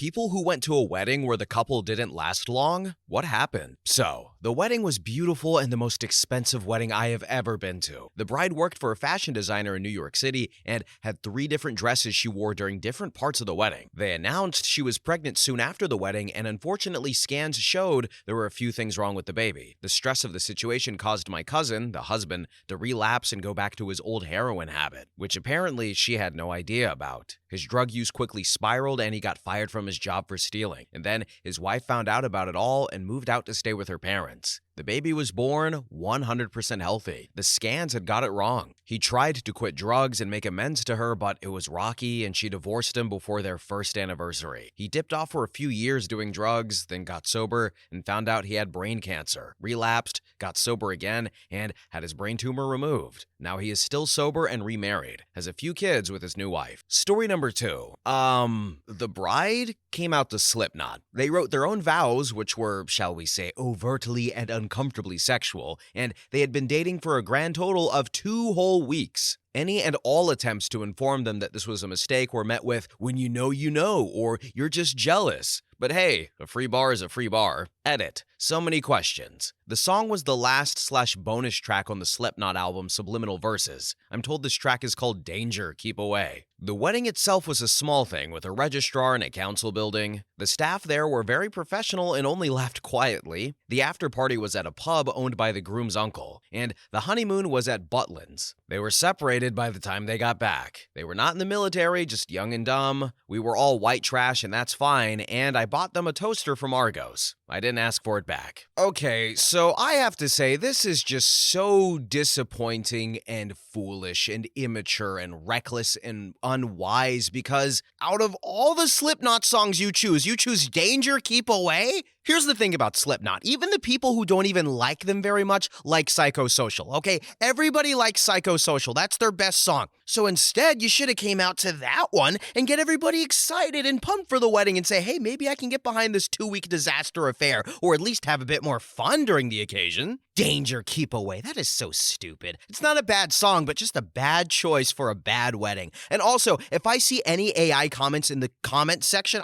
people who went to a wedding where the couple didn't last long? What happened? So, the wedding was beautiful and the most expensive wedding I have ever been to. The bride worked for a fashion designer in New York City and had 3 different dresses she wore during different parts of the wedding. They announced she was pregnant soon after the wedding, and unfortunately scans showed there were a few things wrong with the baby. The stress of the situation caused my cousin, the husband, to relapse and go back to his old heroin habit, which apparently she had no idea about. His drug use quickly spiraled and he got fired from his job for stealing. And then his wife found out about it all and moved out to stay with her parents. The baby was born 100% healthy. The scans had got it wrong. He tried to quit drugs and make amends to her, but it was rocky and she divorced him before their first anniversary. He dipped off for a few years doing drugs, then got sober and found out he had brain cancer, relapsed, got sober again, and had his brain tumor removed. Now he is still sober and remarried, has a few kids with his new wife. Story number 2. The bride came out to Slipknot. They wrote their own vows, which were, shall we say, overtly and uncomfortably sexual, and they had been dating for a grand total of 2 whole weeks. Any and all attempts to inform them that this was a mistake were met with, when you know, or you're just jealous. But hey, a free bar is a free bar. Edit. So many questions. The song was the last/bonus track on the Slipknot album Subliminal Verses. I'm told this track is called Danger, Keep Away. The wedding itself was a small thing with a registrar and a council building. The staff there were very professional and only laughed quietly. The after party was at a pub owned by the groom's uncle, and the honeymoon was at Butlin's. They were separated by the time they got back. They were not in the military, just young and dumb. We were all white trash and that's fine, and I bought them a toaster from Argos. I didn't ask for it back. Okay, so I have to say this is just so disappointing and foolish and immature and reckless and unwise, because out of all the Slipknot songs you choose Danger, Keep Away? Here's the thing about Slipknot. Even the people who don't even like them very much like Psychosocial, okay? Everybody likes Psychosocial. That's their best song. So instead, you should have came out to that one and get everybody excited and pumped for the wedding and say, hey, maybe I can get behind this 2-week disaster affair, or at least have a bit more fun during the occasion. Danger, Keep Away. That is so stupid. It's not a bad song, but just a bad choice for a bad wedding. And also, if I see any AI comments in the comment section,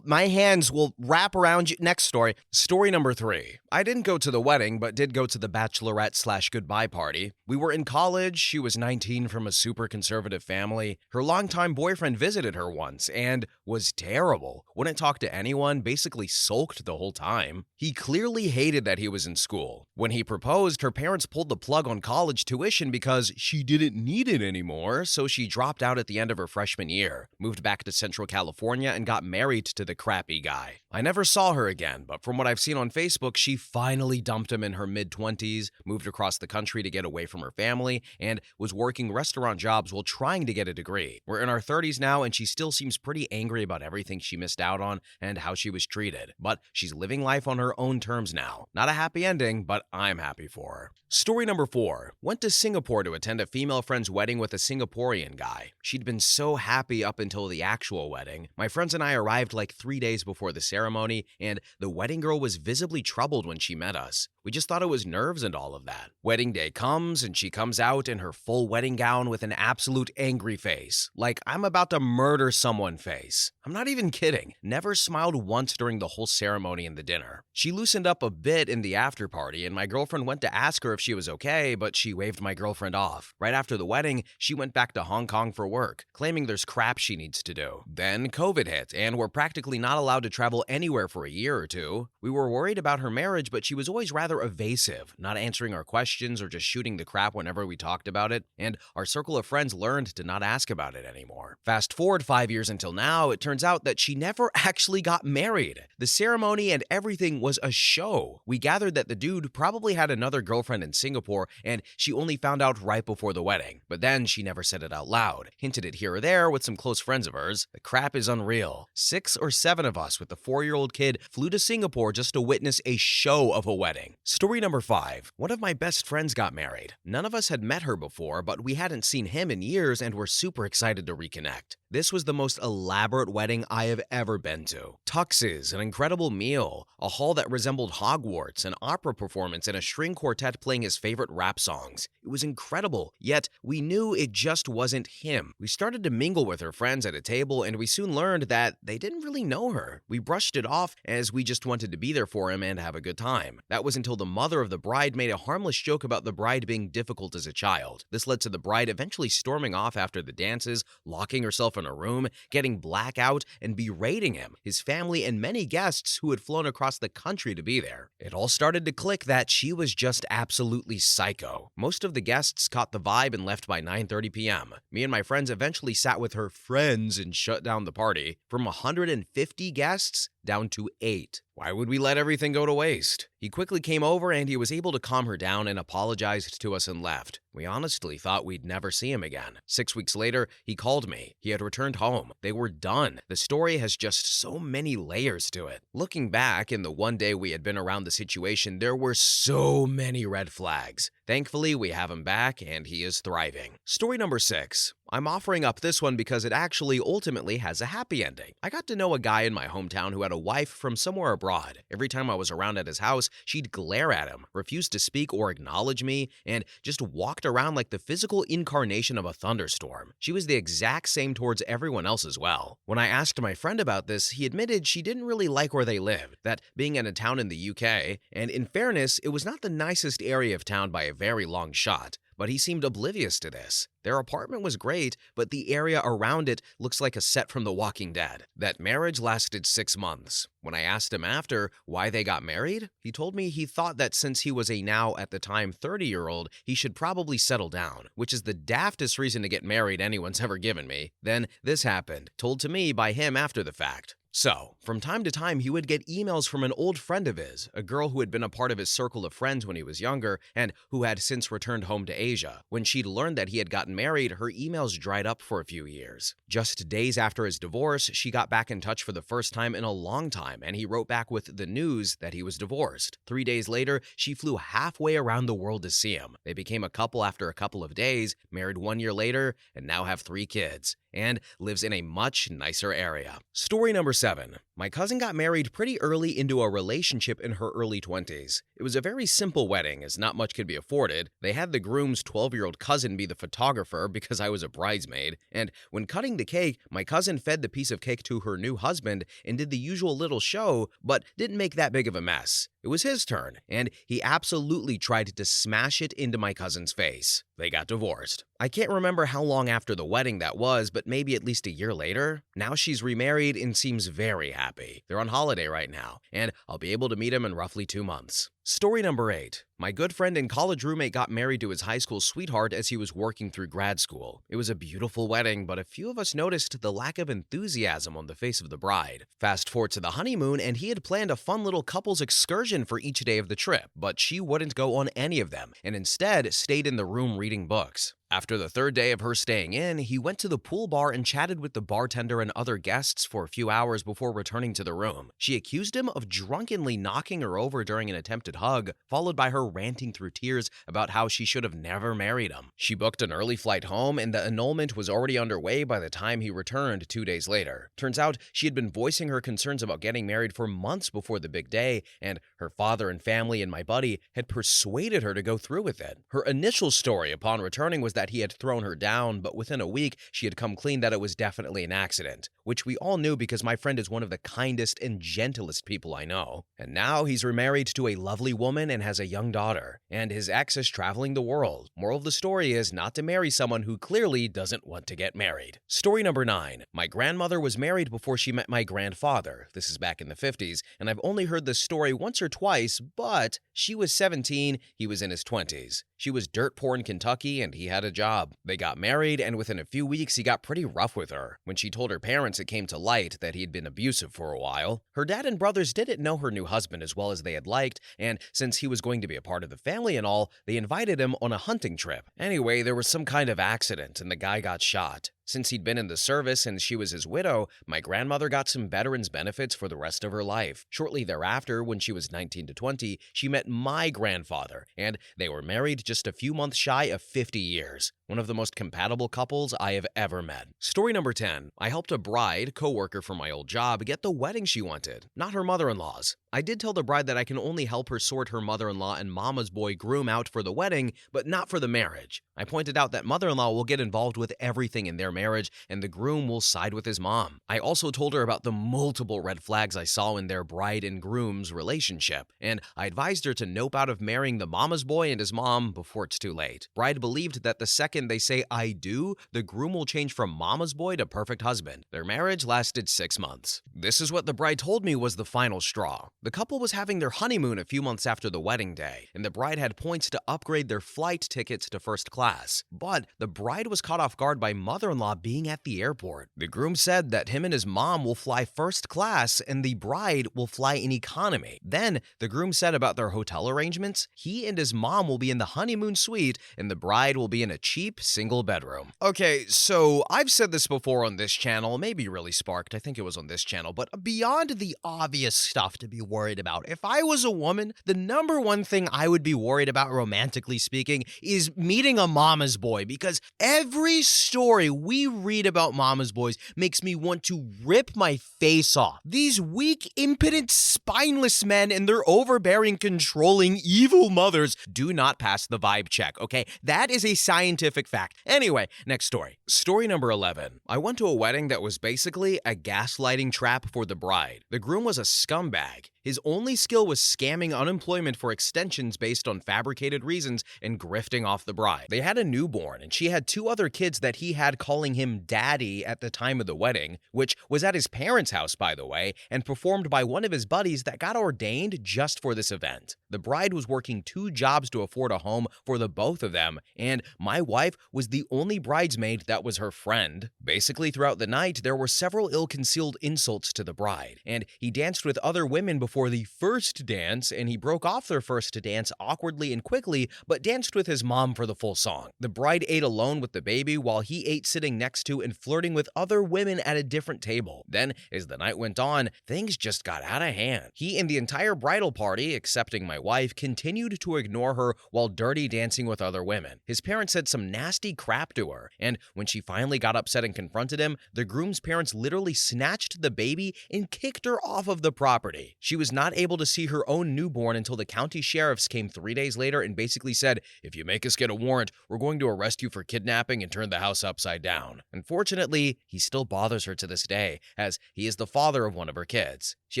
my hands will wrap around you. Next story. Story number 3. I didn't go to the wedding, but did go to the bachelorette/goodbye party. We were in college. She was 19 from a super conservative family. Her longtime boyfriend visited her once and was terrible. Wouldn't talk to anyone, basically sulked the whole time. He clearly hated that he was in school. When he proposed, her parents pulled the plug on college tuition because she didn't need it anymore, so she dropped out at the end of her freshman year, moved back to Central California, and got married to the crappy guy. I never saw her again, but from what I've seen on Facebook, she finally dumped him in her mid-20s, moved across the country to get away from her family, and was working restaurant jobs while trying to get a degree. We're in our 30s now, and she still seems pretty angry about everything she missed out on and how she was treated. But she's living life on her own terms now. Not a happy ending, but I'm happy for her. Story number 4. Went to Singapore to attend a female friend's wedding with a Singaporean guy. She'd been so happy up until the actual wedding. My friends and I arrived like 3 days before the ceremony, and the wedding girl was visibly troubled when she met us. We just thought it was nerves and all of that. Wedding day comes, and she comes out in her full wedding gown with an absolute angry face. Like, I'm about to murder someone face. I'm not even kidding. Never smiled once during the whole ceremony and the dinner. She loosened up a bit in the after party, and my girlfriend went to ask her if she was okay, but she waved my girlfriend off. Right after the wedding, she went back to Hong Kong for work, claiming there's crap she needs to do. Then COVID hit, and we're practically not allowed to travel anywhere for a year or two. We were worried about her marriage, but she was always rather evasive, not answering our questions or just shooting the crap whenever we talked about it, and our circle of friends learned to not ask about it anymore. Fast forward 5 years until now, it turns out that she never actually got married. The ceremony and everything was a show. We gathered that the dude probably had another girlfriend in Singapore, and she only found out right before the wedding. But then she never said it out loud, hinted it here or there with some close friends of hers. The crap is unreal. 6 or 7 of us with a 4-year-old kid flew to Singapore just to witness a show of a wedding. Story number 5. One of my best friends got married. None of us had met her before, but we hadn't seen him in years and were super excited to reconnect. This was the most elaborate wedding I have ever been to. Tuxes, an incredible meal, a hall that resembled Hogwarts, an opera performance, and a string quartet playing his favorite rap songs. It was incredible, yet we knew it just wasn't him. We started to mingle with her friends at a table, and we soon learned that they didn't really know her. We brushed it off as we just wanted to be there for him and have a good time. That was until the mother of the bride made a harmless joke about the bride being difficult as a child. This led to the bride eventually storming off after the dances, locking herself in a room, getting blackout, and berating him, his family, and many guests who had flown across the country to be there. It all started to click that she was just absolutely psycho. Most of the guests caught the vibe and left by 9:30 p.m. Me and my friends eventually sat with her friends and shut down the party. From 150 guests, down to 8. Why would we let everything go to waste? He quickly came over and he was able to calm her down and apologized to us and left. We honestly thought we'd never see him again. 6 weeks later, he called me. He had returned home. They were done. The story has just so many layers to it. Looking back, in the one day we had been around the situation, there were so many red flags. Thankfully, we have him back and he is thriving. Story number 6. I'm offering up this one because it actually ultimately has a happy ending. I got to know a guy in my hometown who had a wife from somewhere abroad. Every time I was around at his house, she'd glare at him, refuse to speak or acknowledge me, and just walked around like the physical incarnation of a thunderstorm. She was the exact same towards everyone else as well. When I asked my friend about this, he admitted she didn't really like where they lived, that being in a town in the UK, and in fairness, it was not the nicest area of town by a very long shot. But he seemed oblivious to this. Their apartment was great, but the area around it looks like a set from The Walking Dead. That marriage lasted 6 months. When I asked him after why they got married, he told me he thought that since he was a now, at the time, 30-year-old, he should probably settle down, which is the daftest reason to get married anyone's ever given me. Then this happened, told to me by him after the fact. So, from time to time, he would get emails from an old friend of his, a girl who had been a part of his circle of friends when he was younger and who had since returned home to Asia. When she'd learned that he had gotten married, her emails dried up for a few years. Just days after his divorce, she got back in touch for the first time in a long time, and he wrote back with the news that he was divorced. 3 days later, she flew halfway around the world to see him. They became a couple after a couple of days, married 1 year later, and now have 3 kids, and lives in a much nicer area. Story number 7. My cousin got married pretty early into a relationship in her early 20s. It was a very simple wedding, as not much could be afforded. They had the groom's 12-year-old cousin be the photographer because I was a bridesmaid, and when cutting the cake, my cousin fed the piece of cake to her new husband and did the usual little show, but didn't make that big of a mess. It was his turn, and he absolutely tried to smash it into my cousin's face. They got divorced. I can't remember how long after the wedding that was, but maybe at least a year later. Now she's remarried and seems very happy. They're on holiday right now, and I'll be able to meet him in roughly 2 months. Story number 8. My good friend and college roommate got married to his high school sweetheart as he was working through grad school. It was a beautiful wedding, but a few of us noticed the lack of enthusiasm on the face of the bride. Fast forward to the honeymoon, and he had planned a fun little couples excursion for each day of the trip, but she wouldn't go on any of them, and instead stayed in the room reading books. After the 3rd day of her staying in, he went to the pool bar and chatted with the bartender and other guests for a few hours before returning to the room. She accused him of drunkenly knocking her over during an attempted hug, followed by her ranting through tears about how she should have never married him. She booked an early flight home, and the annulment was already underway by the time he returned 2 days later. Turns out she had been voicing her concerns about getting married for months before the big day, and her father and family and my buddy had persuaded her to go through with it. Her initial story upon returning was that he had thrown her down, but within a week, she had come clean that it was definitely an accident, which we all knew because my friend is one of the kindest and gentlest people I know. And now he's remarried to a lovely woman and has a young daughter, and his ex is traveling the world. Moral of the story is not to marry someone who clearly doesn't want to get married. Story number 9. My grandmother was married before she met my grandfather. This is back in the 50s, and I've only heard this story once or twice, but she was 17, he was in his 20s. She was dirt poor in Kentucky, and he had a job. They got married, and within a few weeks, he got pretty rough with her. When she told her parents, it came to light that he'd been abusive for a while. Her dad and brothers didn't know her new husband as well as they had liked, and since he was going to be a part of the family and all, they invited him on a hunting trip. Anyway, there was some kind of accident, and the guy got shot. Since he'd been in the service and she was his widow, my grandmother got some veterans benefits for the rest of her life. Shortly thereafter, when she was 19 to 20, she met my grandfather, and they were married just a few months shy of 50 years. One of the most compatible couples I have ever met. Story number 10. I helped a bride, co-worker from my old job, get the wedding she wanted, not her mother-in-law's. I did tell the bride that I can only help her sort her mother-in-law and mama's boy groom out for the wedding, but not for the marriage. I pointed out that mother-in-law will get involved with everything in their marriage, and the groom will side with his mom. I also told her about the multiple red flags I saw in their bride and groom's relationship, and I advised her to nope out of marrying the mama's boy and his mom before it's too late. Bride believed that the second they say "I do," the groom will change from mama's boy to perfect husband. Their marriage lasted 6 months. This is what the bride told me was the final straw. The couple was having their honeymoon a few months after the wedding day, and the bride had points to upgrade their flight tickets to first class. But the bride was caught off guard by mother-in-law being at the airport. The groom said that him and his mom will fly first class and the bride will fly in economy. Then the groom said about their hotel arrangements, he and his mom will be in the honeymoon suite and the bride will be in a cheap single bedroom. Okay, so I've said this before on this channel, maybe really sparked, I think it was on this channel, but beyond the obvious stuff to be worried about, if I was a woman, the number one thing I would be worried about, romantically speaking, is meeting a mama's boy, because every story we read about mama's boys makes me want to rip my face off. These weak, impotent, spineless men and their overbearing, controlling, evil mothers do not pass the vibe check, okay? That is a scientific fact. Anyway, next story. Story number 11. I went to a wedding that was basically a gaslighting trap for the bride. The groom was a scumbag. His only skill was scamming unemployment for extensions based on fabricated reasons and grifting off the bride. They had a newborn, and she had 2 other kids that he had calling him daddy at the time of the wedding, which was at his parents' house, by the way, and performed by one of his buddies that got ordained just for this event. The bride was working 2 jobs to afford a home for the both of them, and my wife was the only bridesmaid that was her friend. Basically, throughout the night, there were several ill-concealed insults to the bride, and he danced with other women before the first dance, and he broke off their first dance awkwardly and quickly, but danced with his mom for the full song. The bride ate alone with the baby while he ate sitting next to and flirting with other women at a different table. Then, as the night went on, things just got out of hand. He and the entire bridal party, excepting my wife, continued to ignore her while dirty dancing with other women. His parents said some nasty crap to her, and when she finally got upset and confronted him, the groom's parents literally snatched the baby and kicked her off of the property. She was not able to see her own newborn until the county sheriffs came 3 days later and basically said, "If you make us get a warrant, we're going to arrest you for kidnapping and turn the house upside down." Unfortunately, he still bothers her to this day, as he is the father of one of her kids. She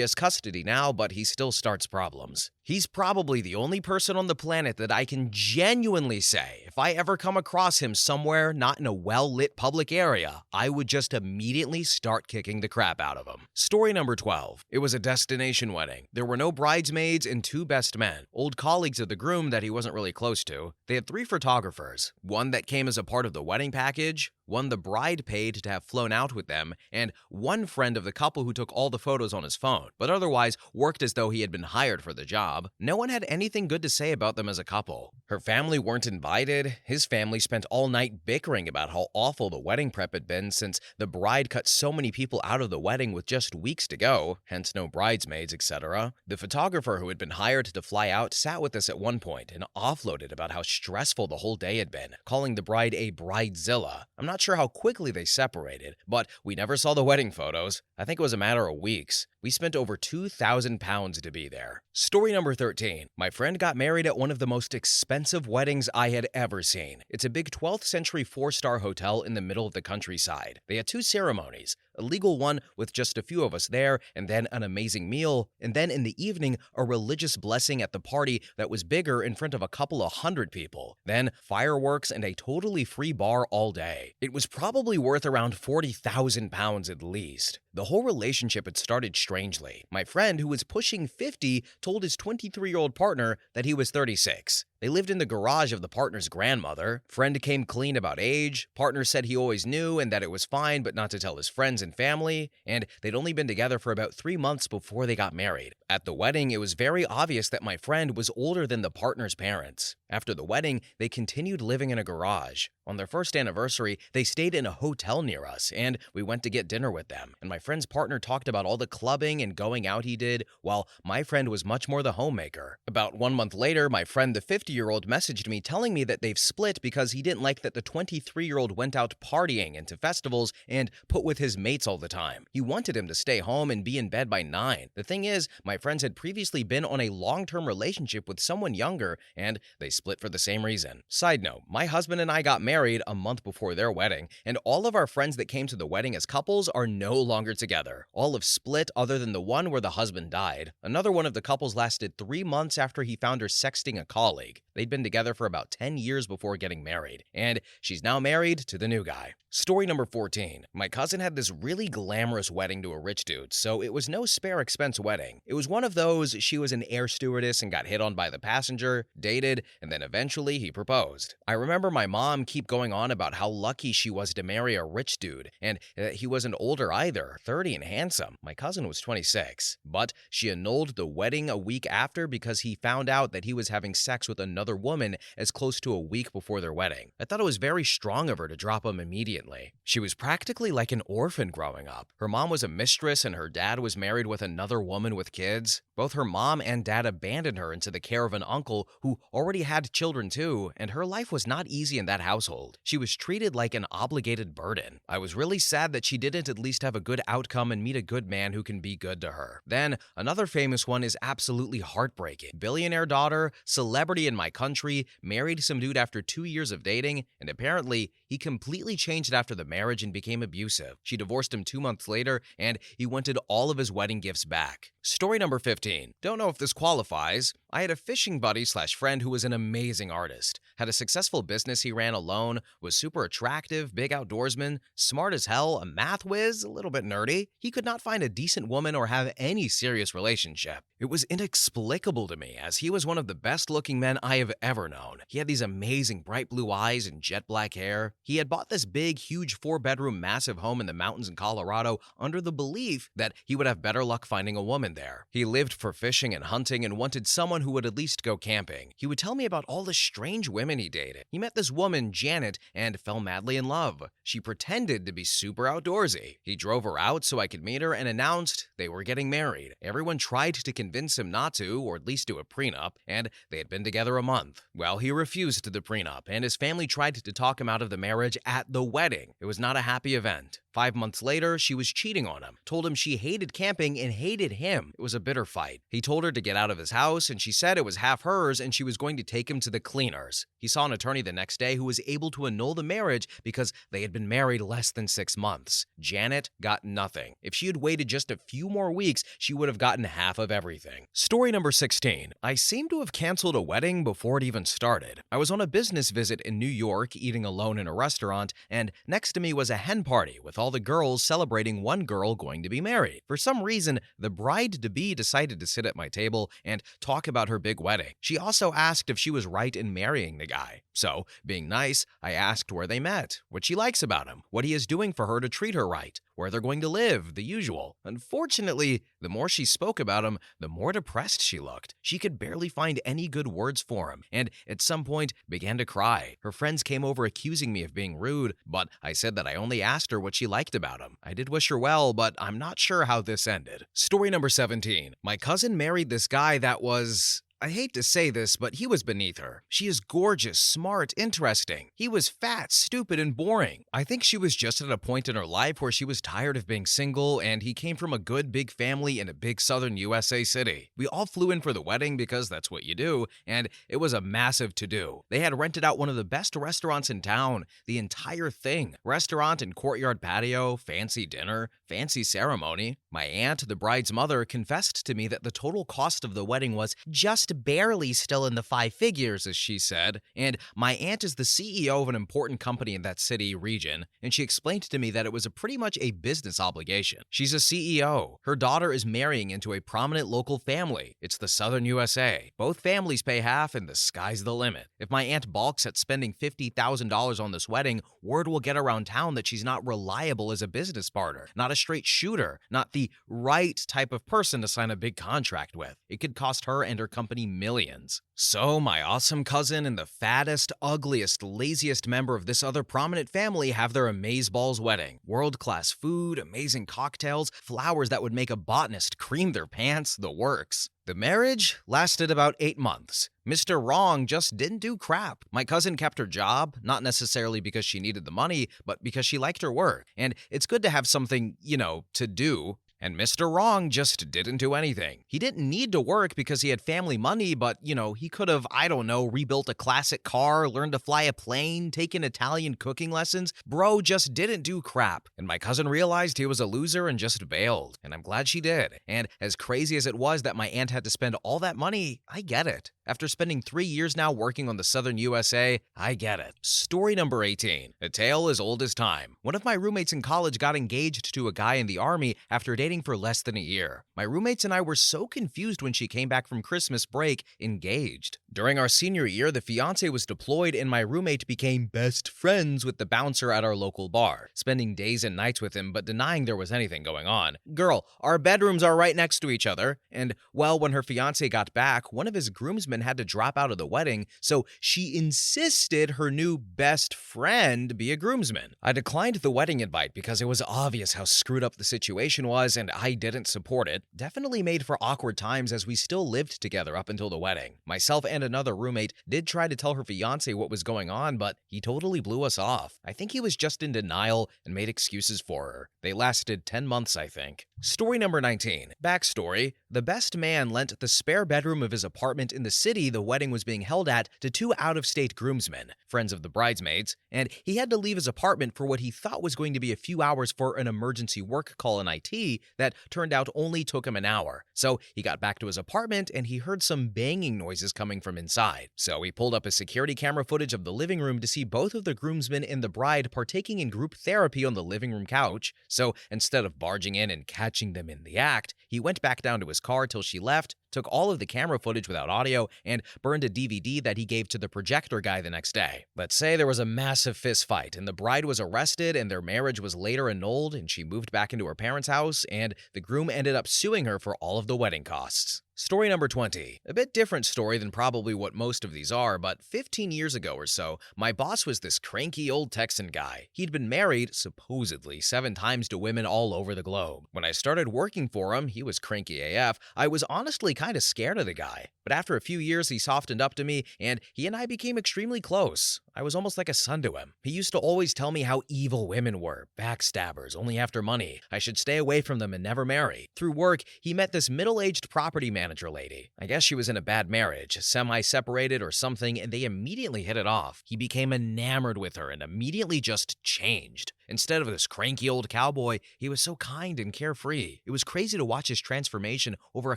has custody now, but he still starts problems. He's probably the only person on the planet that I can genuinely say, if I ever come across him somewhere not in a well-lit public area, I would just immediately start kicking the crap out of him. Story number 12. It was a destination wedding. There were no bridesmaids and 2 best men, old colleagues of the groom that he wasn't really close to. They had 3 photographers, one that came as a part of the wedding package, one the bride paid to have flown out with them, and one friend of the couple who took all the photos on his phone, but otherwise worked as though he had been hired for the job. No one had anything good to say about them as a couple. Her family weren't invited. His family spent all night bickering about how awful the wedding prep had been since the bride cut so many people out of the wedding with just weeks to go, hence no bridesmaids, etc. The photographer who had been hired to fly out sat with us at one point and offloaded about how stressful the whole day had been, calling the bride a bridezilla. I'm not sure how quickly they separated, but we never saw the wedding photos. I think it was a matter of weeks. We spent over £2,000 to be there. Story number 13. My friend got married at one of the most expensive weddings I had ever seen. It's a big 12th century 4-star hotel in the middle of the countryside. They had 2 ceremonies, a legal one with just a few of us there, and then an amazing meal, and then in the evening, a religious blessing at the party that was bigger in front of a couple of hundred people. Then fireworks and a totally free bar all day. It was probably worth around £40,000 at least. The whole relationship had started strangely. My friend, who was pushing 50, told his 23-year-old partner that he was 36. They lived in the garage of the partner's grandmother. Friend came clean about age. Partner said he always knew and that it was fine, but not to tell his friends and family. And they'd only been together for about 3 months before they got married. At the wedding, it was very obvious that my friend was older than the partner's parents. After the wedding, they continued living in a garage. On their first anniversary, they stayed in a hotel near us, and we went to get dinner with them. And my friend's partner talked about all the clubbing and going out he did, while my friend was much more the homemaker. About 1 month later, my friend, the 50-year-old, messaged me telling me that they've split because he didn't like that the 23-year-old went out partying and to festivals and put with his mates all the time. He wanted him to stay home and be in bed by 9. The thing is, my friends had previously been on a long-term relationship with someone younger, and they split for the same reason. Side note, my husband and I got married a month before their wedding, and all of our friends that came to the wedding as couples are no longer together. All have split other than the one where the husband died. Another one of the couples lasted 3 months after he found her sexting a colleague. They'd been together for about 10 years before getting married, and she's now married to the new guy. Story number 14. My cousin had this really glamorous wedding to a rich dude, so it was no spare expense wedding. It was one of those she was an air stewardess and got hit on by the passenger, dated, and then eventually he proposed. I remember my mom keep going on about how lucky she was to marry a rich dude, and he wasn't older either, 30 and handsome. My cousin was 26, but she annulled the wedding a week after because he found out that he was having sex with another woman as close to a week before their wedding. I thought it was very strong of her to drop him immediately. She was practically like an orphan growing up. Her mom was a mistress and her dad was married with another woman with kids. Both her mom and dad abandoned her into the care of an uncle who already had children too, and her life was not easy in that household. She was treated like an obligated burden. I was really sad that she didn't at least have a good outcome and meet a good man who can be good to her. Then, another famous one is absolutely heartbreaking. Billionaire daughter, celebrity in my country, married some dude after 2 years of dating, and apparently he completely changed after the marriage and became abusive. She divorced him 2 months later, and he wanted all of his wedding gifts back. Story number 15. Don't know if this qualifies. I had a fishing buddy/friend who was an amazing artist. Had a successful business he ran alone, was super attractive, big outdoorsman, smart as hell, a math whiz, a little bit nerdy. He could not find a decent woman or have any serious relationship. It was inexplicable to me, as he was one of the best-looking men I have ever known. He had these amazing bright blue eyes and jet black hair. He had bought this big, huge 4-bedroom massive home in the mountains in Colorado under the belief that he would have better luck finding a woman there. He lived for fishing and hunting and wanted someone who would at least go camping. He would tell me about all the strange women he dated. He met this woman, Janet, and fell madly in love. She pretended to be super outdoorsy. He drove her out so I could meet her and announced they were getting married. Everyone tried to convince him not to, or at least do a prenup, and they had been together a month. Well, he refused the prenup, and his family tried to talk him out of the marriage at the wedding. It was not a happy event. 5 months later, she was cheating on him, told him she hated camping and hated him. It was a bitter fight. He told her to get out of his house, and she said it was half hers and she was going to take him to the cleaners. He saw an attorney the next day who was able to annul the marriage because they had been married less than 6 months. Janet got nothing. If she had waited just a few more weeks, she would have gotten half of everything. Story number 16. I seem to have canceled a wedding before it even started. I was on a business visit in New York, eating alone in a restaurant, and next to me was a hen party with all the girls celebrating one girl going to be married. For some reason, the bride-to-be decided to sit at my table and talk about her big wedding. She also asked if she was right in marrying the guy. So, being nice, I asked where they met, what she likes about him, what he is doing for her to treat her right, where they're going to live, the usual. Unfortunately, the more she spoke about him, the more depressed she looked. She could barely find any good words for him, and at some point began to cry. Her friends came over accusing me of being rude, but I said that I only asked her what she liked about him. I did wish her well, but I'm not sure how this ended. Story number 17. My cousin married this guy that was... I hate to say this, but he was beneath her. She is gorgeous, smart, interesting. He was fat, stupid, and boring. I think she was just at a point in her life where she was tired of being single, and he came from a good big family in a big southern USA city. We all flew in for the wedding because that's what you do, and it was a massive to-do. They had rented out one of the best restaurants in town, the entire thing. Restaurant and courtyard patio, fancy dinner, fancy ceremony. My aunt, the bride's mother, confessed to me that the total cost of the wedding was just just barely still in the five figures, as she said, and my aunt is the CEO of an important company in that city region, and she explained to me that it was pretty much a business obligation. She's a CEO. Her daughter is marrying into a prominent local family. It's the Southern USA. Both families pay half, and the sky's the limit. If my aunt balks at spending $50,000 on this wedding, word will get around town that she's not reliable as a business partner, not a straight shooter, not the right type of person to sign a big contract with. It could cost her and her company millions. So my awesome cousin and the fattest, ugliest, laziest member of this other prominent family have their amazeballs wedding. World-class food, amazing cocktails, flowers that would make a botanist cream their pants, the works. The marriage lasted about 8 months. Mr. Wrong just didn't do crap. My cousin kept her job, not necessarily because she needed the money, but because she liked her work. And it's good to have something, to do. And Mr. Wrong just didn't do anything. He didn't need to work because he had family money, but, he could have, rebuilt a classic car, learned to fly a plane, taken Italian cooking lessons. Bro just didn't do crap. And my cousin realized he was a loser and just bailed. And I'm glad she did. And as crazy as it was that my aunt had to spend all that money, I get it. After spending 3 years now working on the Southern USA, I get it. Story number 18. A tale as old as time. One of my roommates in college got engaged to a guy in the army after dating for less than a year. My roommates and I were so confused when she came back from Christmas break engaged. During our senior year, the fiancé was deployed and my roommate became best friends with the bouncer at our local bar, spending days and nights with him but denying there was anything going on. Girl, our bedrooms are right next to each other, and well, when her fiancé got back, one of his groomsmen had to drop out of the wedding, so she insisted her new best friend be a groomsman. I declined the wedding invite because it was obvious how screwed up the situation was and I didn't support it. Definitely made for awkward times as we still lived together up until the wedding. Myself and another roommate did try to tell her fiancé what was going on, but he totally blew us off. I think he was just in denial and made excuses for her. They lasted 10 months, I think. Story number 19. Backstory. The best man lent the spare bedroom of his apartment in the city the wedding was being held at to 2 out-of-state groomsmen, friends of the bridesmaids, and he had to leave his apartment for what he thought was going to be a few hours for an emergency work call in IT that turned out only took him an hour. So he got back to his apartment and he heard some banging noises coming from inside. So he pulled up his security camera footage of the living room to see both of the groomsmen and the bride partaking in group therapy on the living room couch. So instead of barging in and catching them in the act, he went back down to his car till she left, took all of the camera footage without audio, and burned a DVD that he gave to the projector guy the next day. Let's say there was a massive fist fight, and the bride was arrested, and their marriage was later annulled, and she moved back into her parents' house, and the groom ended up suing her for all of the wedding costs. Story number 20. A bit different story than probably what most of these are, but 15 years ago or so, my boss was this cranky old Texan guy. He'd been married, supposedly, 7 times to women all over the globe. When I started working for him, he was cranky AF, I was honestly kind of scared of the guy. But after a few years, he softened up to me, and he and I became extremely close. I was almost like a son to him. He used to always tell me how evil women were, backstabbers, only after money. I should stay away from them and never marry. Through work, he met this middle-aged property manager lady. I guess she was in a bad marriage, semi-separated or something, and they immediately hit it off. He became enamored with her and immediately just changed. Instead of this cranky old cowboy, he was so kind and carefree. It was crazy to watch his transformation over a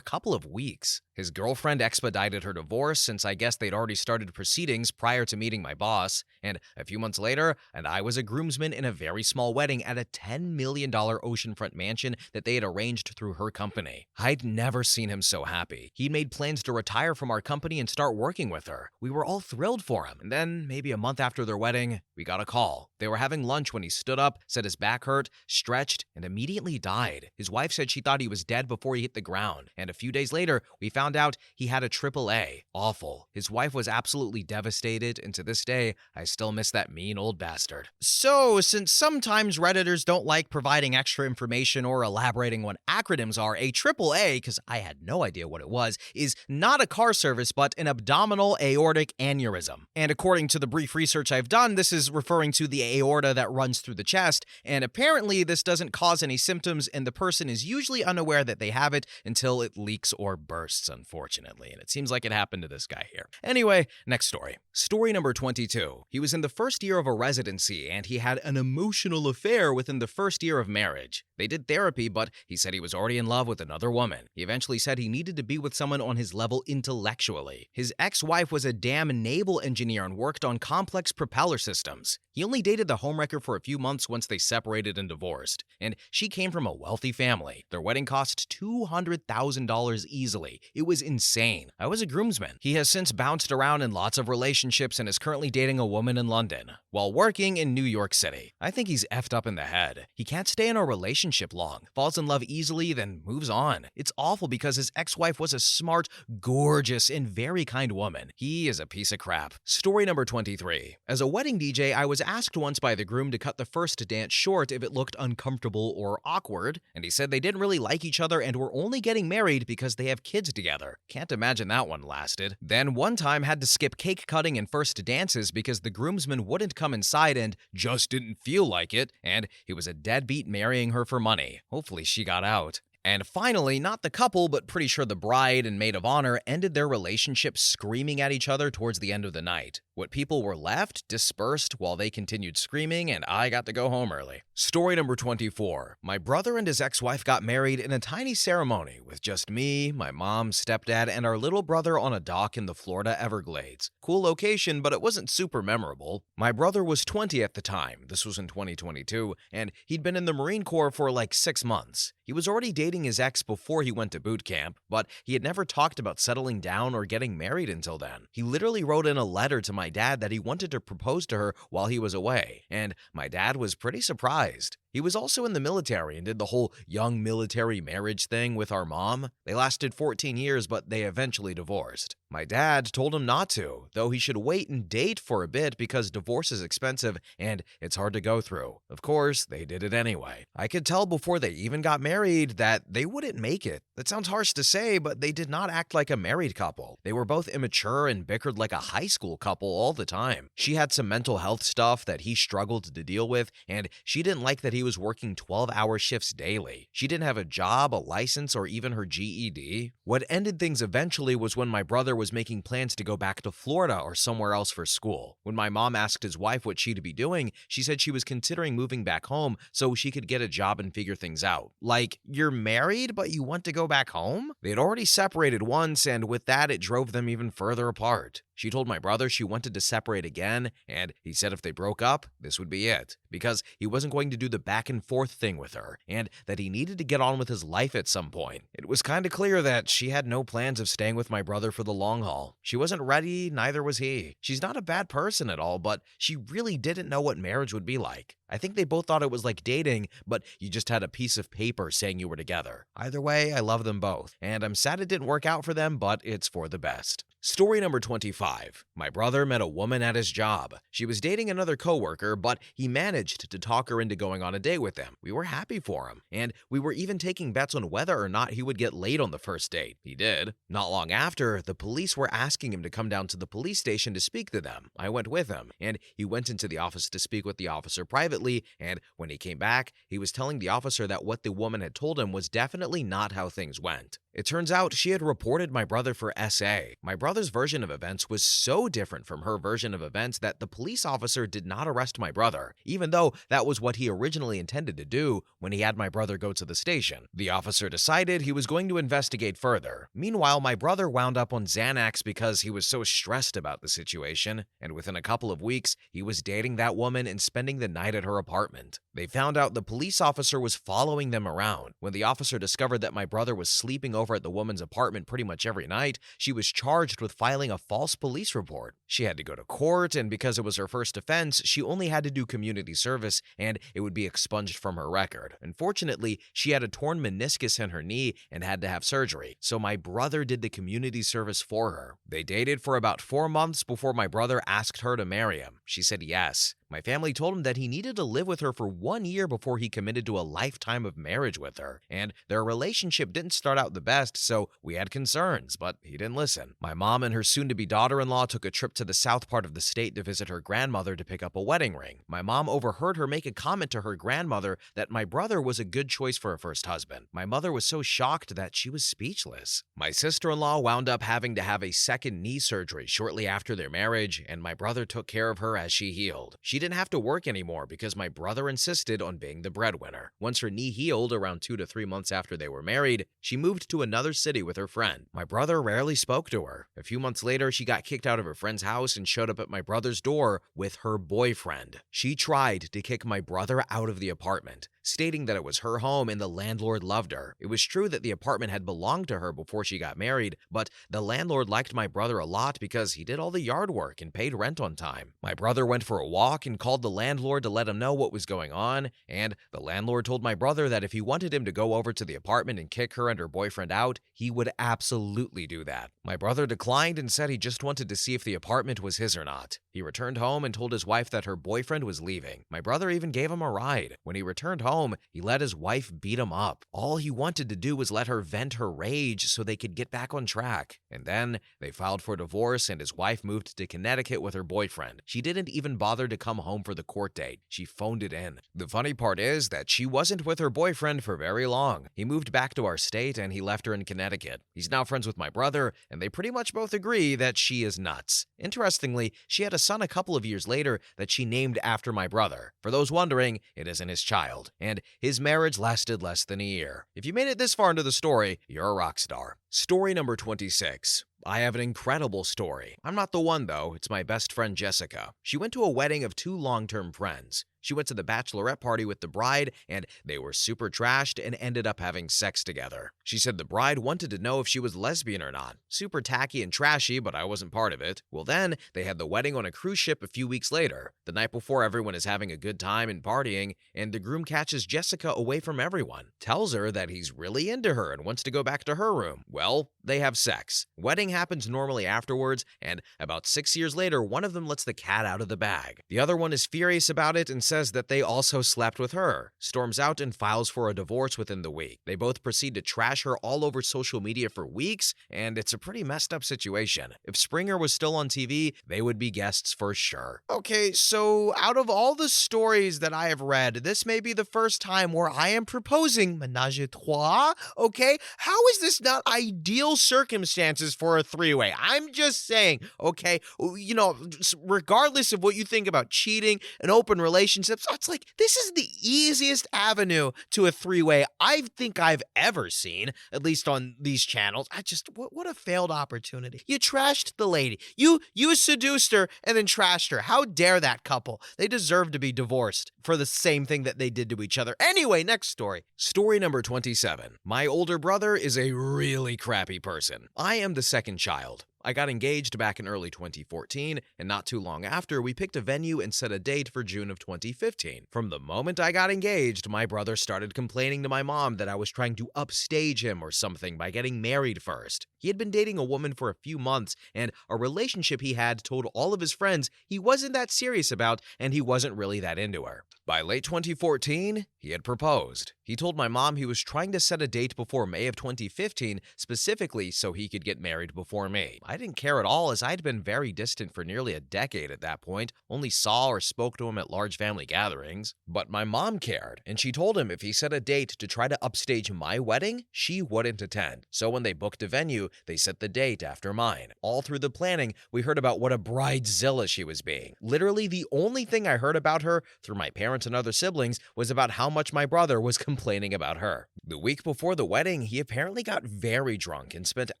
couple of weeks. His girlfriend expedited her divorce since I guess they'd already started proceedings prior to meeting my boss, and a few months later, I was a groomsman in a very small wedding at a $10 million oceanfront mansion that they had arranged through her company. I'd never seen him so happy. He made plans to retire from our company and start working with her. We were all thrilled for him, and then maybe a month after their wedding, we got a call. They were having lunch when he stood up, said his back hurt, stretched, and immediately died. His wife said she thought he was dead before he hit the ground, and a few days later, we found out he had a AAA. Awful. His wife was absolutely devastated, and to this day, I still miss that mean old bastard. So, since sometimes Redditors don't like providing extra information or elaborating what acronyms are, a AAA, because I had no idea what it was, is not a car service, but an abdominal aortic aneurysm. And according to the brief research I've done, this is referring to the aorta that runs through the chest, and apparently this doesn't cause any symptoms, and the person is usually unaware that they have it until it leaks or bursts, unfortunately, and it seems like it happened to this guy here. Anyway, next story. Story number 22. He was in the first year of a residency, and he had an emotional affair within the first year of marriage. They did therapy, but he said he was already in love with another woman. He eventually said he needed to be with someone on his level intellectually. His ex-wife was a damn naval engineer and worked on complex propeller systems. He only dated the homewrecker for a few months once they separated and divorced, and she came from a wealthy family. Their wedding cost $200,000 easily. It was insane. I was a groomsman. He has since bounced around in lots of relationships and is currently dating a woman in London while working in New York City. I think he's effed up in the head. He can't stay in a relationship long, falls in love easily, then moves on. It's awful because his ex-wife was a smart, gorgeous, and very kind woman. He is a piece of crap. Story number 23. As a wedding DJ, I was asked once by the groom to cut the first dance short if it looked uncomfortable or awkward, and he said they didn't really like each other and were only getting married because they have kids together. Can't imagine that one lasted. Then one time had to skip cake cutting and first dances because the groomsman wouldn't come inside and just didn't feel like it, and he was a deadbeat marrying her for money. Hopefully she got out. And finally, not the couple, but pretty sure the bride and maid of honor ended their relationship screaming at each other towards the end of the night. What people were left dispersed while they continued screaming, and I got to go home early. Story number 24. My brother and his ex-wife got married in a tiny ceremony with just me, my mom, stepdad, and our little brother on a dock in the Florida Everglades. Cool location, but it wasn't super memorable. My brother was 20 at the time, this was in 2022, and he'd been in the Marine Corps for like 6 months. He was already dating his ex before he went to boot camp, but he had never talked about settling down or getting married until then. He literally wrote in a letter to my dad that he wanted to propose to her while he was away, and my dad was pretty surprised. He was also in the military and did the whole young military marriage thing with our mom. They lasted 14 years, but they eventually divorced. My dad told him not to, though he should wait and date for a bit because divorce is expensive and it's hard to go through. Of course, they did it anyway. I could tell before they even got married that they wouldn't make it. That sounds harsh to say, but they did not act like a married couple. They were both immature and bickered like a high school couple all the time. She had some mental health stuff that he struggled to deal with, and she didn't like that he was working 12-hour shifts daily. She didn't have a job, a license, or even her GED. What ended things eventually was when my brother was making plans to go back to Florida or somewhere else for school. When my mom asked his wife what she'd be doing, she said she was considering moving back home so she could get a job and figure things out. Like, you're married, but you want to go back home? They'd already separated once, and with that, it drove them even further apart. She told my brother she wanted to separate again, and he said if they broke up, this would be it, because he wasn't going to do the back and forth thing with her, and that he needed to get on with his life at some point. It was kind of clear that she had no plans of staying with my brother for the long haul. She wasn't ready, neither was he. She's not a bad person at all, but she really didn't know what marriage would be like. I think they both thought it was like dating, but you just had a piece of paper saying you were together. Either way, I love them both, and I'm sad it didn't work out for them, but it's for the best. Story number 25. My brother met a woman at his job. She was dating another coworker, but he managed to talk her into going on a date with him. We were happy for him, and we were even taking bets on whether or not he would get laid on the first date. He did. Not long after, the police were asking him to come down to the police station to speak to them. I went with him, and he went into the office to speak with the officer privately, and when he came back, he was telling the officer that what the woman had told him was definitely not how things went. It turns out she had reported my brother for SA. My brother's version of events was so different from her version of events that the police officer did not arrest my brother, even though that was what he originally intended to do when he had my brother go to the station. The officer decided he was going to investigate further. Meanwhile, my brother wound up on Xanax because he was so stressed about the situation, and within a couple of weeks, he was dating that woman and spending the night at her apartment. They found out the police officer was following them around. When the officer discovered that my brother was sleeping over at the woman's apartment pretty much every night, she was charged with filing a false police report. She had to go to court, and because it was her first offense, she only had to do community service, and it would be expunged from her record. Unfortunately, she had a torn meniscus in her knee and had to have surgery, so my brother did the community service for her. They dated for about 4 months before my brother asked her to marry him. She said yes. My family told him that he needed to live with her for 1 year before he committed to a lifetime of marriage with her, and their relationship didn't start out the best, so we had concerns, but he didn't listen. My mom and her soon-to-be daughter-in-law took a trip to the south part of the state to visit her grandmother to pick up a wedding ring. My mom overheard her make a comment to her grandmother that my brother was a good choice for a first husband. My mother was so shocked that she was speechless. My sister-in-law wound up having to have a second knee surgery shortly after their marriage, and my brother took care of her as she healed. She didn't have to work anymore because my brother insisted on being the breadwinner. Once her knee healed, around 2 to 3 months after they were married, she moved to another city with her friend. My brother rarely spoke to her. A few months later, she got kicked out of her friend's house and showed up at my brother's door with her boyfriend. She tried to kick my brother out of the apartment, stating that it was her home and the landlord loved her. It was true that the apartment had belonged to her before she got married, but the landlord liked my brother a lot because he did all the yard work and paid rent on time. My brother went for a walk and called the landlord to let him know what was going on, and the landlord told my brother that if he wanted him to go over to the apartment and kick her and her boyfriend out, he would absolutely do that. My brother declined and said he just wanted to see if the apartment was his or not. He returned home and told his wife that her boyfriend was leaving. My brother even gave him a ride. When he returned home, he let his wife beat him up. All he wanted to do was let her vent her rage so they could get back on track. And then they filed for divorce and his wife moved to Connecticut with her boyfriend. She didn't even bother to come home for the court date. She phoned it in. The funny part is that she wasn't with her boyfriend for very long. He moved back to our state and he left her in Connecticut. He's now friends with my brother, and they pretty much both agree that she is nuts. Interestingly, she had a son a couple of years later that she named after my brother. For those wondering, it isn't his child. And his marriage lasted less than a year. If you made it this far into the story, you're a rock star. Story number 26. I have an incredible story. I'm not the one, though. It's my best friend, Jessica. She went to a wedding of 2 long-term friends. She went to the bachelorette party with the bride, and they were super trashed and ended up having sex together. She said the bride wanted to know if she was lesbian or not. Super tacky and trashy, but I wasn't part of it. Well, then, they had the wedding on a cruise ship a few weeks later. The night before, everyone is having a good time and partying, and the groom catches Jessica away from everyone. Tells her that he's really into her and wants to go back to her room. Well, they have sex. Wedding happens normally afterwards, and about 6 years later, one of them lets the cat out of the bag. The other one is furious about it and says that they also slept with her, storms out and files for a divorce within the week. They both proceed to trash her all over social media for weeks, and it's a pretty messed up situation. If Springer was still on TV, they would be guests for sure. Okay, so out of all the stories that I have read, this may be the first time where I am proposing menage a trois, okay? How is this not ideal circumstances for a three-way? I'm just saying, okay? You know, regardless of what you think about cheating and open relationships, it's like, this is the easiest avenue to a three-way I think I've ever seen, at least on these channels. What a failed opportunity. You trashed the lady. You seduced her and then trashed her. How dare that couple? They deserve to be divorced for the same thing that they did to each other. Anyway, next story. Story number 27. My older brother is a really crappy person. I am the second child. I got engaged back in early 2014, and not too long after, we picked a venue and set a date for June of 2015. From the moment I got engaged, my brother started complaining to my mom that I was trying to upstage him or something by getting married first. He had been dating a woman for a few months, and a relationship he had told all of his friends he wasn't that serious about, and he wasn't really that into her. By late 2014, he had proposed. He told my mom he was trying to set a date before May of 2015, specifically so he could get married before me. I didn't care at all, as I'd been very distant for nearly a decade at that point, only saw or spoke to him at large family gatherings. But my mom cared, and she told him if he set a date to try to upstage my wedding, she wouldn't attend. So when they booked a venue, they set the date after mine. All through the planning, we heard about what a bridezilla she was being. Literally, the only thing I heard about her through my parents and other siblings was about how much my brother was complaining about her. The week before the wedding, he apparently got very drunk and spent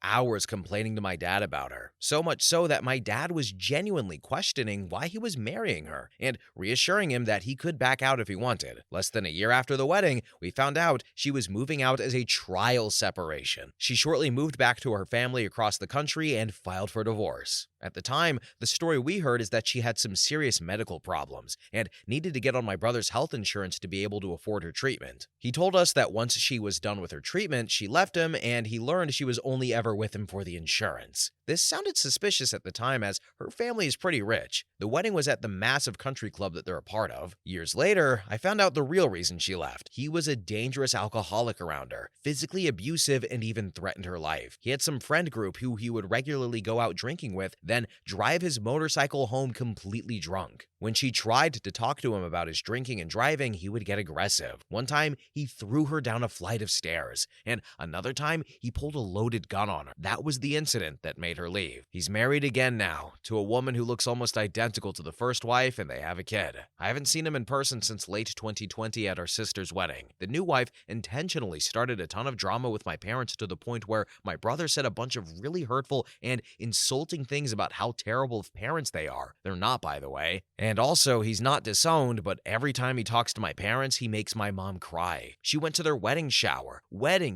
hours complaining to my dad about her. So much so that my dad was genuinely questioning why he was marrying her and reassuring him that he could back out if he wanted. Less than a year after the wedding, we found out she was moving out as a trial separation. She shortly moved back to her family across the country and filed for divorce. At the time, the story we heard is that she had some serious medical problems and needed to get on my brother's health insurance to be able to afford her treatment. He told us that once she was done with her treatment, she left him and he learned she was only ever with him for the insurance. This sounded suspicious at the time as her family is pretty rich. The wedding was at the massive country club that they're a part of. Years later, I found out the real reason she left. He was a dangerous alcoholic around her, physically abusive, and even threatened her life. He had some friend group who he would regularly go out drinking with, then drive his motorcycle home completely drunk. When she tried to talk to him about his drinking and driving, he would get aggressive. One time, he threw her down a flight of stairs, and another time, he pulled a loaded gun on her. That was the incident that made her leave. He's married again now, to a woman who looks almost identical to the first wife, and they have a kid. I haven't seen him in person since late 2020 at our sister's wedding. The new wife intentionally started a ton of drama with my parents to the point where my brother said a bunch of really hurtful and insulting things about how terrible of parents they are. They're not, by the way. And also, he's not disowned, but every time he talks to my parents, he makes my mom cry. She went to their wedding shower,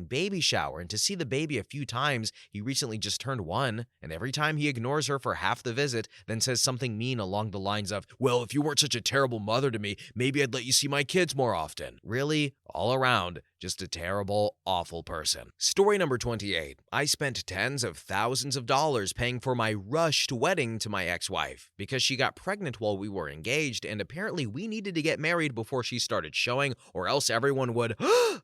baby shower, and to see the baby a few times. He recently just turned 1, and every time he ignores her for half the visit, then says something mean along the lines of, "Well, if you weren't such a terrible mother to me, maybe I'd let you see my kids more often." Really, all around, just a terrible, awful person. Story number 28. I spent tens of thousands of dollars paying for my rushed wedding to my ex-wife because she got pregnant while we were engaged, and apparently we needed to get married before she started showing, or else everyone would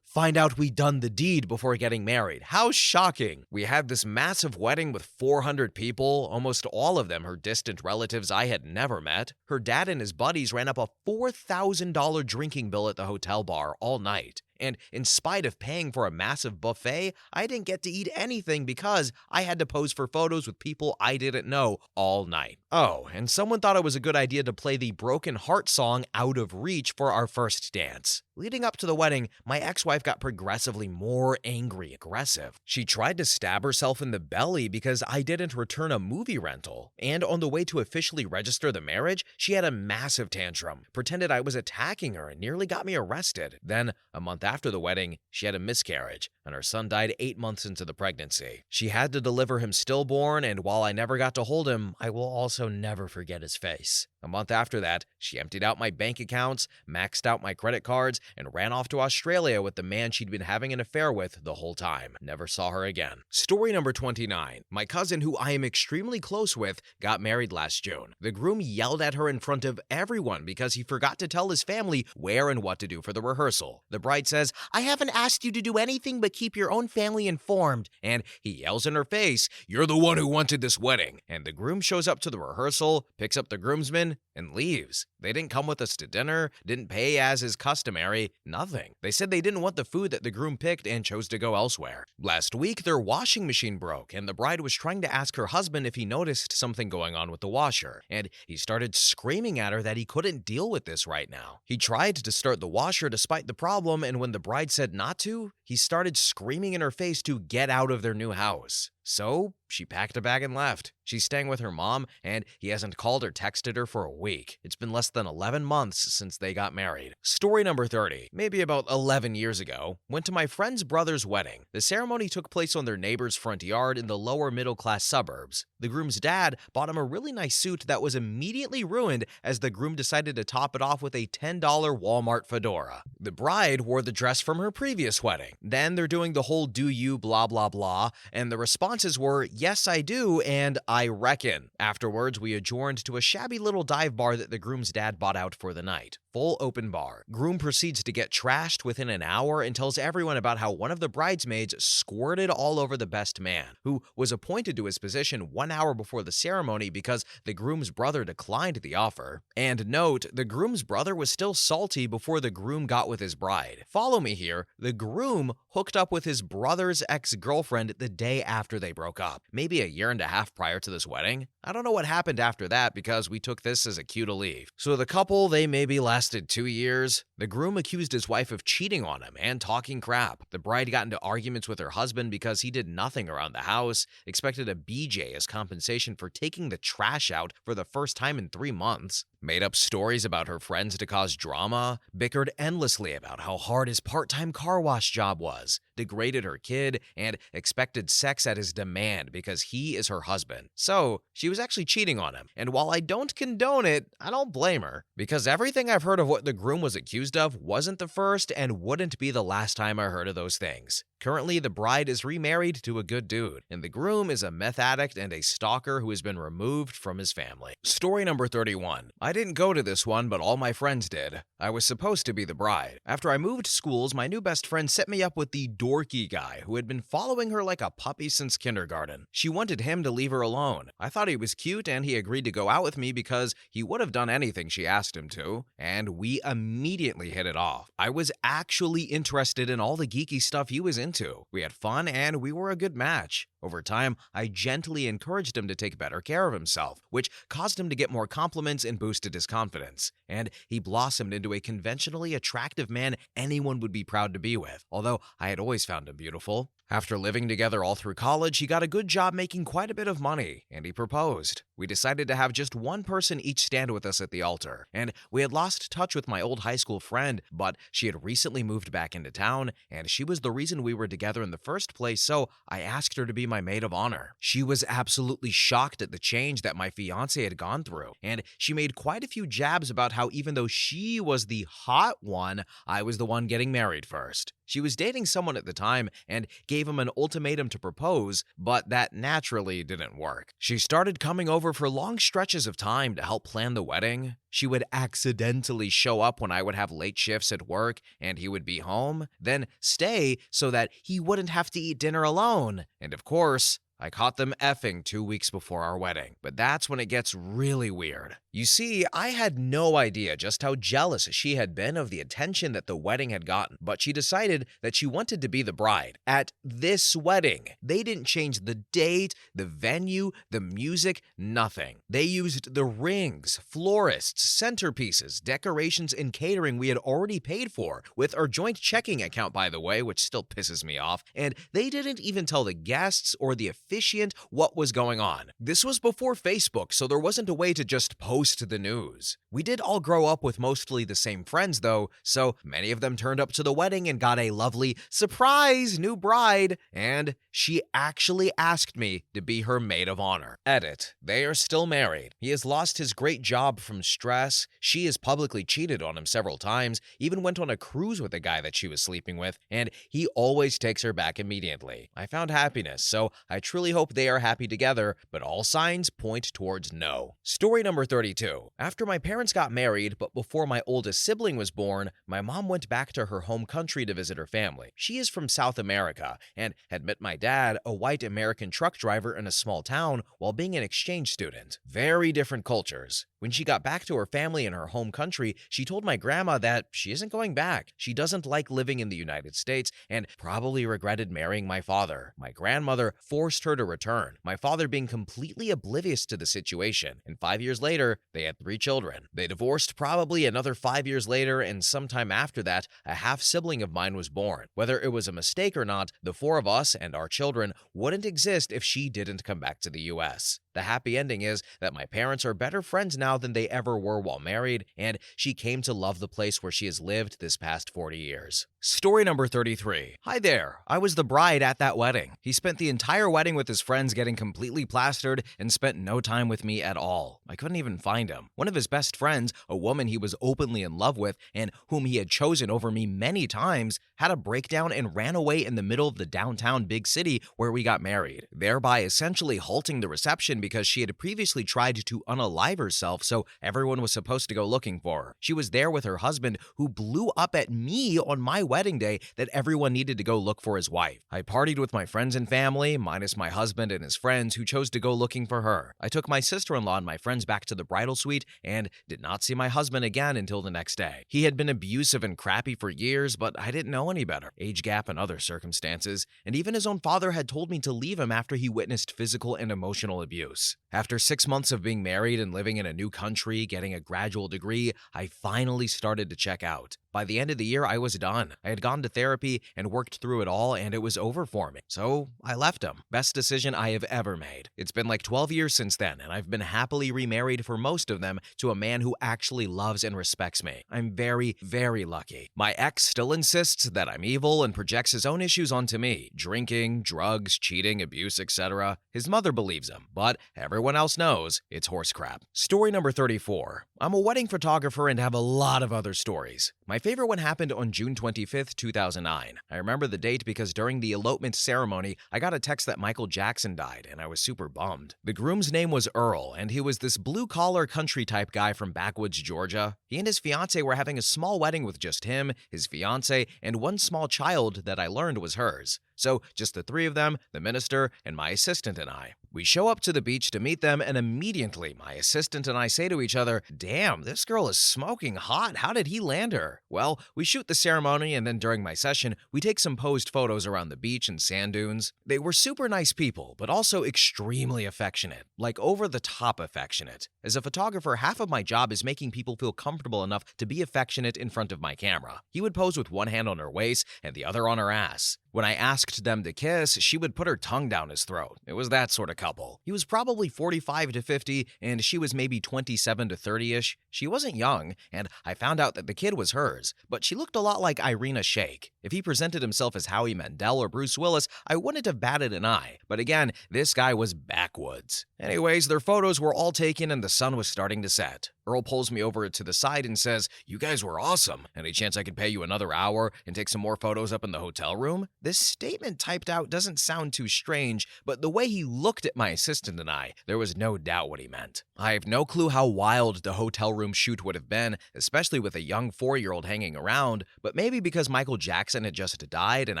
find out we'd done the deed before getting married. How shocking. We had this massive wedding with 400 people, almost all of them her distant relatives I had never met. Her dad and his buddies ran up a $4,000 drinking bill at the hotel bar all night. And in spite of paying for a massive buffet, I didn't get to eat anything because I had to pose for photos with people I didn't know all night. Oh, and someone thought it was a good idea to play the Broken Heart song Out of Reach for our first dance. Leading up to the wedding, my ex-wife got progressively more angry, aggressive. She tried to stab herself in the belly because I didn't return a movie rental. And on the way to officially register the marriage, she had a massive tantrum, pretended I was attacking her, and nearly got me arrested. Then, a month after the wedding, she had a miscarriage, and her son died 8 months into the pregnancy. She had to deliver him stillborn, and while I never got to hold him, I will also never forget his face. A month after that, she emptied out my bank accounts, maxed out my credit cards, and ran off to Australia with the man she'd been having an affair with the whole time. Never saw her again. Story number 29. My cousin, who I am extremely close with, got married last June. The groom yelled at her in front of everyone because he forgot to tell his family where and what to do for the rehearsal. The bride says, "I haven't asked you to do anything but keep your own family informed." And he yells in her face, "You're the one who wanted this wedding." And the groom shows up to the rehearsal, picks up the groomsmen, and leaves. They didn't come with us to dinner, didn't pay as is customary, nothing. They said they didn't want the food that the groom picked and chose to go elsewhere. Last week, their washing machine broke, and the bride was trying to ask her husband if he noticed something going on with the washer, and he started screaming at her that he couldn't deal with this right now. He tried to start the washer despite the problem, and when the bride said not to, he started screaming in her face to get out of their new house. So, she packed a bag and left. She's staying with her mom, and he hasn't called or texted her for a week. It's been less than 11 months since they got married. Story number 30. Maybe about 11 years ago, went to my friend's brother's wedding. The ceremony took place on their neighbor's front yard in the lower middle-class suburbs. The groom's dad bought him a really nice suit that was immediately ruined as the groom decided to top it off with a $10 Walmart fedora. The bride wore the dress from her previous wedding. Then they're doing the whole "do you" blah blah blah, and the responses were "yes I do" and "I reckon." Afterwards, we adjourned to a shabby little dive bar that the groom's dad bought out for the night. Full open bar. Groom proceeds to get trashed within an hour and tells everyone about how one of the bridesmaids squirted all over the best man, who was appointed to his position 1 hour before the ceremony because the groom's brother declined the offer. And note, the groom's brother was still salty before the groom got with his bride. Follow me here. The groom hooked up with his brother's ex-girlfriend the day after they broke up, maybe a year and a half prior to this wedding. I don't know what happened after that because we took this as a cue to leave. So the couple, they maybe lasted 2 years. The groom accused his wife of cheating on him and talking crap. The bride got into arguments with her husband because he did nothing around the house, expected a BJ as compensation for taking the trash out for the first time in 3 months, made up stories about her friends to cause drama, bickered endlessly about how hard his part-time car wash job was, degraded her kid, and expected sex at his demand because he is her husband. So, she was actually cheating on him. And while I don't condone it, I don't blame her, because everything I've heard of what the groom was accused of wasn't the first and wouldn't be the last time I heard of those things. Currently, the bride is remarried to a good dude, and the groom is a meth addict and a stalker who has been removed from his family. Story number 31. I didn't go to this one, but all my friends did. I was supposed to be the bride. After I moved schools, my new best friend set me up with the dorky guy who had been following her like a puppy since kindergarten. She wanted him to leave her alone. I thought he was cute, and he agreed to go out with me because he would have done anything she asked him to, and we immediately hit it off. I was actually interested in all the geeky stuff he was into. We had fun, and we were a good match. Over time, I gently encouraged him to take better care of himself, which caused him to get more compliments and boosted his confidence. And he blossomed into a conventionally attractive man anyone would be proud to be with, although I had always found him beautiful. After living together all through college, he got a good job making quite a bit of money, and he proposed. We decided to have just one person each stand with us at the altar, and we had lost touch with my old high school friend, but she had recently moved back into town, and she was the reason we were together in the first place, so I asked her to be my maid of honor. She was absolutely shocked at the change that my fiancé had gone through, and she made quite a few jabs about how even though she was the hot one, I was the one getting married first. She was dating someone at the time and gave him an ultimatum to propose, but that naturally didn't work. She started coming over for long stretches of time to help plan the wedding. She would accidentally show up when I would have late shifts at work and he would be home, then stay so that he wouldn't have to eat dinner alone. And of course, I caught them effing 2 weeks before our wedding, but that's when it gets really weird. You see, I had no idea just how jealous she had been of the attention that the wedding had gotten, but she decided that she wanted to be the bride at this wedding. They didn't change the date, the venue, the music, nothing. They used the rings, florists, centerpieces, decorations, and catering we had already paid for, with our joint checking account, by the way, which still pisses me off, and they didn't even tell the guests or the officiant what was going on. This was before Facebook, so there wasn't a way to just post the news. We did all grow up with mostly the same friends though, so many of them turned up to the wedding and got a lovely surprise new bride, and she actually asked me to be her maid of honor. Edit. They are still married. He has lost his great job from stress. She has publicly cheated on him several times, even went on a cruise with a guy that she was sleeping with, and he always takes her back immediately. I found happiness, so I truly hope they are happy together, but all signs point towards no. Story number 32. After my parents got married, but before my oldest sibling was born, my mom went back to her home country to visit her family. She is from South America and had met my dad, a white American truck driver in a small town, while being an exchange student. Very different cultures. When she got back to her family in her home country, she told my grandma that she isn't going back. She doesn't like living in the United States and probably regretted marrying my father. My grandmother forced her to return, my father being completely oblivious to the situation, and 5 years later, they had 3 children. They divorced probably another 5 years later, and sometime after that, a half-sibling of mine was born. Whether it was a mistake or not, the 4 of us and our children wouldn't exist if she didn't come back to the US. The happy ending is that my parents are better friends now than they ever were while married, and she came to love the place where she has lived this past 40 years. Story number 33. Hi there. I was the bride at that wedding. He spent the entire wedding with his friends getting completely plastered and spent no time with me at all. I couldn't even find him. One of his best friends, a woman he was openly in love with and whom he had chosen over me many times, had a breakdown and ran away in the middle of the downtown big city where we got married, thereby essentially halting the reception because she had previously tried to unalive herself, so everyone was supposed to go looking for her. She was there with her husband, who blew up at me on my wedding day that everyone needed to go look for his wife. I partied with my friends and family, minus my husband and his friends, who chose to go looking for her. I took my sister-in-law and my friends back to the bridal suite and did not see my husband again until the next day. He had been abusive and crappy for years, but I didn't know any better. Age gap and other circumstances, and even his own father had told me to leave him after he witnessed physical and emotional abuse. After 6 months of being married and living in a new country, getting a graduate degree, I finally started to check out. By the end of the year, I was done. I had gone to therapy and worked through it all, and it was over for me. So I left him. Best decision I have ever made. It's been like 12 years since then, and I've been happily remarried for most of them to a man who actually loves and respects me. I'm very, very lucky. My ex still insists that I'm evil and projects his own issues onto me. Drinking, drugs, cheating, abuse, etc. His mother believes him, but everyone else knows it's horse crap. Story number 34. I'm a wedding photographer and have a lot of other stories. My favorite one happened on June 25th, 2009. I remember the date because during the elopement ceremony, I got a text that Michael Jackson died, and I was super bummed. The groom's name was Earl, and he was this blue-collar country-type guy from backwoods Georgia. He and his fiancée were having a small wedding with just him, his fiancée, and one small child that I learned was hers. So, just the three of them, the minister, and my assistant and I. We show up to the beach to meet them, and immediately my assistant and I say to each other, "Damn, this girl is smoking hot. How did he land her?" Well, we shoot the ceremony, and then during my session, we take some posed photos around the beach and sand dunes. They were super nice people, but also extremely affectionate, like over-the-top affectionate. As a photographer, half of my job is making people feel comfortable enough to be affectionate in front of my camera. He would pose with one hand on her waist and the other on her ass. When I asked them to kiss, she would put her tongue down his throat. It was that sort of couple. He was probably 45 to 50, and she was maybe 27 to 30-ish. She wasn't young, and I found out that the kid was hers, but she looked a lot like Irina Shayk. If he presented himself as Howie Mandel or Bruce Willis, I wouldn't have batted an eye. But again, this guy was backwoods. Anyways, their photos were all taken and the sun was starting to set. Earl pulls me over to the side and says, "You guys were awesome. Any chance I could pay you another hour and take some more photos up in the hotel room?" This statement typed out doesn't sound too strange, but the way he looked at my assistant and I, there was no doubt what he meant. I have no clue how wild the hotel room shoot would have been, especially with a young 4-year-old hanging around, but maybe because Michael Jackson had just died and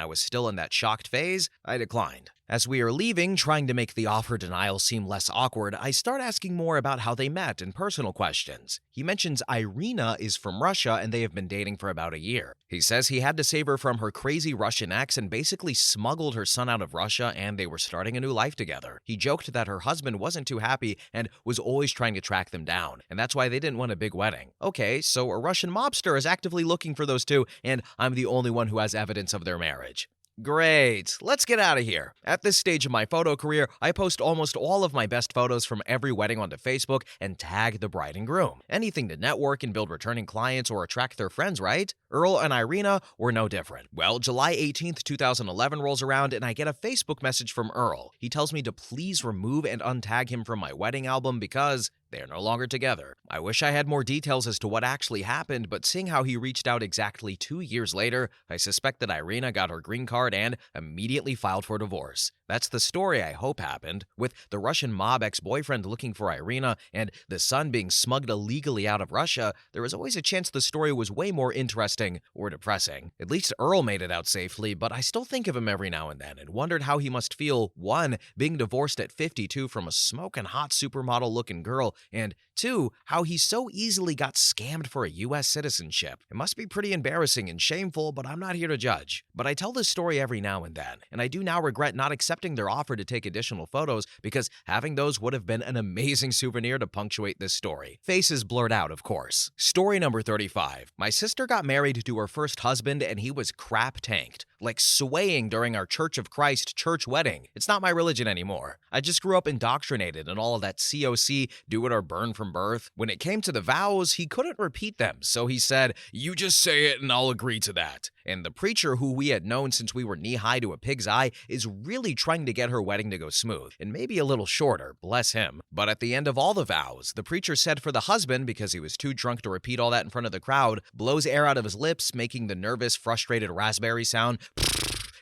I was still in that shocked phase, I declined. As we are leaving, trying to make the offer denial seem less awkward, I start asking more about how they met and personal questions. He mentions Irina is from Russia and they have been dating for about a year. He says he had to save her from her crazy Russian ex and basically smuggled her son out of Russia and they were starting a new life together. He joked that her husband wasn't too happy and was always trying to track them down, and that's why they didn't want a big wedding. Okay, so a Russian mobster is actively looking for those two, and I'm the only one who has evidence of their marriage. Great, let's get out of here. At this stage of my photo career, I post almost all of my best photos from every wedding onto Facebook and tag the bride and groom. Anything to network and build returning clients or attract their friends, right? Earl and Irina were no different. Well, July 18th, 2011 rolls around and I get a Facebook message from Earl. He tells me to please remove and untag him from my wedding album because they are no longer together. I wish I had more details as to what actually happened, but seeing how he reached out exactly 2 years later, I suspect that Irina got her green card and immediately filed for divorce. That's the story I hope happened, with the Russian mob ex-boyfriend looking for Irina and the son being smuggled illegally out of Russia. There was always a chance the story was way more interesting or depressing. At least Earl made it out safely, but I still think of him every now and then and wondered how he must feel, 1, being divorced at 52 from a smoking hot supermodel-looking girl, and 2, how he so easily got scammed for a U.S. citizenship. It must be pretty embarrassing and shameful, but I'm not here to judge. But I tell this story every now and then, and I do now regret not accepting their offer to take additional photos because having those would have been an amazing souvenir to punctuate this story. Faces blurred out, of course. Story number 35. My sister got married to her first husband and he was crap tanked, like swaying during our Church of Christ church wedding. It's not my religion anymore. I just grew up indoctrinated in all of that COC, do it or burn from birth. When it came to the vows, he couldn't repeat them, so he said, "You just say it and I'll agree to that." And the preacher, who we had known since we were knee-high to a pig's eye, is really trying to get her wedding to go smooth, and maybe a little shorter, bless him. But at the end of all the vows, the preacher said for the husband, because he was too drunk to repeat all that in front of the crowd, blows air out of his lips, making the nervous, frustrated raspberry sound,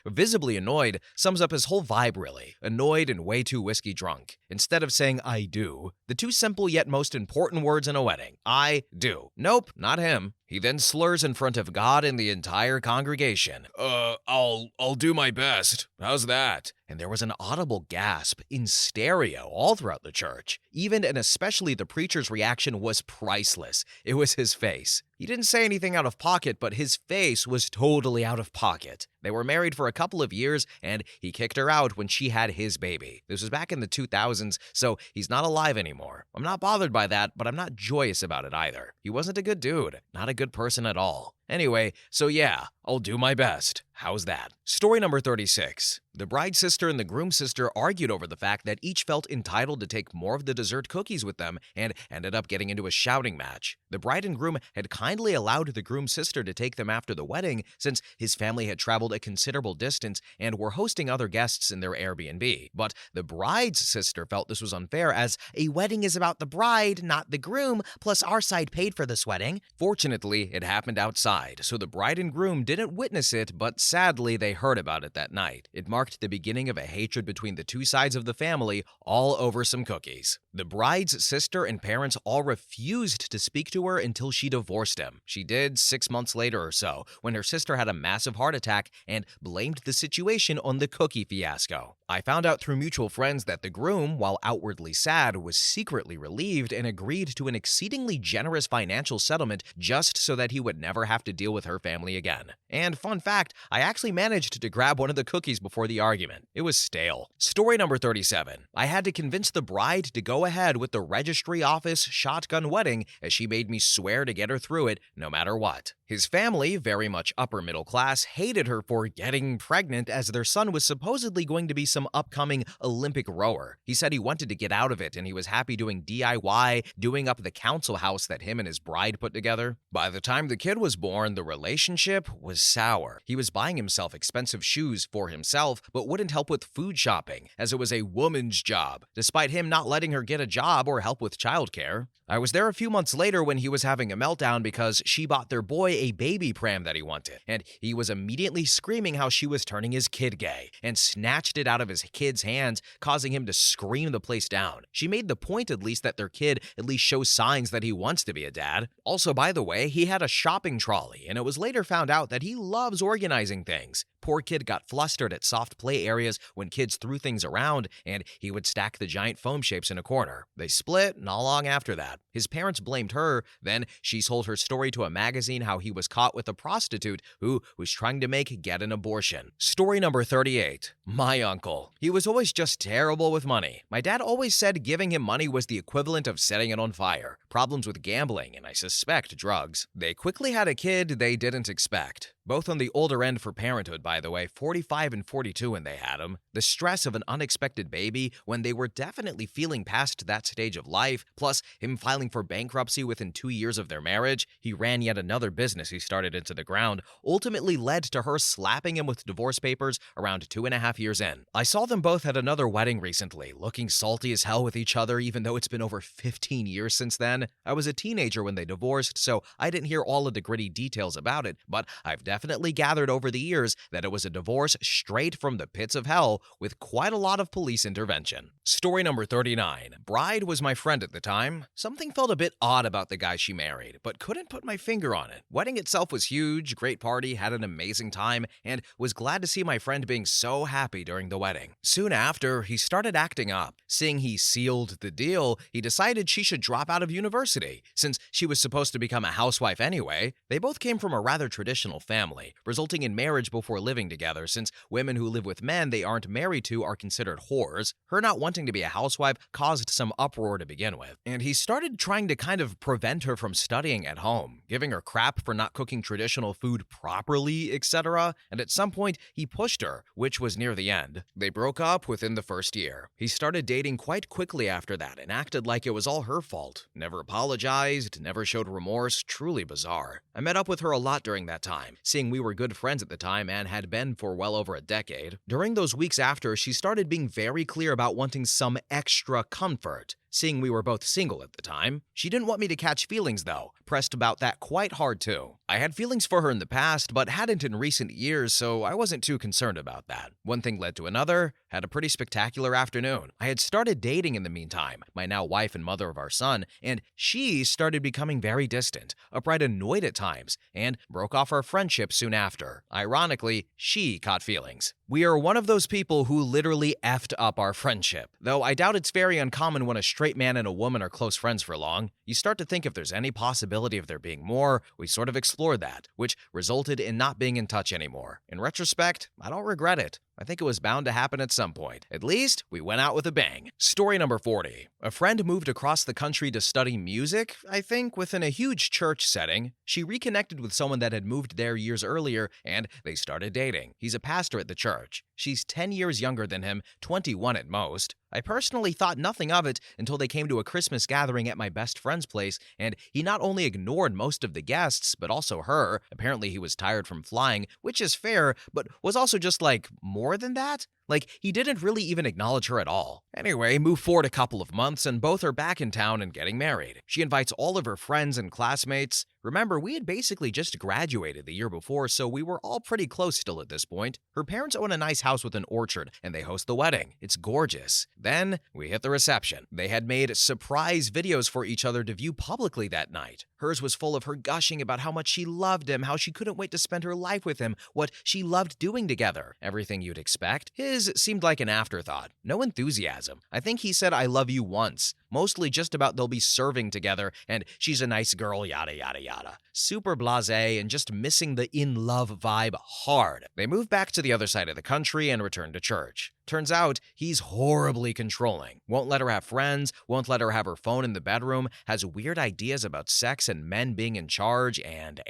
visibly annoyed, sums up his whole vibe really. Annoyed and way too whiskey drunk. Instead of saying "I do," the two simple yet most important words in a wedding. I do. Nope, not him. He then slurs in front of God and the entire congregation. I'll do my best. How's that?" And there was an audible gasp in stereo all throughout the church. Even and especially the preacher's reaction was priceless. It was his face. He didn't say anything out of pocket, but his face was totally out of pocket. They were married for a couple of years, and he kicked her out when she had his baby. This was back in the 2000s, so he's not alive anymore. I'm not bothered by that, but I'm not joyous about it either. He wasn't a good dude, not a good person at all. Anyway, so yeah, I'll do my best. How's that? Story number 36. The bride's sister and the groom's sister argued over the fact that each felt entitled to take more of the dessert cookies with them and ended up getting into a shouting match. The bride and groom had kindly allowed the groom's sister to take them after the wedding since his family had traveled a considerable distance and were hosting other guests in their Airbnb. But the bride's sister felt this was unfair as a wedding is about the bride, not the groom, plus our side paid for this wedding. Fortunately, it happened outside, so the bride and groom didn't witness it, but sadly, they heard about it that night. It marked the beginning of a hatred between the two sides of the family, all over some cookies. The bride's sister and parents all refused to speak to her until she divorced him. She did 6 months later or so, when her sister had a massive heart attack and blamed the situation on the cookie fiasco. I found out through mutual friends that the groom, while outwardly sad, was secretly relieved and agreed to an exceedingly generous financial settlement just so that he would never have to deal with her family again. And fun fact, I actually managed to grab one of the cookies before the argument. It was stale. Story number 37. I had to convince the bride to go ahead with the registry office shotgun wedding as she made me swear to get her through it no matter what. His family, very much upper middle class, hated her for getting pregnant as their son was supposedly going to be some upcoming Olympic rower. He said he wanted to get out of it and he was happy doing DIY, doing up the council house that him and his bride put together. By the time the kid was born, the relationship was sour. He was buying himself expensive shoes for himself, but wouldn't help with food shopping, as it was a woman's job, despite him not letting her get a job or help with childcare. I was there a few months later when he was having a meltdown because she bought their boy a baby pram that he wanted, and he was immediately screaming how she was turning his kid gay, and snatched it out of his kid's hands, causing him to scream the place down. She made the point at least that their kid at least shows signs that he wants to be a dad. Also, by the way, he had a shopping trolley, and it was later found out that he loves organizing things. Poor kid got flustered at soft play areas when kids threw things around, and he would stack the giant foam shapes in a corner. They split not long after that. His parents blamed her, then she told her story to a magazine how he was caught with a prostitute who was trying to get an abortion. Story number 38. My uncle. He was always just terrible with money. My dad always said giving him money was the equivalent of setting it on fire. Problems with gambling, and I suspect drugs. They quickly had a kid they didn't expect. Both on the older end for parenthood, by the way, 45 and 42 when they had him. The stress of an unexpected baby when they were definitely feeling past that stage of life, plus him filing for bankruptcy within 2 years of their marriage. He ran yet another business he started into the ground, ultimately led to her slapping him with divorce papers around 2.5 years in. I saw them both at another wedding recently, looking salty as hell with each other even though it's been over 15 years since then. I was a teenager when they divorced, so I didn't hear all of the gritty details about it, but I've definitely gathered over the years that it was a divorce straight from the pits of hell with quite a lot of police intervention. Story number 39. Bride was my friend at the time. Something felt a bit odd about the guy she married, but couldn't put my finger on it. Wedding itself was huge, great party, had an amazing time, and was glad to see my friend being so happy during the wedding. Soon after, he started acting up. Seeing he sealed the deal, he decided she should drop out of university. Since she was supposed to become a housewife anyway, they both came from a rather traditional family, resulting in marriage before living together since women who live with men they aren't married to are considered whores. Her not wanting to be a housewife caused some uproar to begin with, and he started trying to kind of prevent her from studying at home, giving her crap for not cooking traditional food properly, etc., and at some point he pushed her, which was near the end. They broke up within the first year. He started dating quite quickly after that and acted like it was all her fault. Never apologized, never showed remorse, truly bizarre. I met up with her a lot during that time, seeing we were good friends at the time and had been for well over a decade. During those weeks after, she started being very clear about wanting some extra comfort. Seeing we were both single at the time. She didn't want me to catch feelings though, pressed about that quite hard too. I had feelings for her in the past, but hadn't in recent years, so I wasn't too concerned about that. One thing led to another, had a pretty spectacular afternoon. I had started dating in the meantime, my now wife and mother of our son, and she started becoming very distant, upright annoyed at times, and broke off our friendship soon after. Ironically, she caught feelings. We are one of those people who literally effed up our friendship, though I doubt it's very uncommon when a straight man and a woman are close friends for long. You start to think if there's any possibility of there being more. We sort of explored that, which resulted in not being in touch anymore. In retrospect, I don't regret it. I think it was bound to happen at some point. At least, we went out with a bang. Story number 40. A friend moved across the country to study music, I think, within a huge church setting. She reconnected with someone that had moved there years earlier, and they started dating. He's a pastor at the church. She's 10 years younger than him, 21 at most. I personally thought nothing of it until they came to a Christmas gathering at my best friend's place, and he not only ignored most of the guests, but also her. Apparently he was tired from flying, which is fair, but was also just like, more than that? Like, he didn't really even acknowledge her at all. Anyway, move forward a couple of months and both are back in town and getting married. She invites all of her friends and classmates. Remember, we had basically just graduated the year before, so we were all pretty close still at this point. Her parents own a nice house with an orchard, and they host the wedding. It's gorgeous. Then, we hit the reception. They had made surprise videos for each other to view publicly that night. Hers was full of her gushing about how much she loved him, how she couldn't wait to spend her life with him, what she loved doing together. Everything you'd expect. His seemed like an afterthought. No enthusiasm. I think he said I love you once. Mostly just about they'll be serving together and she's a nice girl, yada yada yada. Super blasé and just missing the in-love vibe hard. They moved back to the other side of the country and returned to church. Turns out, he's horribly controlling. Won't let her have friends, won't let her have her phone in the bedroom, has weird ideas about sex and men being in charge, and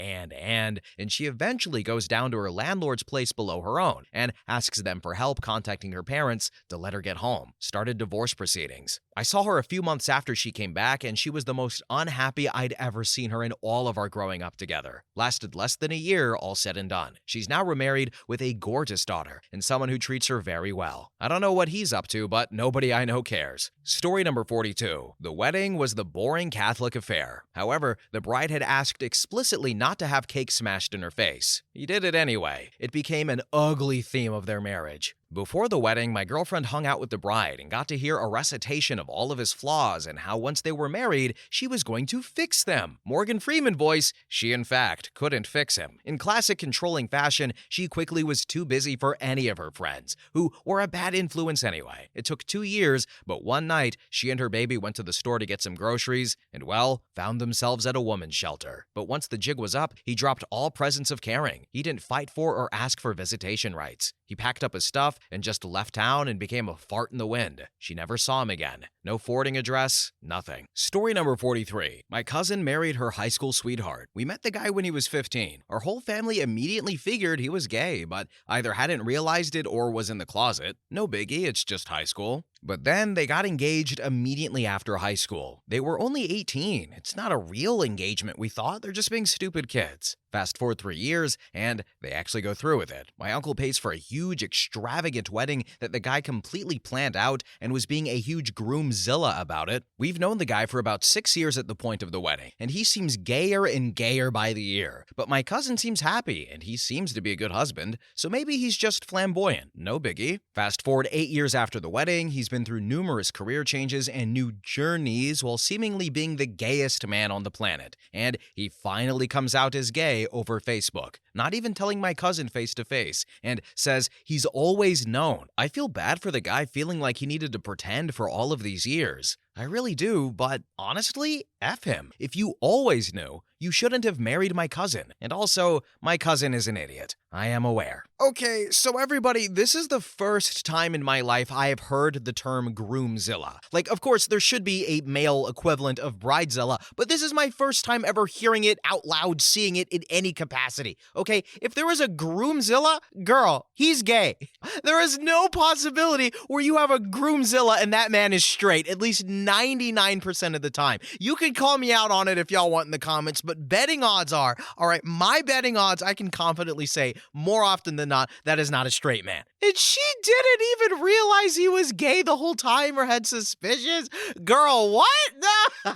she eventually goes down to her landlord's place below her own and asks them for help contacting her parents to let her get home. Started divorce proceedings. I saw her a few months after she came back, and she was the most unhappy I'd ever seen her in all of our growing up together. Lasted less than a year, all said and done. She's now remarried with a gorgeous daughter and someone who treats her very well. I don't know what he's up to, but nobody I know cares. Story number 42. The wedding was the boring Catholic affair. However, the bride had asked explicitly not to have cake smashed in her face. He did it anyway. It became an ugly theme of their marriage. Before the wedding, my girlfriend hung out with the bride and got to hear a recitation of all of his flaws and how once they were married, she was going to fix them. Morgan Freeman voice, she in fact couldn't fix him. In classic controlling fashion, she quickly was too busy for any of her friends, who were a bad influence anyway. It took 2 years, but one night, she and her baby went to the store to get some groceries and, well, found themselves at a woman's shelter. But once the jig was up, he dropped all presence of caring. He didn't fight for or ask for visitation rights. He packed up his stuff and just left town and became a fart in the wind. She never saw him again. No forwarding address, nothing. Story number 43. My cousin married her high school sweetheart. We met the guy when he was 15. Our whole family immediately figured he was gay, but either hadn't realized it or was in the closet. No biggie, it's just high school. But then they got engaged immediately after high school. They were only 18. It's not a real engagement, we thought. They're just being stupid kids. Fast forward 3 years, and they actually go through with it. My uncle pays for a huge, extravagant wedding that the guy completely planned out and was being a huge groomzilla about it. We've known the guy for about 6 years at the point of the wedding, and he seems gayer and gayer by the year. But my cousin seems happy, and he seems to be a good husband, so maybe he's just flamboyant. No biggie. Fast forward 8 years after the wedding, he's been through numerous career changes and new journeys while seemingly being the gayest man on the planet. And he finally comes out as gay over Facebook, not even telling my cousin face to face, and says he's always known. I feel bad for the guy feeling like he needed to pretend for all of these years. I really do, but honestly, F him. If you always knew, you shouldn't have married my cousin. And also, my cousin is an idiot. I am aware. Okay, so everybody, this is the first time in my life I have heard the term groomzilla. Like, of course, there should be a male equivalent of bridezilla, but this is my first time ever hearing it out loud, seeing it in any capacity. Okay, if there was a groomzilla, girl, he's gay. There is no possibility where you have a groomzilla and that man is straight, at least 99% of the time. You can call me out on it if y'all want in the comments, but betting odds are, all right, my betting odds, I can confidently say more often than not, that is not a straight man. And she didn't even realize he was gay the whole time or had suspicions? Girl, what? No,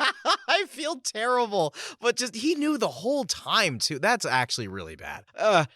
I feel terrible. But just, he knew the whole time too. That's actually really bad.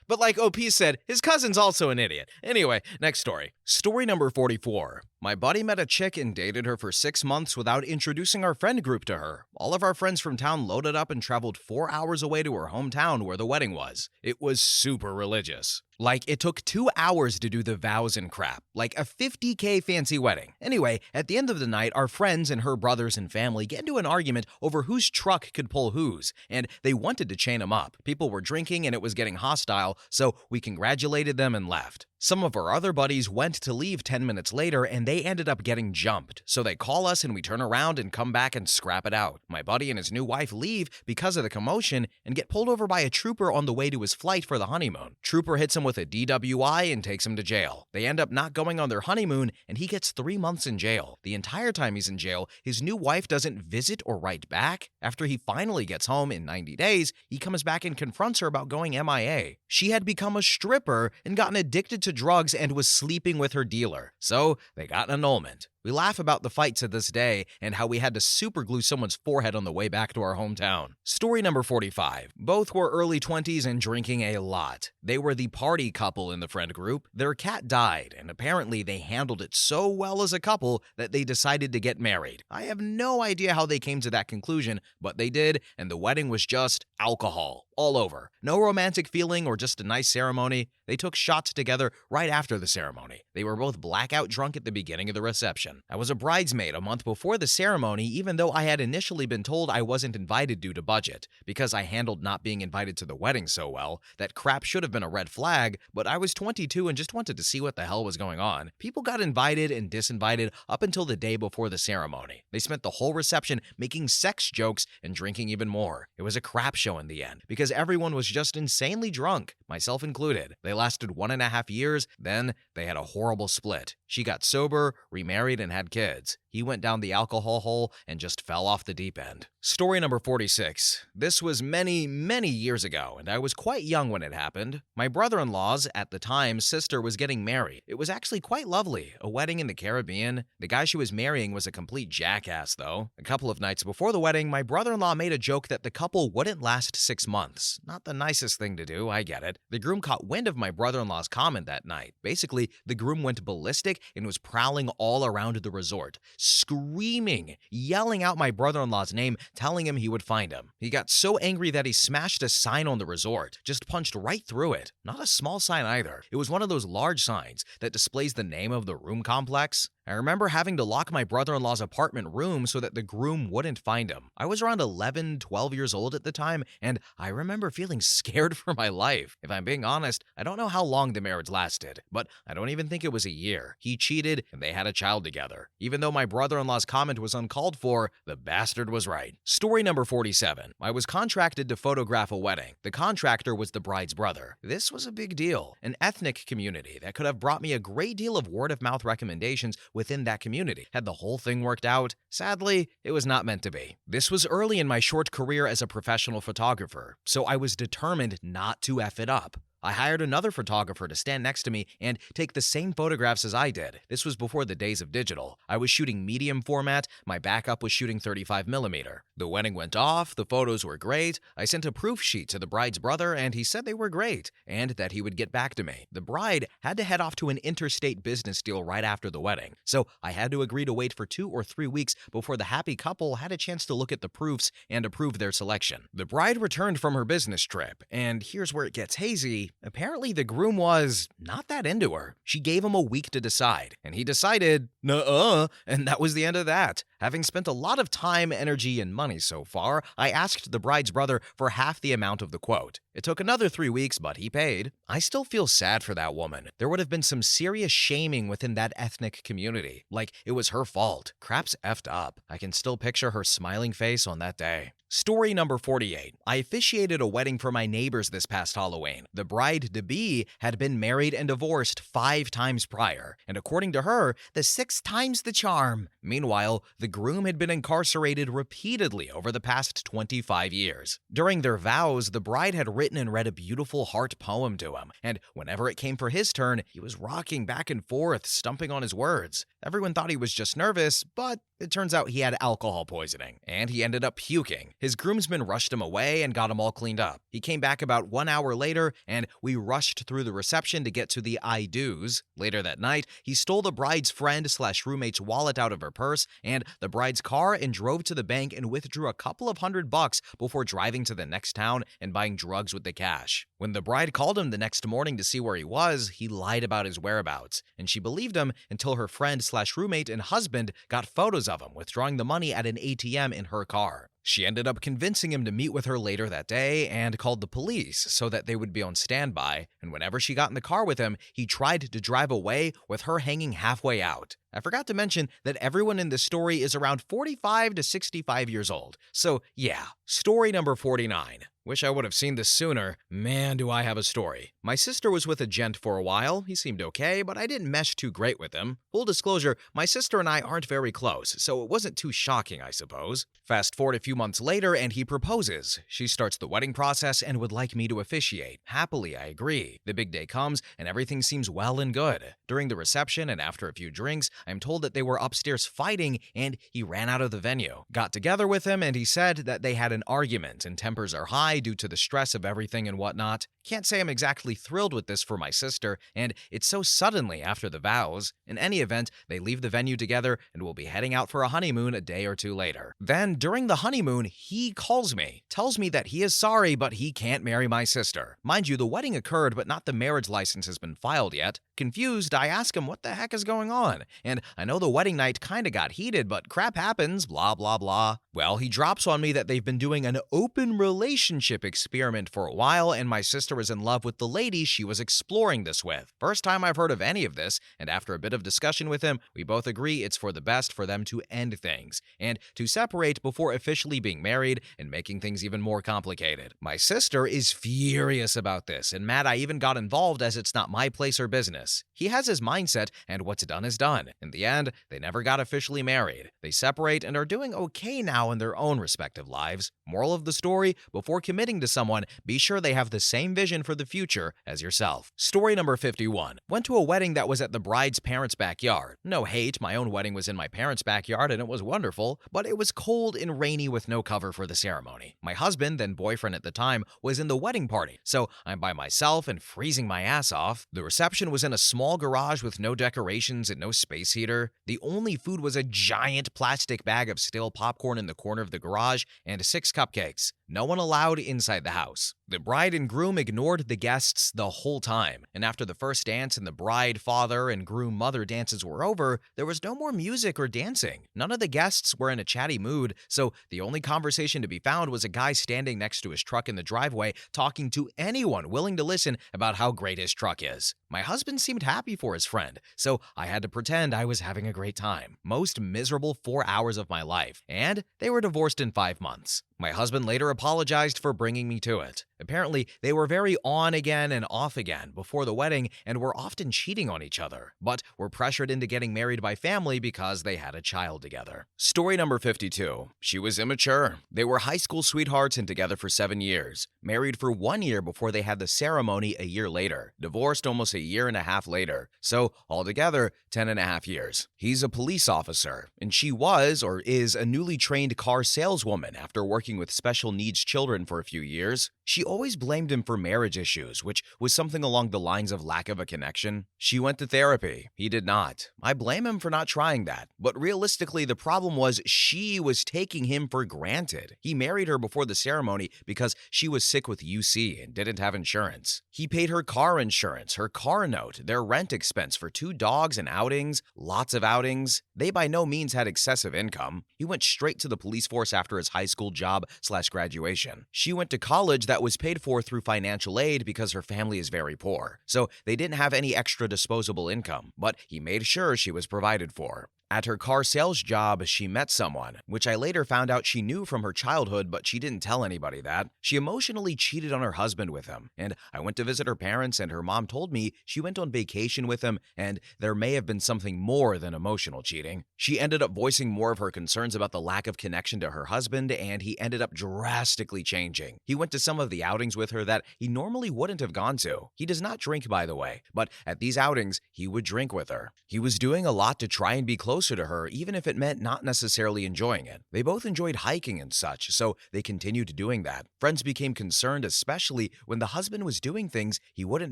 But like OP said, his cousin's also an idiot. Anyway, next story. Story number 44. My buddy met a chick and dated her for 6 months without introducing our friend group to her. All of our friends from town loaded up and traveled 4 hours away to her hometown where the wedding was. It was super religious. Like, it took 2 hours to do the vows and crap. Like a $50K fancy wedding. Anyway, at the end of the night, our friends and her brothers and family get into an argument over whose truck could pull whose, and they wanted to chain them up. People were drinking and it was getting hostile, so we congratulated them and left. Some of our other buddies went to leave 10 minutes later and they ended up getting jumped. So they call us and we turn around and come back and scrap it out. My buddy and his new wife leave because of the commotion and get pulled over by a trooper on the way to his flight for the honeymoon. Trooper hits him with a DWI and takes him to jail. They end up not going on their honeymoon and he gets 3 months in jail. The entire time he's in jail, his new wife doesn't visit or write back. After he finally gets home in 90 days, he comes back and confronts her about going MIA. She had become a stripper and gotten addicted to drugs and was sleeping with her dealer. So they got an annulment. We laugh about the fight to this day and how we had to superglue someone's forehead on the way back to our hometown. Story number 45. Both were early 20s and drinking a lot. They were the party couple in the friend group. Their cat died, and apparently they handled it so well as a couple that they decided to get married. I have no idea how they came to that conclusion, but they did, and the wedding was just alcohol all over. No romantic feeling or just a nice ceremony. They took shots together right after the ceremony. They were both blackout drunk at the beginning of the reception. I was a bridesmaid a month before the ceremony, even though I had initially been told I wasn't invited due to budget. Because I handled not being invited to the wedding so well, that crap should have been a red flag, but I was 22 and just wanted to see what the hell was going on. People got invited and disinvited up until the day before the ceremony. They spent the whole reception making sex jokes and drinking even more. It was a crap show in the end, because everyone was just insanely drunk, myself included. They lasted 1.5 years, then they had a horrible split. She got sober, remarried, and had kids. He went down the alcohol hole and just fell off the deep end. Story number 46. This was many, many years ago, and I was quite young when it happened. My brother-in-law's, at the time, sister was getting married. It was actually quite lovely, a wedding in the Caribbean. The guy she was marrying was a complete jackass, though. A couple of nights before the wedding, my brother-in-law made a joke that the couple wouldn't last 6 months. Not the nicest thing to do, I get it. The groom caught wind of my brother-in-law's comment that night. Basically, the groom went ballistic and was prowling all around the resort, screaming, yelling out my brother-in-law's name, telling him he would find him. He got so angry that he smashed a sign on the resort, just punched right through it. Not a small sign either. It was one of those large signs that displays the name of the room complex. I remember having to lock my brother-in-law's apartment room so that the groom wouldn't find him. I was around 11, 12 years old at the time, and I remember feeling scared for my life. If I'm being honest, I don't know how long the marriage lasted, but I don't even think it was a year. He cheated, and they had a child together. Even though my brother-in-law's comment was uncalled for, the bastard was right. Story number 47. I was contracted to photograph a wedding. The contractor was the bride's brother. This was a big deal, an ethnic community that could have brought me a great deal of word-of-mouth recommendations within that community. Had the whole thing worked out? Sadly, it was not meant to be. This was early in my short career as a professional photographer, so I was determined not to F it up. I hired another photographer to stand next to me and take the same photographs as I did. This was before the days of digital. I was shooting medium format, my backup was shooting 35mm. The wedding went off, the photos were great. I sent a proof sheet to the bride's brother and he said they were great and that he would get back to me. The bride had to head off to an interstate business deal right after the wedding, so I had to agree to wait for 2 or 3 weeks before the happy couple had a chance to look at the proofs and approve their selection. The bride returned from her business trip, and here's where it gets hazy. Apparently, the groom was not that into her. She gave him a week to decide, and he decided, nuh-uh, and that was the end of that. Having spent a lot of time, energy, and money so far, I asked the bride's brother for half the amount of the quote. It took another 3 weeks, but he paid. I still feel sad for that woman. There would have been some serious shaming within that ethnic community. Like, it was her fault. Crap's effed up. I can still picture her smiling face on that day. Story number 48. I officiated a wedding for my neighbors this past Halloween. The bride-to-be had been married and divorced 5 times prior, and according to her, the 6th time's the charm. Meanwhile, the groom had been incarcerated repeatedly over the past 25 years. During their vows, the bride had written and read a beautiful heart poem to him, and whenever it came for his turn, he was rocking back and forth, stumping on his words. Everyone thought he was just nervous, but it turns out he had alcohol poisoning, and he ended up puking. His groomsmen rushed him away and got him all cleaned up. He came back about 1 hour later, and we rushed through the reception to get to the I do's. Later that night, he stole the bride's friend/roommate's wallet out of her purse and the bride's car and drove to the bank and withdrew a couple of $100 before driving to the next town and buying drugs with the cash. When the bride called him the next morning to see where he was, he lied about his whereabouts, and she believed him until her friend/roommate and husband got photos of him withdrawing the money at an ATM in her car. She ended up convincing him to meet with her later that day and called the police so that they would be on standby, and whenever she got in the car with him, he tried to drive away with her hanging halfway out. I forgot to mention that everyone in this story is around 45 to 65 years old. So yeah, story number 49. Wish I would have seen this sooner. Man, do I have a story. My sister was with a gent for a while. He seemed okay, but I didn't mesh too great with him. Full disclosure, my sister and I aren't very close, so it wasn't too shocking, I suppose. Fast forward a few months later and he proposes. She starts the wedding process and would like me to officiate. Happily, I agree. The big day comes and everything seems well and good. During the reception and after a few drinks, I'm told that they were upstairs fighting and he ran out of the venue. Got together with him and he said that they had an argument and tempers are high due to the stress of everything and whatnot. Can't say I'm exactly thrilled with this for my sister, and it's so suddenly after the vows. In any event, they leave the venue together and will be heading out for a honeymoon a day or two later. Then, during the honeymoon, he calls me, tells me that he is sorry, but he can't marry my sister. Mind you, the wedding occurred, but not the marriage license has been filed yet. Confused, I ask him what the heck is going on, and I know the wedding night kinda got heated, but crap happens, blah blah blah. Well, he drops on me that they've been doing an open relationship experiment for a while, and my sister is in love with the lady she was exploring this with. First time I've heard of any of this, and after a bit of discussion with him, we both agree it's for the best for them to end things, and to separate before officially being married and making things even more complicated. My sister is furious about this, and mad I even got involved as it's not my place or business. He has his mindset, and what's done is done. In the end, they never got officially married. They separate and are doing okay now in their own respective lives. Moral of the story, before committing to someone, be sure they have the same vision for the future as yourself. Story number 51. Went to a wedding that was at the bride's parents' backyard. No hate, my own wedding was in my parents' backyard and it was wonderful, but it was cold and rainy with no cover for the ceremony. My husband, then boyfriend at the time, was in the wedding party, so I'm by myself and freezing my ass off. The reception was in a small garage with no decorations and no space heater. The only food was a giant plastic bag of stale popcorn in the corner of the garage and 6 cupcakes. No one allowed inside the house. The bride and groom ignored the guests the whole time, and after the first dance and the bride, father, and groom mother dances were over, there was no more music or dancing. None of the guests were in a chatty mood, so the only conversation to be found was a guy standing next to his truck in the driveway talking to anyone willing to listen about how great his truck is. My husband seemed happy for his friend, so I had to pretend I was having a great time. Most miserable 4 hours of my life, and they were divorced in 5 months. My husband later apologized for bringing me to it. Apparently, they were very on again and off again before the wedding and were often cheating on each other, but were pressured into getting married by family because they had a child together. Story number 52. She was immature. They were high school sweethearts and together for 7 years. Married for 1 year before they had the ceremony a year later. Divorced almost a year and a half later. So, altogether, 10 and a half years. He's a police officer, and she was or is a newly trained car saleswoman after working with special needs children for a few years. She always blamed him for marriage issues, which was something along the lines of lack of a connection. She went to therapy. He did not. I blame him for not trying that. But realistically, the problem was she was taking him for granted. He married her before the ceremony because she was sick with UC and didn't have insurance. He paid her car insurance, her car note, their rent expense for 2 dogs and outings, lots of outings. They by no means had excessive income. He went straight to the police force after his high school job/graduation. She went to college that was paid for through financial aid because her family is very poor. So they didn't have any extra disposable income, but he made sure she was provided for. At her car sales job, she met someone, which I later found out she knew from her childhood, but she didn't tell anybody that. She emotionally cheated on her husband with him, and I went to visit her parents, and her mom told me she went on vacation with him, and there may have been something more than emotional cheating. She ended up voicing more of her concerns about the lack of connection to her husband, and he ended up drastically changing. He went to some of the outings with her that he normally wouldn't have gone to. He does not drink, by the way, but at these outings, he would drink with her. He was doing a lot to try and be closer to her, even if it meant not necessarily enjoying it. They both enjoyed hiking and such, so they continued doing that. Friends became concerned, especially when the husband was doing things he wouldn't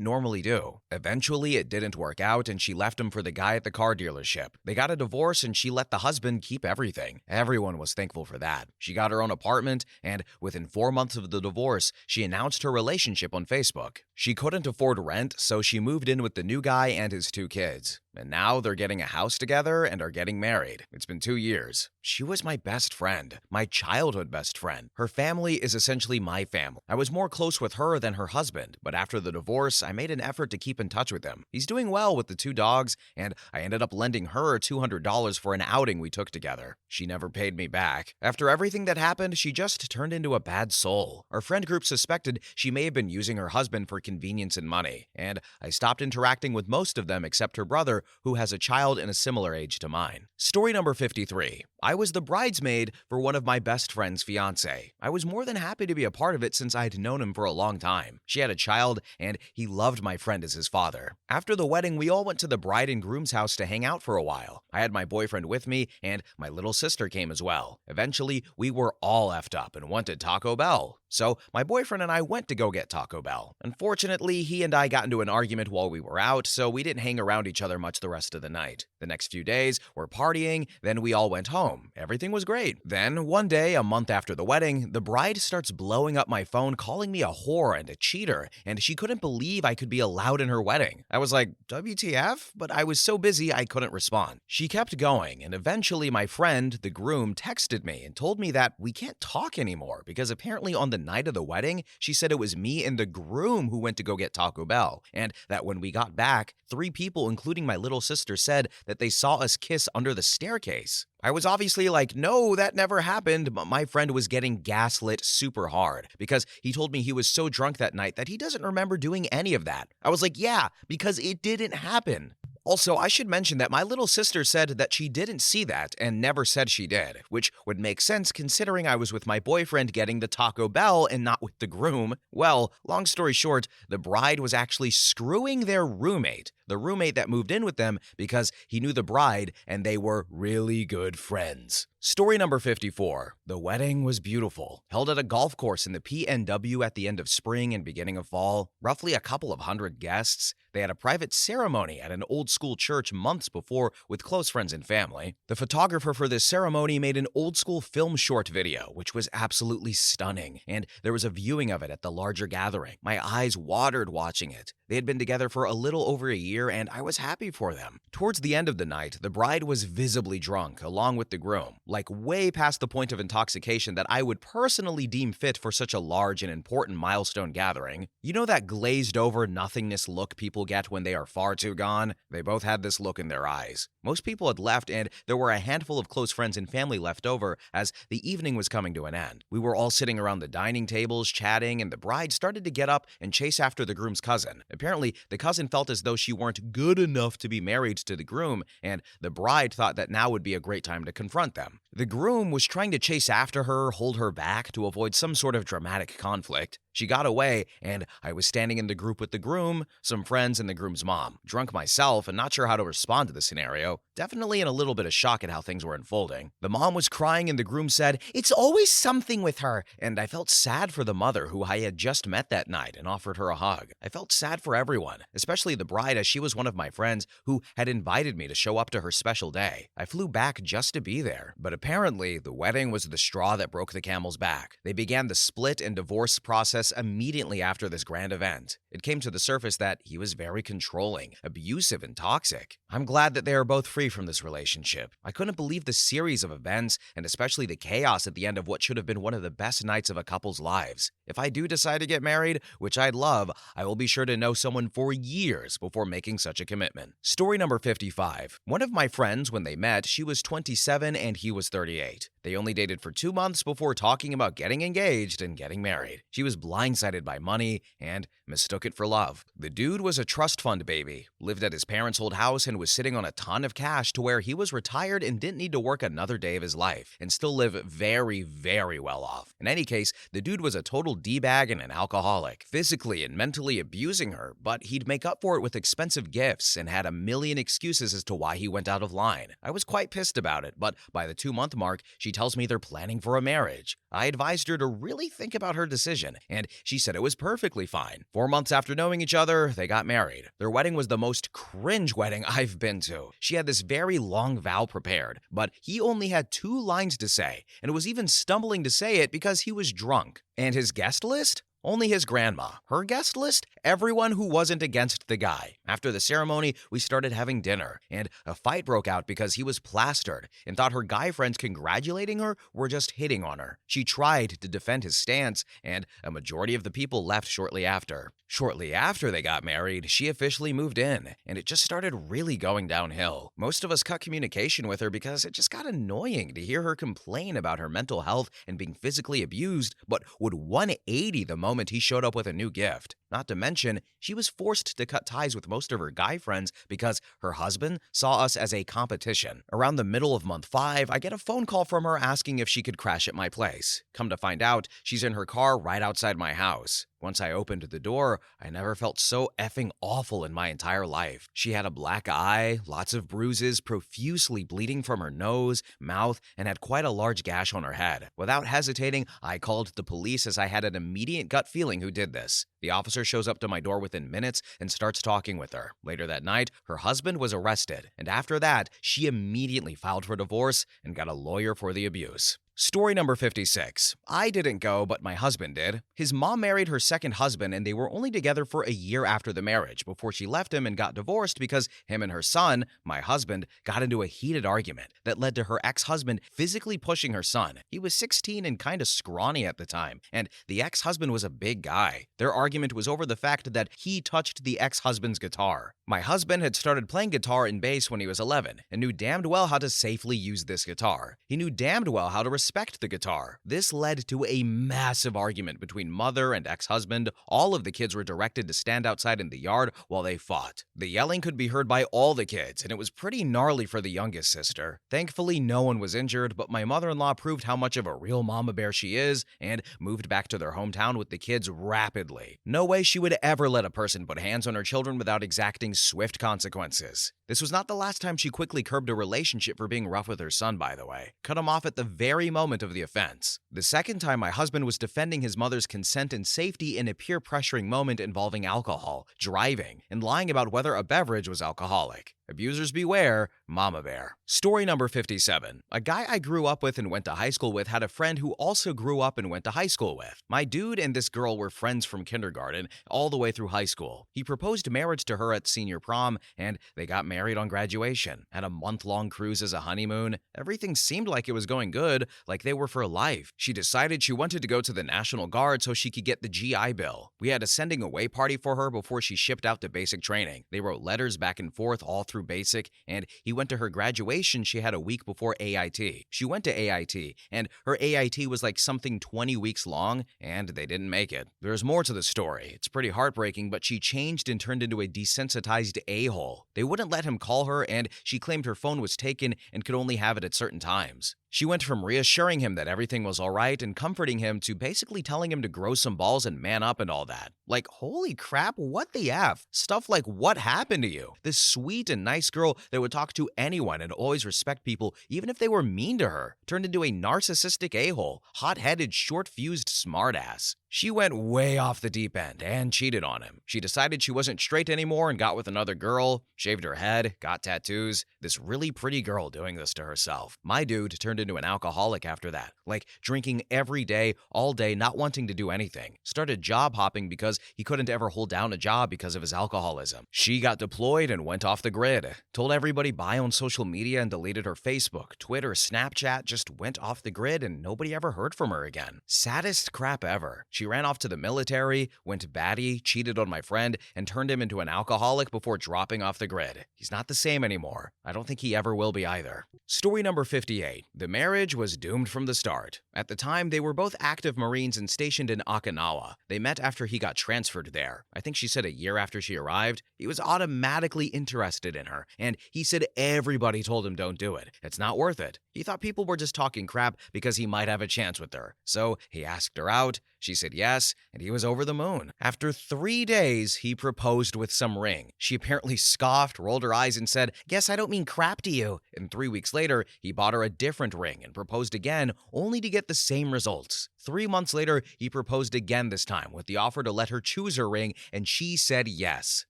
normally do. Eventually, it didn't work out, and she left him for the guy at the car dealership. They got a divorce, and she let the husband keep everything. Everyone was thankful for that. She got her own apartment, and within 4 months of the divorce, she announced her relationship on Facebook. She couldn't afford rent, so she moved in with the new guy and his 2 kids. And now they're getting a house together and are getting married. It's been 2 years. She was my best friend, my childhood best friend. Her family is essentially my family. I was more close with her than her husband, but after the divorce, I made an effort to keep in touch with him. He's doing well with the 2 dogs, and I ended up lending her $200 for an outing we took together. She never paid me back. After everything that happened, she just turned into a bad soul. Our friend group suspected she may have been using her husband for convenience and money, and I stopped interacting with most of them except her brother, who has a child in a similar age to mine. Story number 53. I was the bridesmaid for one of my best friend's fiancé. I was more than happy to be a part of it since I'd known him for a long time. She had a child, and he loved my friend as his father. After the wedding, we all went to the bride and groom's house to hang out for a while. I had my boyfriend with me, and my little sister came as well. Eventually, we were all effed up and wanted Taco Bell. So my boyfriend and I went to go get Taco Bell. Unfortunately, he and I got into an argument while we were out, so we didn't hang around each other much the rest of the night. The next few days, we're partying, then we all went home. Everything was great. Then, one day, a month after the wedding, the bride starts blowing up my phone, calling me a whore and a cheater, and she couldn't believe I could be allowed in her wedding. I was like, WTF? But I was so busy I couldn't respond. She kept going, and eventually my friend, the groom, texted me and told me that we can't talk anymore because apparently on the night of the wedding, she said it was me and the groom who went to go get Taco Bell, and that when we got back, 3 people, including my little sister, said that they saw us kiss under the staircase. I was obviously like, no, that never happened, but my friend was getting gaslit super hard because he told me he was so drunk that night that he doesn't remember doing any of that. I was like, yeah, because it didn't happen. Also, I should mention that my little sister said that she didn't see that and never said she did, which would make sense considering I was with my boyfriend getting the Taco Bell and not with the groom. Well, long story short, the bride was actually screwing their roommate, the roommate that moved in with them, because he knew the bride and they were really good friends. Story number 54. The wedding was beautiful. Held at a golf course in the PNW at the end of spring and beginning of fall. Roughly a couple of hundred guests. They had a private ceremony at an old school church months before with close friends and family. The photographer for this ceremony made an old school film short video, which was absolutely stunning, and there was a viewing of it at the larger gathering. My eyes watered watching it. They had been together for a little over a year, and I was happy for them. Towards the end of the night, the bride was visibly drunk, along with the groom, like way past the point of intoxication that I would personally deem fit for such a large and important milestone gathering. You know that glazed over nothingness look people get when they are far too gone? They both had this look in their eyes. Most people had left, and there were a handful of close friends and family left over as the evening was coming to an end. We were all sitting around the dining tables, chatting, and the bride started to get up and chase after the groom's cousin. Apparently, the cousin felt as though she weren't good enough to be married to the groom, and the bride thought that now would be a great time to confront them. The groom was trying to chase after her, hold her back to avoid some sort of dramatic conflict. She got away, and I was standing in the group with the groom, some friends, and the groom's mom. Drunk myself and not sure how to respond to the scenario. Definitely in a little bit of shock at how things were unfolding. The mom was crying and the groom said, "It's always something with her." And I felt sad for the mother who I had just met that night and offered her a hug. I felt sad for everyone, especially the bride as she was one of my friends who had invited me to show up to her special day. I flew back just to be there. But apparently, the wedding was the straw that broke the camel's back. They began the split and divorce process immediately after this grand event. It came to the surface that he was very controlling, abusive, and toxic. I'm glad that they are both free from this relationship. I couldn't believe the series of events, and especially the chaos at the end of what should have been one of the best nights of a couple's lives. If I do decide to get married, which I'd love, I will be sure to know someone for years before making such a commitment. Story number 55. One of my friends, when they met, she was 27 and he was 38. They only dated for 2 months before talking about getting engaged and getting married. She was blindsided by money and mistook it for love. The dude was a trust fund baby, lived at his parents' old house, and was sitting on a ton of cash to where he was retired and didn't need to work another day of his life and still live very, very well off. In any case, the dude was a total D-bag and an alcoholic, physically and mentally abusing her, but he'd make up for it with expensive gifts and had a million excuses as to why he went out of line. I was quite pissed about it, but by the 2-month mark, she tells me they're planning for a marriage. I advised her to really think about her decision, and she said it was perfectly fine. 4 months after knowing each other, they got married. Their wedding was the most cringe wedding I've been to. She had this very long vow prepared, but he only had 2 lines to say, and was even stumbling to say it because he was drunk. And his guest list? Only his grandma. Her guest list? Everyone who wasn't against the guy. After the ceremony, we started having dinner, and a fight broke out because he was plastered and thought her guy friends congratulating her were just hitting on her. She tried to defend his stance, and a majority of the people left shortly after. Shortly after they got married, she officially moved in, and it just started really going downhill. Most of us cut communication with her because it just got annoying to hear her complain about her mental health and being physically abused, but would 180 the moment he showed up with a new gift. Not to mention, she was forced to cut ties with most of her guy friends because her husband saw us as a competition. Around the middle of month 5, I get a phone call from her asking if she could crash at my place. Come to find out, she's in her car right outside my house. Once I opened the door, I never felt so effing awful in my entire life. She had a black eye, lots of bruises, profusely bleeding from her nose, mouth, and had quite a large gash on her head. Without hesitating, I called the police as I had an immediate gut feeling who did this. The officer shows up to my door within minutes and starts talking with her. Later that night, her husband was arrested, and after that, she immediately filed for divorce and got a lawyer for the abuse. Story number 56. I didn't go, but my husband did. His mom married her second husband, and they were only together for a year after the marriage before she left him and got divorced because him and her son, my husband, got into a heated argument that led to her ex-husband physically pushing her son. He was 16 and kind of scrawny at the time, and the ex-husband was a big guy. Their argument was over the fact that he touched the ex-husband's guitar. My husband had started playing guitar and bass when he was 11 and knew damned well how to safely use this guitar. He knew damned well how to respect the guitar. This led to a massive argument between mother and ex-husband. All of the kids were directed to stand outside in the yard while they fought. The yelling could be heard by all the kids, and it was pretty gnarly for the youngest sister. Thankfully, no one was injured, but my mother-in-law proved how much of a real mama bear she is and moved back to their hometown with the kids rapidly. No way she would ever let a person put hands on her children without exacting swift consequences. This was not the last time she quickly curbed a relationship for being rough with her son, by the way. Cut him off at the very moment of the offense. The second time, my husband was defending his mother's consent and safety in a peer-pressuring moment involving alcohol, driving, and lying about whether a beverage was alcoholic. Abusers beware, Mama Bear. Story number 57. A guy I grew up with and went to high school with had a friend who also grew up and went to high school with. My dude and this girl were friends from kindergarten all the way through high school. He proposed marriage to her at senior prom, and they got married on graduation. Had a month-long cruise as a honeymoon. Everything seemed like it was going good, like they were for life. She decided she wanted to go to the National Guard so she could get the GI Bill. We had a sending away party for her before she shipped out to basic training. They wrote letters back and forth all through basic, and he went to her graduation she had a week before AIT. She went to AIT, and her AIT was like something 20 weeks long, and they didn't make it. There's more to the story. It's pretty heartbreaking, but she changed and turned into a desensitized a-hole. They wouldn't let him call her, and she claimed her phone was taken and could only have it at certain times. She went from reassuring him that everything was all right and comforting him to basically telling him to grow some balls and man up and all that. Like, holy crap, what the F? Stuff like, what happened to you? This sweet and nice girl that would talk to anyone and always respect people, even if they were mean to her, turned into a narcissistic a-hole, hot-headed, short-fused smartass. She went way off the deep end and cheated on him. She decided she wasn't straight anymore and got with another girl, shaved her head, got tattoos. This really pretty girl doing this to herself. My dude turned into an alcoholic after that, like drinking every day, all day, not wanting to do anything. Started job hopping because he couldn't ever hold down a job because of his alcoholism. She got deployed and went off the grid. Told everybody bye on social media and deleted her Facebook, Twitter, Snapchat, just went off the grid and nobody ever heard from her again. Saddest crap ever. She ran off to the military, went batty, cheated on my friend, and turned him into an alcoholic before dropping off the grid. He's not the same anymore. I don't think he ever will be either. Story number 58. The marriage was doomed from the start. At the time, they were both active Marines and stationed in Okinawa. They met after he got transferred there. I think she said a year after she arrived. He was automatically interested in her, and he said everybody told him don't do it. It's not worth it. He thought people were just talking crap because he might have a chance with her. So he asked her out. She said yes, and he was over the moon. After 3 days, he proposed with some ring. She apparently scoffed, rolled her eyes, and said, "Guess I don't mean crap to you." And 3 weeks later, he bought her a different ring and proposed again, only to get the same results. 3 months later, he proposed again this time with the offer to let her choose her ring, and she said yes.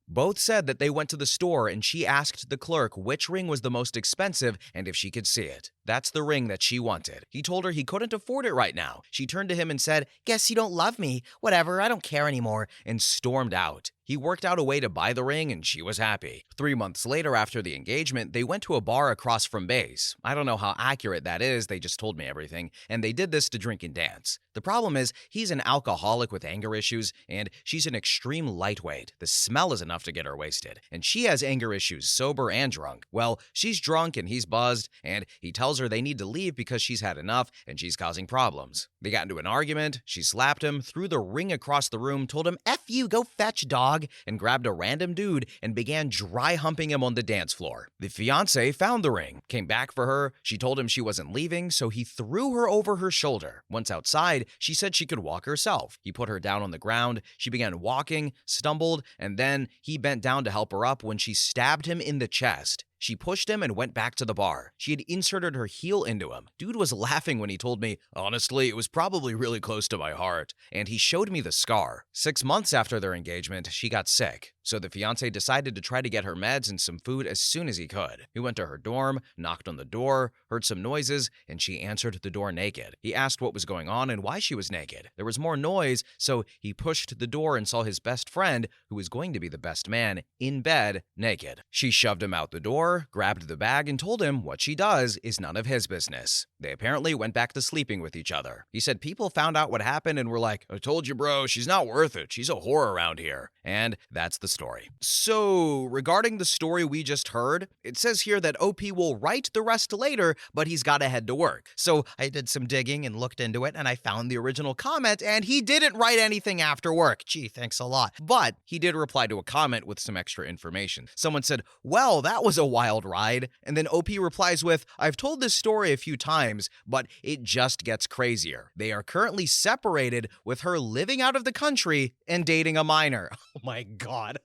Both said that they went to the store and she asked the clerk which ring was the most expensive and if she could see it. That's the ring that she wanted. He told her he couldn't afford it right now. She turned to him and said, "Guess you don't love me. Whatever, I don't care anymore," and stormed out. He worked out a way to buy the ring and she was happy. 3 months later after the engagement, they went to a bar across from base. I don't know how accurate that is, they just told me everything, and they did this to drink and dance. The problem is, he's an alcoholic with anger issues, and she's an extreme lightweight. The smell is enough to get her wasted. And she has anger issues, sober and drunk. Well, she's drunk and he's buzzed, and he tells her they need to leave because she's had enough and she's causing problems. They got into an argument, she slapped him, threw the ring across the room, told him, "F you, go fetch, dog," and grabbed a random dude and began dry humping him on the dance floor. The fiancé found the ring, came back for her, she told him she wasn't leaving, so he threw her over her shoulder. Once outside, she said she could walk herself. He put her down on the ground, she began walking, stumbled, and then he bent down to help her up when she stabbed him in the chest. She pushed him and went back to the bar. She had inserted her heel into him. Dude was laughing when he told me, "Honestly, it was probably really close to my heart." And he showed me the scar. 6 months after their engagement, she got sick. So the fiancé decided to try to get her meds and some food as soon as he could. He went to her dorm, knocked on the door, heard some noises, and she answered the door naked. He asked what was going on and why she was naked. There was more noise, so he pushed the door and saw his best friend, who was going to be the best man, in bed, naked. She shoved him out the door, grabbed the bag, and told him what she does is none of his business. They apparently went back to sleeping with each other. He said people found out what happened and were like, "I told you, bro, she's not worth it. She's a whore around here." And that's the story. So, regarding the story we just heard, it says here that OP will write the rest later, but he's got to head to work. So, I did some digging and looked into it, and I found the original comment, and he didn't write anything after work. Gee, thanks a lot. But he did reply to a comment with some extra information. Someone said, "Well, that was a wild ride." And then OP replies with, "I've told this story a few times, but it just gets crazier. They are currently separated with her living out of the country and dating a minor." Oh my God.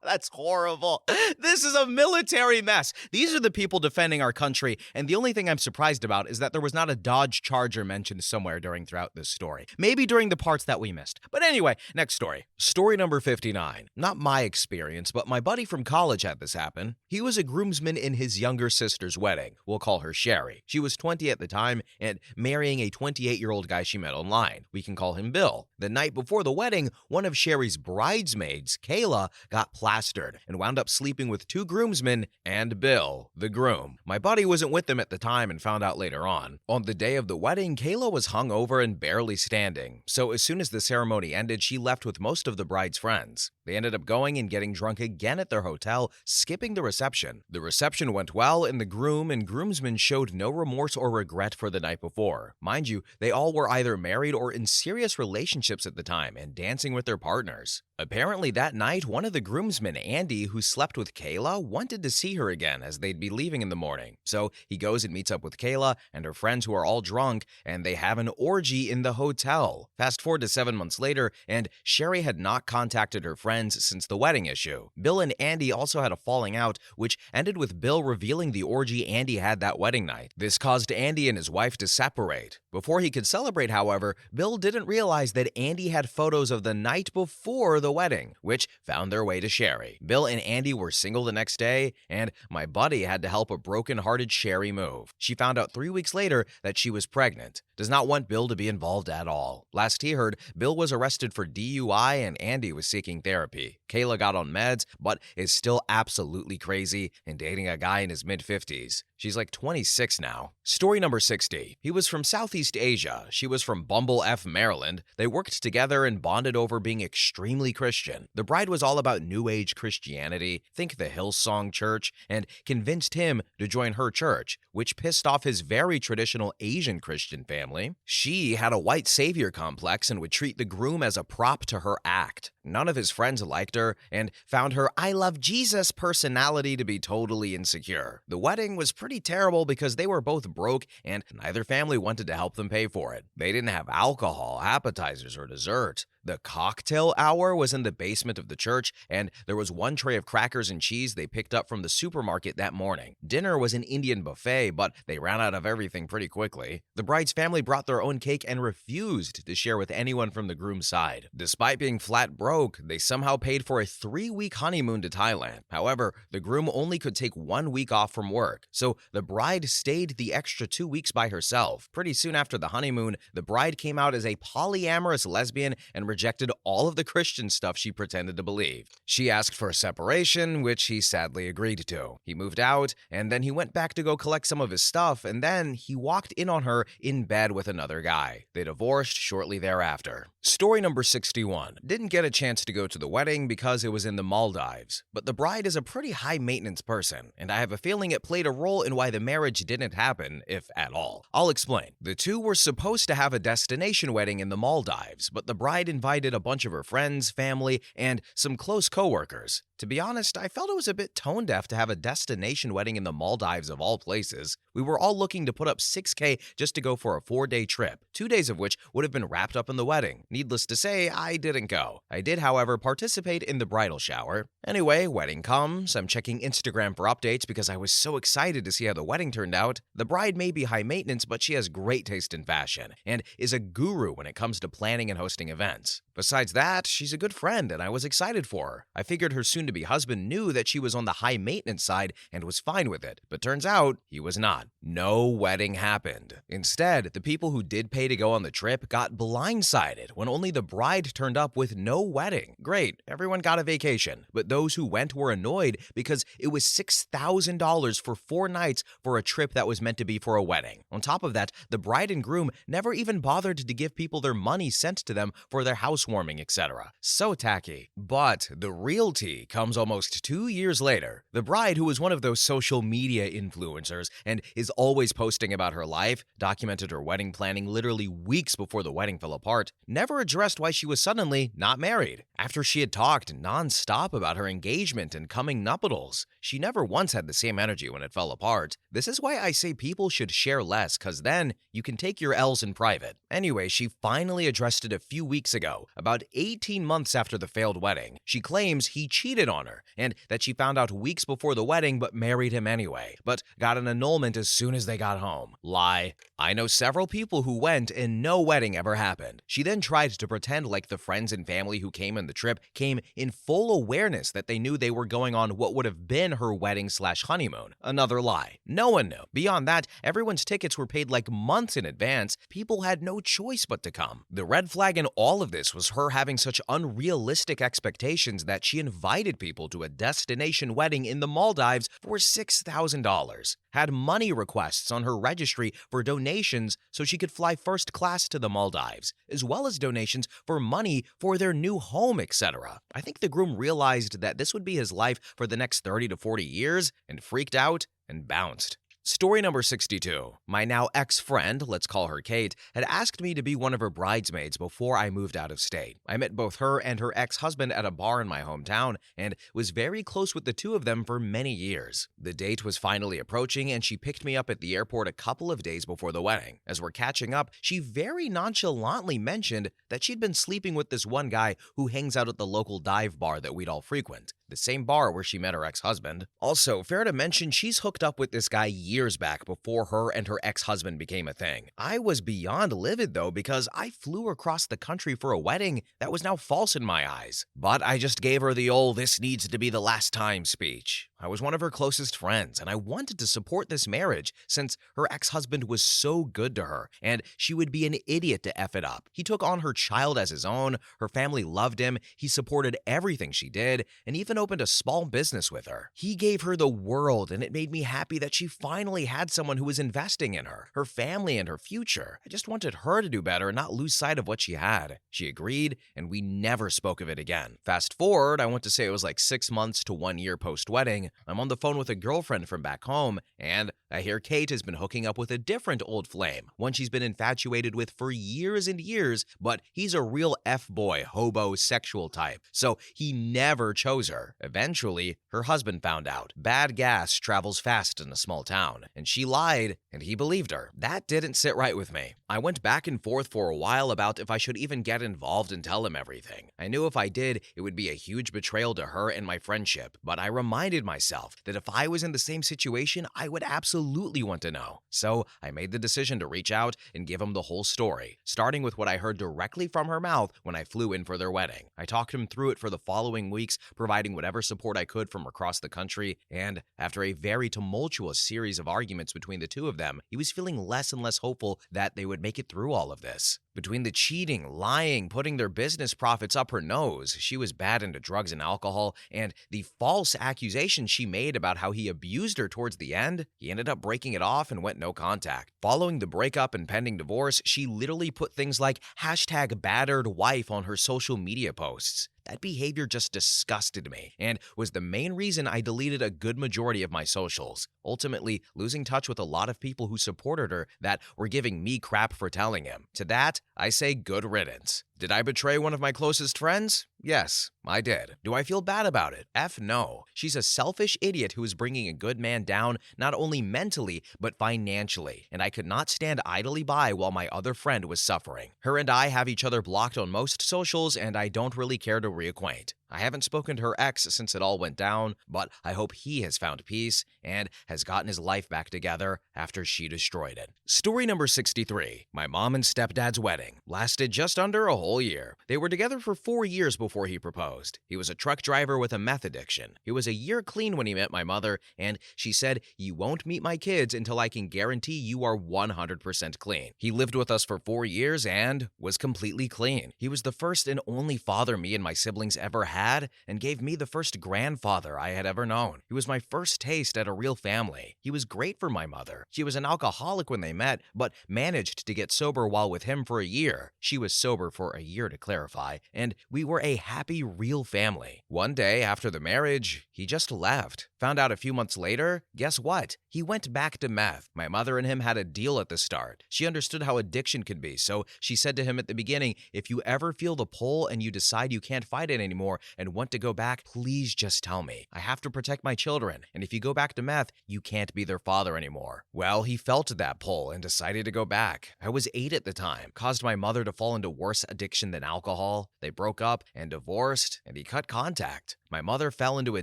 That's horrible. This is a military mess. These are the people defending our country, and the only thing I'm surprised about is that there was not a Dodge Charger mentioned somewhere throughout this story. Maybe during the parts that we missed. But anyway, next story. Story number 59. Not my experience, but my buddy from college had this happen. He was a groomsman in his younger sister's wedding. We'll call her Sherry. She was 20 at the time and marrying a 28-year-old guy she met online. We can call him Bill. The night before the wedding, one of Sherry's bridesmaids, Kayla, got plastered and wound up sleeping with 2 groomsmen and Bill, the groom. My buddy wasn't with them at the time and found out later on. On the day of the wedding, Kayla was hungover and barely standing. So as soon as the ceremony ended, she left with most of the bride's friends. They ended up going and getting drunk again at their hotel, skipping the reception. The reception went well, and the groom and groomsmen showed no remorse or regret for the night before. Mind you, they all were either married or in serious relationships at the time and dancing with their partners. Apparently that night, one of the groomsmen, Andy, who slept with Kayla, wanted to see her again as they'd be leaving in the morning. So he goes and meets up with Kayla and her friends who are all drunk, and they have an orgy in the hotel. Fast forward to 7 months later, and Sherry had not contacted her friends since the wedding issue. Bill and Andy also had a falling out, which ended with Bill revealing the orgy Andy had that wedding night. This caused Andy and his wife to separate. Before he could celebrate, however, Bill didn't realize that Andy had photos of the night before the wedding, which found their way to Sherry. Bill and Andy were single the next day, and my buddy had to help a broken-hearted Sherry move. She found out 3 weeks later that she was pregnant. Does not want Bill to be involved at all. Last he heard, Bill was arrested for DUI and Andy was seeking therapy. Kayla got on meds, but is still absolutely crazy and dating a guy in his mid-50s. She's like 26 now. Story number 60. He was from Southeast Asia. She was from Bumble F, Maryland. They worked together and bonded over being extremely Christian. The bride was all about New Age Christianity, think the Hillsong Church, and convinced him to join her church, which pissed off his very traditional Asian Christian family. She had a white savior complex and would treat the groom as a prop to her act. None of his friends liked her and found her "I love Jesus" personality to be totally insecure. The wedding was pretty terrible because they were both broke and neither family wanted to help them pay for it. They didn't have alcohol, appetizers, or dessert. The cocktail hour was in the basement of the church, and there was one tray of crackers and cheese they picked up from the supermarket that morning. Dinner was an Indian buffet, but they ran out of everything pretty quickly. The bride's family brought their own cake and refused to share with anyone from the groom's side. Despite being flat broke, they somehow paid for a 3-week honeymoon to Thailand. However, the groom only could take 1 week off from work, so the bride stayed the extra 2 weeks by herself. Pretty soon after the honeymoon, the bride came out as a polyamorous lesbian and rejected all of the Christian stuff she pretended to believe. She asked for a separation, which he sadly agreed to. He moved out, and then he went back to go collect some of his stuff, and then he walked in on her in bed with another guy. They divorced shortly thereafter. Story number 61. Didn't get a chance to go to the wedding because it was in the Maldives, but the bride is a pretty high-maintenance person, and I have a feeling it played a role in why the marriage didn't happen, if at all. I'll explain. The two were supposed to have a destination wedding in the Maldives, but the bride invited a bunch of her friends, family, and some close coworkers. To be honest, I felt it was a bit tone-deaf to have a destination wedding in the Maldives of all places. We were all looking to put up $6K just to go for a 4-day trip, 2 days of which would have been wrapped up in the wedding. Needless to say, I didn't go. I did, however, participate in the bridal shower. Anyway, wedding comes. I'm checking Instagram for updates because I was so excited to see how the wedding turned out. The bride may be high maintenance, but she has great taste in fashion and is a guru when it comes to planning and hosting events. Besides that, she's a good friend and I was excited for her. I figured her soon-to-be husband knew that she was on the high-maintenance side and was fine with it, but turns out he was not. No wedding happened. Instead, the people who did pay to go on the trip got blindsided when only the bride turned up with no wedding. Great, everyone got a vacation, but those who went were annoyed because it was $6,000 for 4 nights for a trip that was meant to be for a wedding. On top of that, the bride and groom never even bothered to give people their money sent to them for their housewarming, etc. So tacky. But the real tea comes almost 2 years later. The bride, who was one of those social media influencers and is always posting about her life, documented her wedding planning literally weeks before the wedding fell apart, never addressed why she was suddenly not married. After she had talked non-stop about her engagement and coming nuptials, she never once had the same energy when it fell apart. This is why I say people should share less, cause then you can take your L's in private. Anyway, she finally addressed it a few weeks ago, about 18 months after the failed wedding. She claims he cheated on her, and that she found out weeks before the wedding but married him anyway, but got an annulment as soon as they got home. Lie. I know several people who went and no wedding ever happened. She then tried to pretend like the friends and family who came on the trip came in full awareness that they knew they were going on what would have been her wedding/honeymoon. Another lie. No one knew. Beyond that, everyone's tickets were paid like months in advance. People had no choice but to come. The red flag in all of this was her having such unrealistic expectations that she invited people to a destination wedding in the Maldives for $6,000. Had money requests on her registry for donations so she could fly first class to the Maldives, as well as donations for money for their new home, etc. I think the groom realized that this would be his life for the next 30 to 40 years and freaked out and bounced. Story number 62. My now ex-friend, let's call her Kate, had asked me to be one of her bridesmaids before I moved out of state. I met both her and her ex-husband at a bar in my hometown and was very close with the two of them for many years. The date was finally approaching and she picked me up at the airport a couple of days before the wedding. As we're catching up, she very nonchalantly mentioned that she'd been sleeping with this one guy who hangs out at the local dive bar that we'd all frequent. The same bar where she met her ex-husband. Also, fair to mention, she's hooked up with this guy years back before her and her ex-husband became a thing. I was beyond livid though because I flew across the country for a wedding that was now false in my eyes. But I just gave her the old "this needs to be the last time" speech. I was one of her closest friends and I wanted to support this marriage since her ex-husband was so good to her and she would be an idiot to F it up. He took on her child as his own, her family loved him, he supported everything she did, and even opened a small business with her. He gave her the world and it made me happy that she finally had someone who was investing in her family and her future. I just wanted her to do better and not lose sight of what she had. She agreed and we never spoke of it again. Fast forward, I want to say it was like 6 months to 1 year post-wedding, morning, I'm on the phone with a girlfriend from back home, and I hear Kate has been hooking up with a different old flame, one she's been infatuated with for years and years, but he's a real F-boy, hobo, sexual type, so he never chose her. Eventually, her husband found out. Bad gas travels fast in a small town, and she lied, and he believed her. That didn't sit right with me. I went back and forth for a while about if I should even get involved and tell him everything. I knew if I did, it would be a huge betrayal to her and my friendship, but I reminded myself that if I was in the same situation, I would absolutely want to know. So I made the decision to reach out and give him the whole story, starting with what I heard directly from her mouth when I flew in for their wedding. I talked him through it for the following weeks, providing whatever support I could from across the country, and after a very tumultuous series of arguments between the two of them, he was feeling less and less hopeful that they would make it through all of this. Between the cheating, lying, putting their business profits up her nose, she was bad into drugs and alcohol, and the false accusations she made about how he abused her towards the end, he ended up breaking it off and went no contact. Following the breakup and pending divorce, she literally put things like #batteredwife on her social media posts. That behavior just disgusted me and was the main reason I deleted a good majority of my socials, ultimately losing touch with a lot of people who supported her that were giving me crap for telling him. To that, I say good riddance. Did I betray one of my closest friends? Yes, I did. Do I feel bad about it? F no. She's a selfish idiot who is bringing a good man down not only mentally, but financially, and I could not stand idly by while my other friend was suffering. Her and I have each other blocked on most socials, and I don't really care to reacquaint. I haven't spoken to her ex since it all went down, but I hope he has found peace and has gotten his life back together after she destroyed it. Story number 63. My mom and stepdad's wedding lasted just under a whole year. They were together for 4 years before he proposed. He was a truck driver with a meth addiction. He was a year clean when he met my mother, and she said, "You won't meet my kids until I can guarantee you are 100% clean." He lived with us for 4 years and was completely clean. He was the first and only father me and my siblings ever had, and gave me the first grandfather I had ever known. He was my first taste at a real family. He was great for my mother. She was an alcoholic when they met, but managed to get sober while with him for a year. She was sober for a year, to clarify, and we were a happy, real family. One day after the marriage, he just left. Found out a few months later, guess what? He went back to meth. My mother and him had a deal at the start. She understood how addiction could be, so she said to him at the beginning, "If you ever feel the pull and you decide you can't fight it anymore and want to go back, please just tell me. I have to protect my children, and if you go back to meth, you can't be their father anymore." Well, he felt that pull and decided to go back. I was 8 at the time, caused my mother to fall into worse addiction than alcohol. They broke up and divorced, and he cut contact. My mother fell into a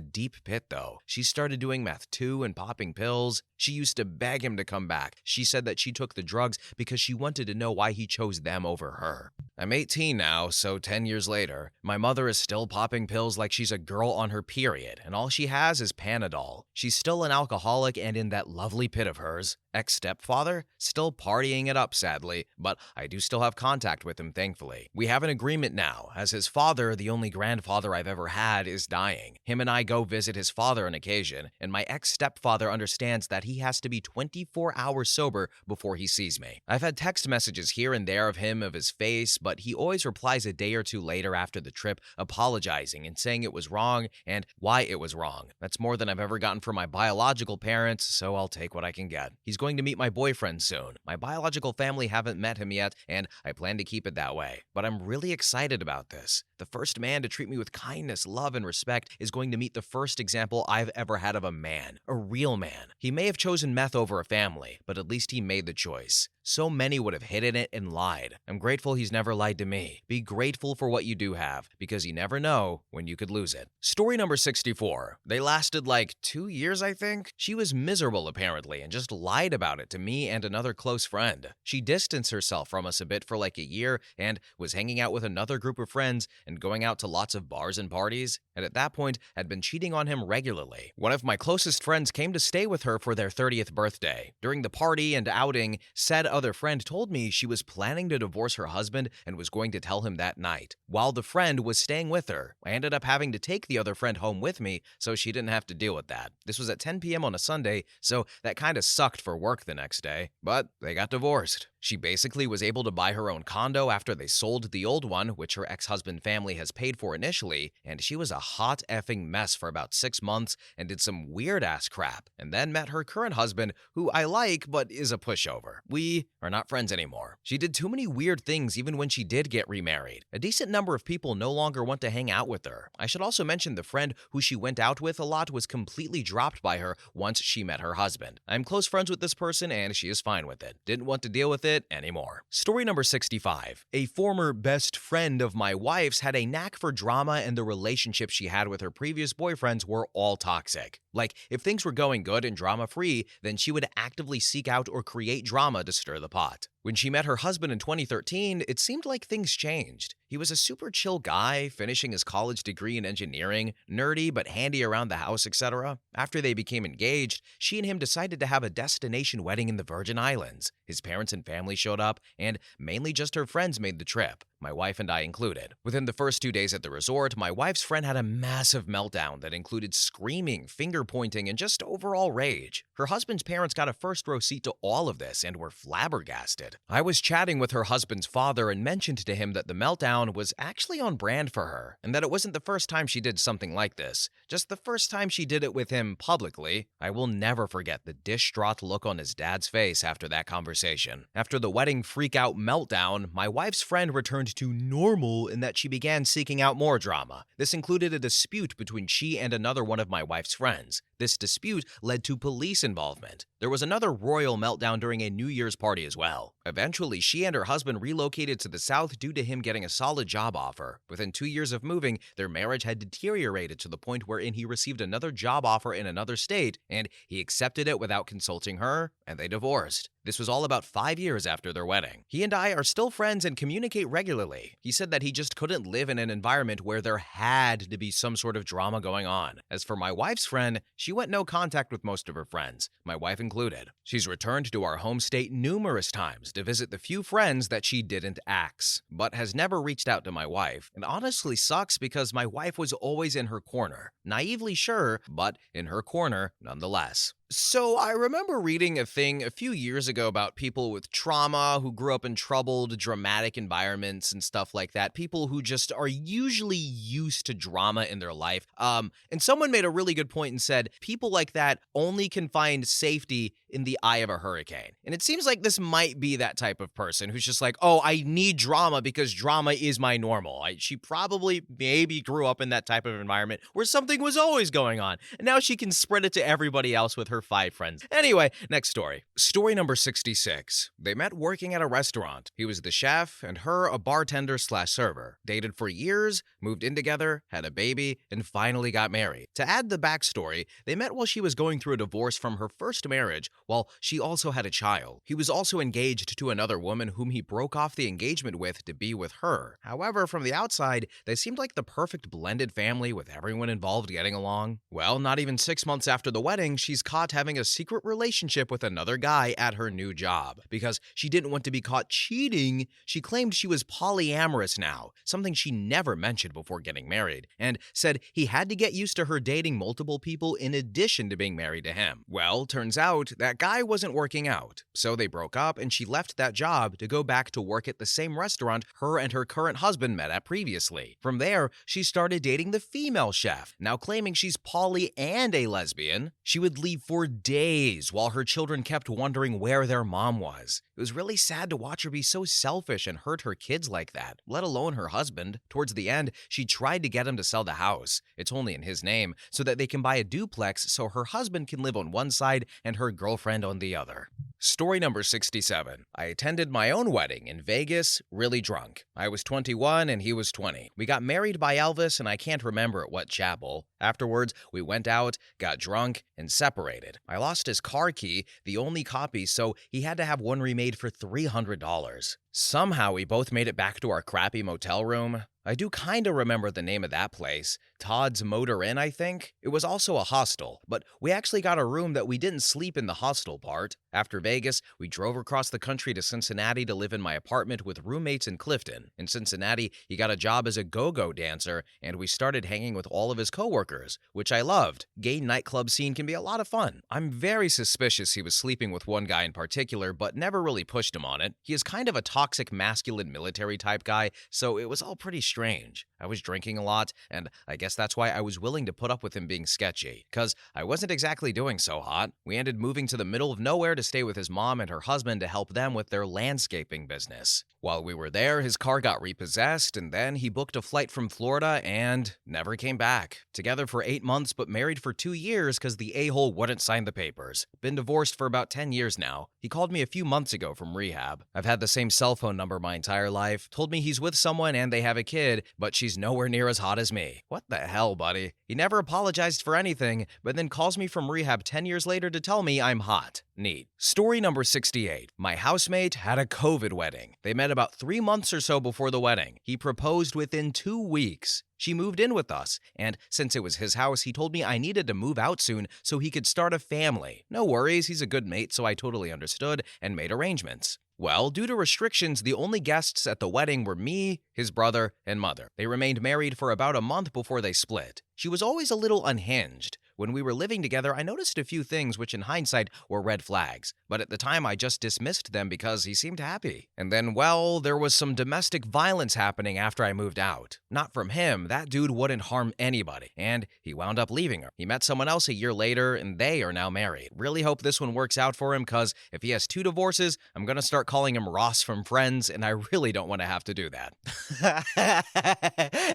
deep pit, though. She started doing meth too and popping pills. She used to beg him to come back. She said that she took the drugs because she wanted to know why he chose them over her. I'm 18 now, so 10 years later, my mother is still popping pills like she's a girl on her period, and all she has is Panadol. She's still an alcoholic and in that lovely pit of hers. Ex-stepfather? Still partying it up, sadly, but I do still have contact with him, thankfully. We have an agreement now, as his father, the only grandfather I've ever had, is dying. Him and I go visit his father on occasion, and my ex-stepfather understands that he has to be 24 hours sober before he sees me. I've had text messages here and there of him, of his face, but he always replies a day or two later after the trip, apologizing and saying it was wrong and why it was wrong. That's more than I've ever gotten from my biological parents, so I'll take what I can get. He's going to meet my boyfriend soon. My biological family haven't met him yet, and I plan to keep it that way. But I'm really excited about this. The first man to treat me with kindness, love, and respect is going to meet the first example I've ever had of a man, a real man. He may have chosen meth over a family, but at least he made the choice. So many would have hidden it and lied. I'm grateful he's never lied to me. Be grateful for what you do have, because you never know when you could lose it. Story number 64. They lasted like 2 years, I think. She was miserable, apparently, and just lied about it to me and another close friend. She distanced herself from us a bit for like a year and was hanging out with another group of friends and going out to lots of bars and parties, and at that point had been cheating on him regularly. One of my closest friends came to stay with her for their 30th birthday. During the party and outing, said other friend told me she was planning to divorce her husband and was going to tell him that night. While the friend was staying with her, I ended up having to take the other friend home with me so she didn't have to deal with that. This was at 10 p.m. on a Sunday, so that kind of sucked for work the next day, but they got divorced. She basically was able to buy her own condo after they sold the old one, which her ex-husband family has paid for initially, and she was a hot effing mess for about 6 months and did some weird-ass crap, and then met her current husband, who I like but is a pushover. We are not friends anymore. She did too many weird things even when she did get remarried. A decent number of people no longer want to hang out with her. I should also mention the friend who she went out with a lot was completely dropped by her once she met her husband. I'm close friends with this person and she is fine with it. Didn't want to deal with it anymore. Story number 65. A former best friend of my wife's had a knack for drama, and the relationships she had with her previous boyfriends were all toxic. Like, if things were going good and drama-free, then she would actively seek out or create drama to stir the pot. When she met her husband in 2013, it seemed like things changed. He was a super chill guy, finishing his college degree in engineering, nerdy but handy around the house, etc. After they became engaged, she and him decided to have a destination wedding in the Virgin Islands. His parents and family showed up, and mainly just her friends made the trip, my wife and I included. Within the first 2 days at the resort, my wife's friend had a massive meltdown that included screaming, finger-pointing, and just overall rage. Her husband's parents got a first-row seat to all of this and were flabbergasted. I was chatting with her husband's father and mentioned to him that the meltdown was actually on brand for her, and that it wasn't the first time she did something like this, just the first time she did it with him publicly. I will never forget the distraught look on his dad's face after that conversation. After the wedding freak-out meltdown, my wife's friend returned to normal in that she began seeking out more drama. This included a dispute between she and another one of my wife's friends. This dispute led to police involvement. There was another royal meltdown during a New Year's party as well. Eventually, she and her husband relocated to the South due to him getting a solid job offer. Within 2 years of moving, their marriage had deteriorated to the point wherein he received another job offer in another state, and he accepted it without consulting her, and they divorced. This was all about 5 years after their wedding. He and I are still friends and communicate regularly. He said that he just couldn't live in an environment where there had to be some sort of drama going on. As for my wife's friend, she went no contact with most of her friends, my wife included. She's returned to our home state numerous times to visit the few friends that she didn't axe, but has never reached out to my wife. It honestly sucks because my wife was always in her corner. Naively sure, but in her corner nonetheless. So I remember reading a thing a few years ago about people with trauma who grew up in troubled, dramatic environments and stuff like that. People who just are usually used to drama in their life. And someone made a really good point and said, people like that only can find safety in the eye of a hurricane. And it seems like this might be that type of person who's just like, oh, I need drama because drama is my normal. She probably maybe grew up in that type of environment where something was always going on. And now she can spread it to everybody else with her 5 friends. Anyway, next story. Story number 66. They met working at a restaurant. He was the chef and her a bartender/server. Dated for years, moved in together, had a baby, and finally got married. To add the backstory, they met while she was going through a divorce from her first marriage, while she also had a child. He was also engaged to another woman whom he broke off the engagement with to be with her. However, from the outside, they seemed like the perfect blended family with everyone involved getting along. Well, not even 6 months after the wedding, she's caught having a secret relationship with another guy at her new job. Because she didn't want to be caught cheating, she claimed she was polyamorous now, something she never mentioned before getting married, and said he had to get used to her dating multiple people in addition to being married to him. Well, turns out that guy wasn't working out, so they broke up and she left that job to go back to work at the same restaurant her and her current husband met at previously. From there, she started dating the female chef, now claiming she's poly and a lesbian. She would leave for days while her children kept wondering where their mom was. It was really sad to watch her be so selfish and hurt her kids like that, let alone her husband. Towards the end, she tried to get him to sell the house. It's only in his name, so that they can buy a duplex so her husband can live on one side and her girlfriend on the other. Story number 67. I attended my own wedding in Vegas, really drunk. I was 21 and he was 20. We got married by Elvis and I can't remember at what chapel. Afterwards, we went out, got drunk, and separated. I lost his car key, the only copy, so he had to have one remade for $300. Somehow we both made it back to our crappy motel room. I do kinda remember the name of that place. Todd's Motor Inn, I think. It was also a hostel, but we actually got a room that we didn't sleep in the hostel part. After Vegas, we drove across the country to Cincinnati to live in my apartment with roommates in Clifton. In Cincinnati, he got a job as a go-go dancer, and we started hanging with all of his coworkers, which I loved. Gay nightclub scene can be a lot of fun. I'm very suspicious he was sleeping with one guy in particular, but never really pushed him on it. He is kind of a toxic masculine military type guy, so it was all pretty strange. I was drinking a lot, and I guess that's why I was willing to put up with him being sketchy, cause I wasn't exactly doing so hot. We ended moving to the middle of nowhere to stay with his mom and her husband to help them with their landscaping business. While we were there, his car got repossessed, and then he booked a flight from Florida and never came back. Together for 8 months, but married for 2 years because the a-hole wouldn't sign the papers. Been divorced for about 10 years now. He called me a few months ago from rehab. I've had the same cell phone number my entire life. Told me he's with someone and they have a kid, but she's nowhere near as hot as me. What the hell, buddy? He never apologized for anything, but then calls me from rehab 10 years later to tell me I'm hot. Neat. Story number 68. My housemate had a COVID wedding. They met about 3 months or so before the wedding. He proposed within 2 weeks. She moved in with us, and since it was his house, he told me I needed to move out soon so he could start a family. No worries, he's a good mate, so I totally understood and made arrangements. Well, due to restrictions, the only guests at the wedding were me, his brother, and mother. They remained married for about a month before they split. She was always a little unhinged. When we were living together, I noticed a few things which in hindsight were red flags, but at the time I just dismissed them because he seemed happy. And then, well, there was some domestic violence happening after I moved out. Not from him, that dude wouldn't harm anybody, and he wound up leaving her. He met someone else a year later, and they are now married. Really hope this one works out for him, cause if he has 2 divorces, I'm gonna start calling him Ross from Friends, and I really don't want to have to do that.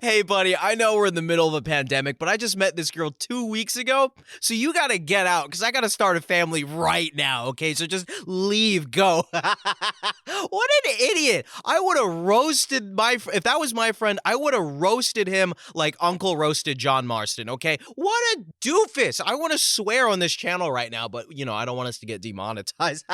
Hey buddy, I know we're in the middle of a pandemic, but I just met this girl 2 weeks ago, so you gotta get out, because I gotta start a family right now, okay? So just leave, go. What an idiot. I would have roasted if that was my friend, I would have roasted him like Uncle roasted John Marston, okay? What a doofus. I want to swear on this channel right now, but, I don't want us to get demonetized.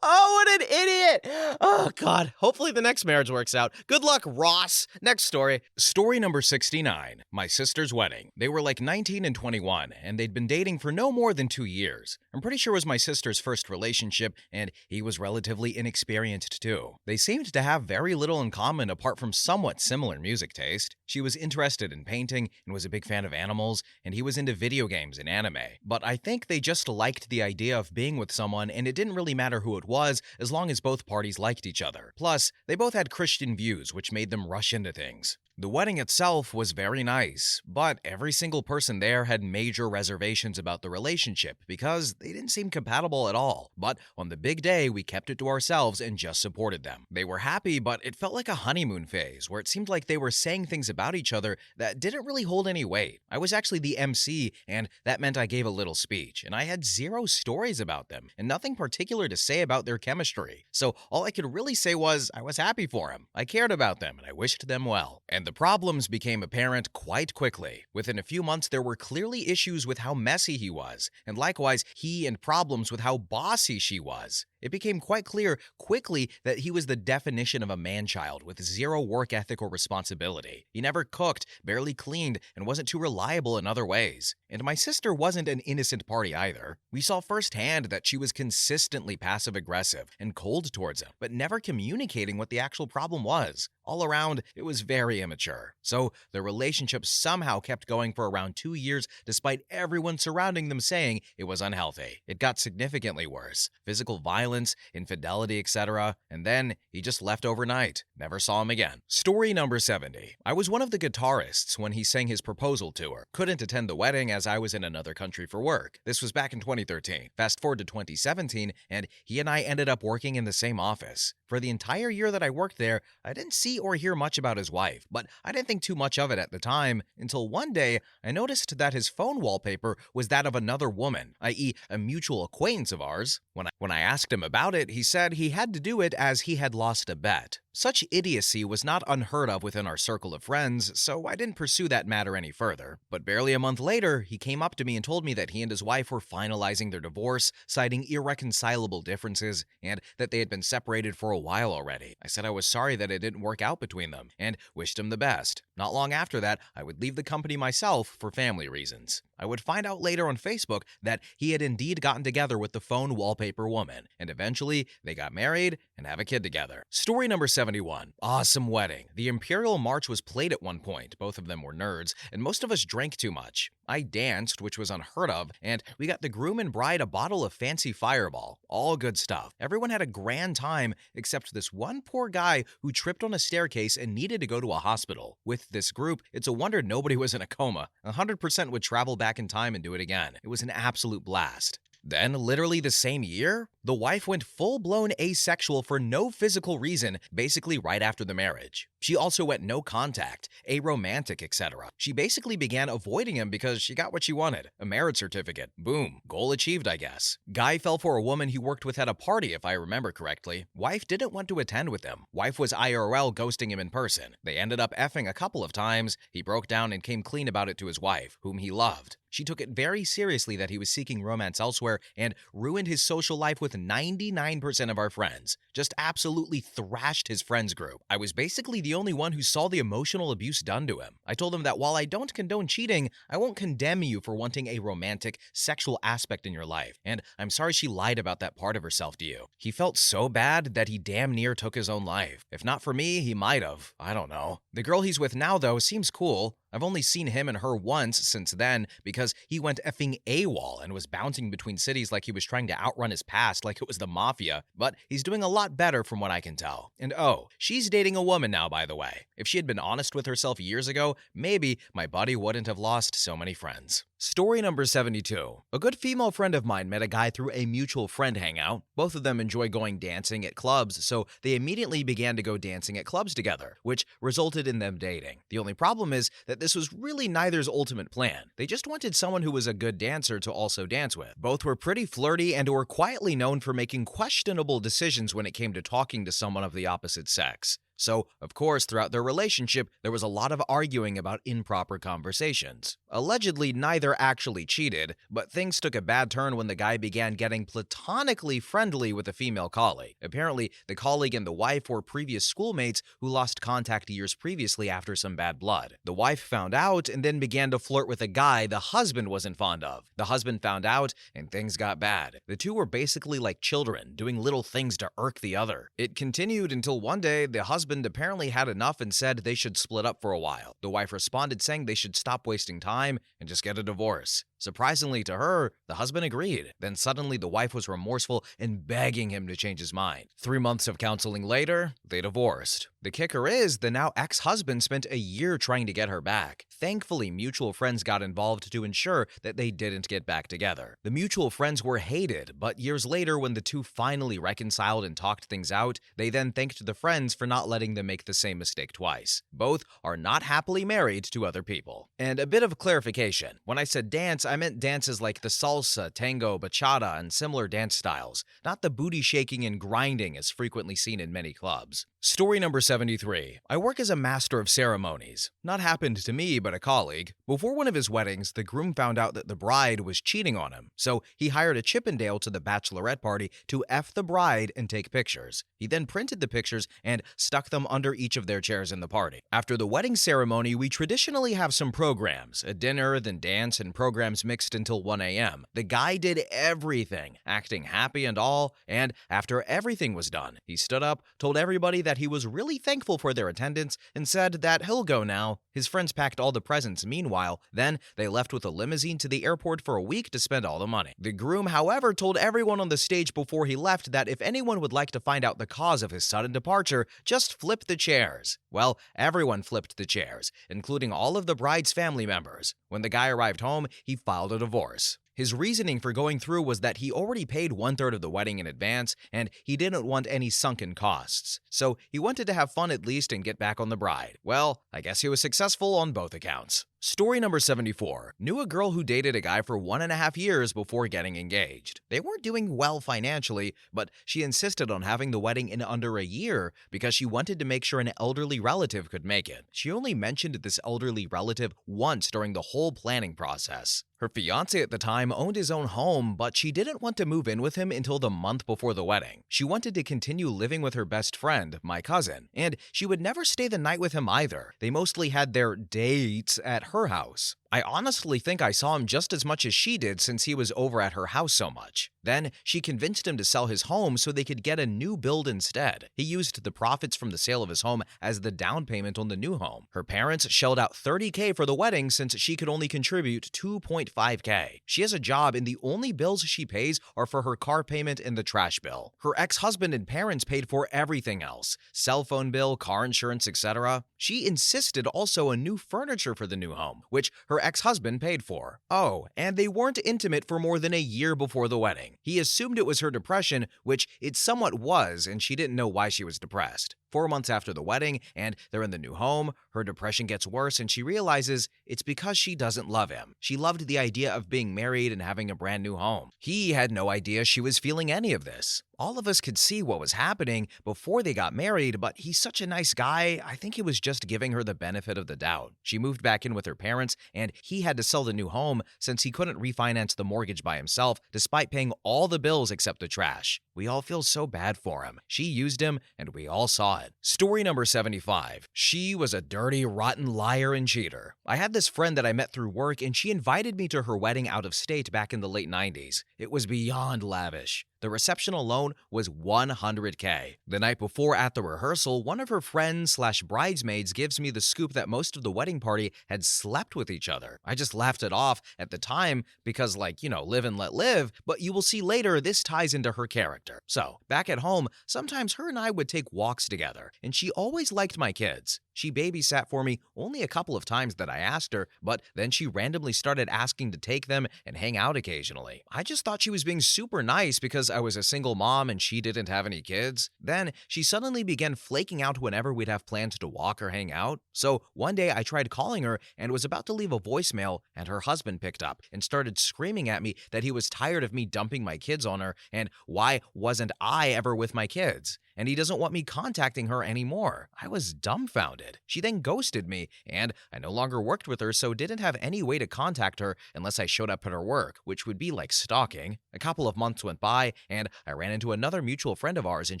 Oh, what an idiot. Oh, God. Hopefully the next marriage works out. Good luck, Ross. Next story. Story number 69. My sister's wedding. They were like 19 and 21, and they'd been dating for no more than 2 years. I'm pretty sure it was my sister's first relationship, and he was relatively inexperienced too. They seemed to have very little in common apart from somewhat similar music taste. She was interested in painting and was a big fan of animals, and he was into video games and anime. But I think they just liked the idea of being with someone, and it didn't really matter who it was as long as both parties liked each other. Plus, they both had Christian views, which made them rush into things. The wedding itself was very nice, but every single person there had major reservations about the relationship because they didn't seem compatible at all. But on the big day, we kept it to ourselves and just supported them. They were happy, but it felt like a honeymoon phase where it seemed like they were saying things about each other that didn't really hold any weight. I was actually the MC, and that meant I gave a little speech, and I had 0 stories about them and nothing particular to say about their chemistry. So all I could really say was I was happy for him. I cared about them and I wished them well. And the problems became apparent quite quickly. Within a few months, there were clearly issues with how messy he was, and likewise, he and problems with how bossy she was. It became quite clear quickly that he was the definition of a man-child with 0 work ethic or responsibility. He never cooked, barely cleaned, and wasn't too reliable in other ways. And my sister wasn't an innocent party either. We saw firsthand that she was consistently passive-aggressive and cold towards him, but never communicating what the actual problem was. All around, it was very immature. So the relationship somehow kept going for around 2 years despite everyone surrounding them saying it was unhealthy. It got significantly worse. Physical violence, infidelity, etc. And then he just left overnight. Never saw him again. Story number 70. I was one of the guitarists when he sang his proposal to her. Couldn't attend the wedding as I was in another country for work. This was back in 2013. Fast forward to 2017, and he and I ended up working in the same office. For the entire year that I worked there, I didn't see or hear much about his wife, but I didn't think too much of it at the time until one day I noticed that his phone wallpaper was that of another woman, i.e. a mutual acquaintance of ours. When I asked him about it, he said he had to do it as he had lost a bet. Such idiocy was not unheard of within our circle of friends, so I didn't pursue that matter any further. But barely a month later, he came up to me and told me that he and his wife were finalizing their divorce, citing irreconcilable differences, and that they had been separated for a while already. I said I was sorry that it didn't work out between them, and wished him the best. Not long after that, I would leave the company myself for family reasons. I would find out later on Facebook that he had indeed gotten together with the phone wallpaper woman, and eventually they got married and have a kid together. Story number 71. Awesome wedding. The Imperial March was played at one point. Both of them were nerds, and most of us drank too much. I danced, which was unheard of, and we got the groom and bride a bottle of fancy Fireball. All good stuff. Everyone had a grand time, except this one poor guy who tripped on a staircase and needed to go to a hospital. With this group, it's a wonder nobody was in a coma. 100% would travel back in time and do it again. It was an absolute blast. Then, literally the same year, the wife went full-blown asexual for no physical reason, basically right after the marriage. She also went no contact, aromantic, etc. She basically began avoiding him because she got what she wanted, a marriage certificate. Boom, goal achieved, I guess. Guy fell for a woman he worked with at a party, if I remember correctly. Wife didn't want to attend with him. Wife was IRL ghosting him in person. They ended up effing a couple of times. He broke down and came clean about it to his wife, whom he loved. She took it very seriously that he was seeking romance elsewhere and ruined his social life with 99% of our friends. Just absolutely thrashed his friends group. I was basically the only one who saw the emotional abuse done to him. I told him that while I don't condone cheating, I won't condemn you for wanting a romantic, sexual aspect in your life, and I'm sorry she lied about that part of herself to you. He felt so bad that he damn near took his own life. If not for me, he might have. I don't know. The girl he's with now, though, seems cool. I've only seen him and her once since then because he went effing AWOL and was bouncing between cities like he was trying to outrun his past like it was the mafia, but he's doing a lot better from what I can tell. And oh, she's dating a woman now, by the way. If she had been honest with herself years ago, maybe my buddy wouldn't have lost so many friends. Story number 72. A good female friend of mine met a guy through a mutual friend hangout. Both of them enjoy going dancing at clubs, so they immediately began to go dancing at clubs together, which resulted in them dating. The only problem is that this was really neither's ultimate plan. They just wanted someone who was a good dancer to also dance with. Both were pretty flirty and were quietly known for making questionable decisions when it came to talking to someone of the opposite sex. So, of course, throughout their relationship, there was a lot of arguing about improper conversations. Allegedly, neither actually cheated, but things took a bad turn when the guy began getting platonically friendly with a female colleague. Apparently, the colleague and the wife were previous schoolmates who lost contact years previously after some bad blood. The wife found out and then began to flirt with a guy the husband wasn't fond of. The husband found out, and things got bad. The two were basically like children, doing little things to irk the other. It continued until one day, the husband apparently had enough and said they should split up for a while. The wife responded saying they should stop wasting time and just get a divorce. Surprisingly to her, the husband agreed. Then suddenly the wife was remorseful and begging him to change his mind. 3 months of counseling later, they divorced. The kicker is, the now ex-husband spent a year trying to get her back. Thankfully, mutual friends got involved to ensure that they didn't get back together. The mutual friends were hated, but years later, when the two finally reconciled and talked things out, they then thanked the friends for not letting them make the same mistake twice. Both are not happily married to other people. And a bit of clarification. When I said dance, I meant dances like the salsa, tango, bachata, and similar dance styles, not the booty shaking and grinding as frequently seen in many clubs. Story number 73. I work as a master of ceremonies. Not happened to me, but a colleague. Before one of his weddings, the groom found out that the bride was cheating on him, so he hired a Chippendale to the bachelorette party to F the bride and take pictures. He then printed the pictures and stuck them under each of their chairs in the party. After the wedding ceremony, we traditionally have some programs, a dinner, then dance, and programs mixed until 1 a.m. The guy did everything, acting happy and all, and after everything was done, he stood up, told everybody that he was really thankful for their attendance, and said that he'll go now. His friends packed all the presents meanwhile, then they left with a limousine to the airport for a week to spend all the money. The groom, however, told everyone on the stage before he left that if anyone would like to find out the cause of his sudden departure, just flip the chairs. Well, everyone flipped the chairs, including all of the bride's family members. When the guy arrived home, he filed a divorce. His reasoning for going through was that he already paid 1/3 of the wedding in advance, and he didn't want any sunken costs. So he wanted to have fun at least and get back on the bride. Well, I guess he was successful on both accounts. Story number 74. Knew a girl who dated a guy for 1.5 years before getting engaged. They weren't doing well financially, but she insisted on having the wedding in under a year because she wanted to make sure an elderly relative could make it. She only mentioned this elderly relative once during the whole planning process. Her fiancé at the time owned his own home, but she didn't want to move in with him until the month before the wedding. She wanted to continue living with her best friend, my cousin, and she would never stay the night with him either. They mostly had their dates at her house. I honestly think I saw him just as much as she did since he was over at her house so much. Then she convinced him to sell his home so they could get a new build instead. He used the profits from the sale of his home as the down payment on the new home. Her parents shelled out $30K for the wedding since she could only contribute $2.5K. She has a job and the only bills she pays are for her car payment and the trash bill. Her ex-husband and parents paid for everything else: cell phone bill, car insurance, etc. She insisted also on new furniture for the new home, which her ex-husband paid for. Oh, and they weren't intimate for more than a year before the wedding. He assumed it was her depression, which it somewhat was, and she didn't know why she was depressed. 4 months after the wedding, and they're in the new home, her depression gets worse and she realizes it's because she doesn't love him. She loved the idea of being married and having a brand new home. He had no idea she was feeling any of this. All of us could see what was happening before they got married, but he's such a nice guy, I think he was just giving her the benefit of the doubt. She moved back in with her parents, and he had to sell the new home since he couldn't refinance the mortgage by himself despite paying all the bills except the trash. We all feel so bad for him. She used him, and we all saw it. Story number 75. She was a dirty, rotten liar and cheater. I had this friend that I met through work, and she invited me to her wedding out of state back in the late 90s. It was beyond lavish. The reception alone was $100K. The night before at the rehearsal, one of her friends/bridesmaids gives me the scoop that most of the wedding party had slept with each other. I just laughed it off at the time because, live and let live, but you will see later this ties into her character. So, back at home, sometimes her and I would take walks together, and she always liked my kids. She babysat for me only a couple of times that I asked her, but then she randomly started asking to take them and hang out occasionally. I just thought she was being super nice because I was a single mom and she didn't have any kids. Then she suddenly began flaking out whenever we'd have plans to walk or hang out. So one day I tried calling her and was about to leave a voicemail, and her husband picked up and started screaming at me that he was tired of me dumping my kids on her and why wasn't I ever with my kids? And he doesn't want me contacting her anymore. I was dumbfounded. She then ghosted me, and I no longer worked with her, so didn't have any way to contact her unless I showed up at her work, which would be like stalking. A couple of months went by, and I ran into another mutual friend of ours, and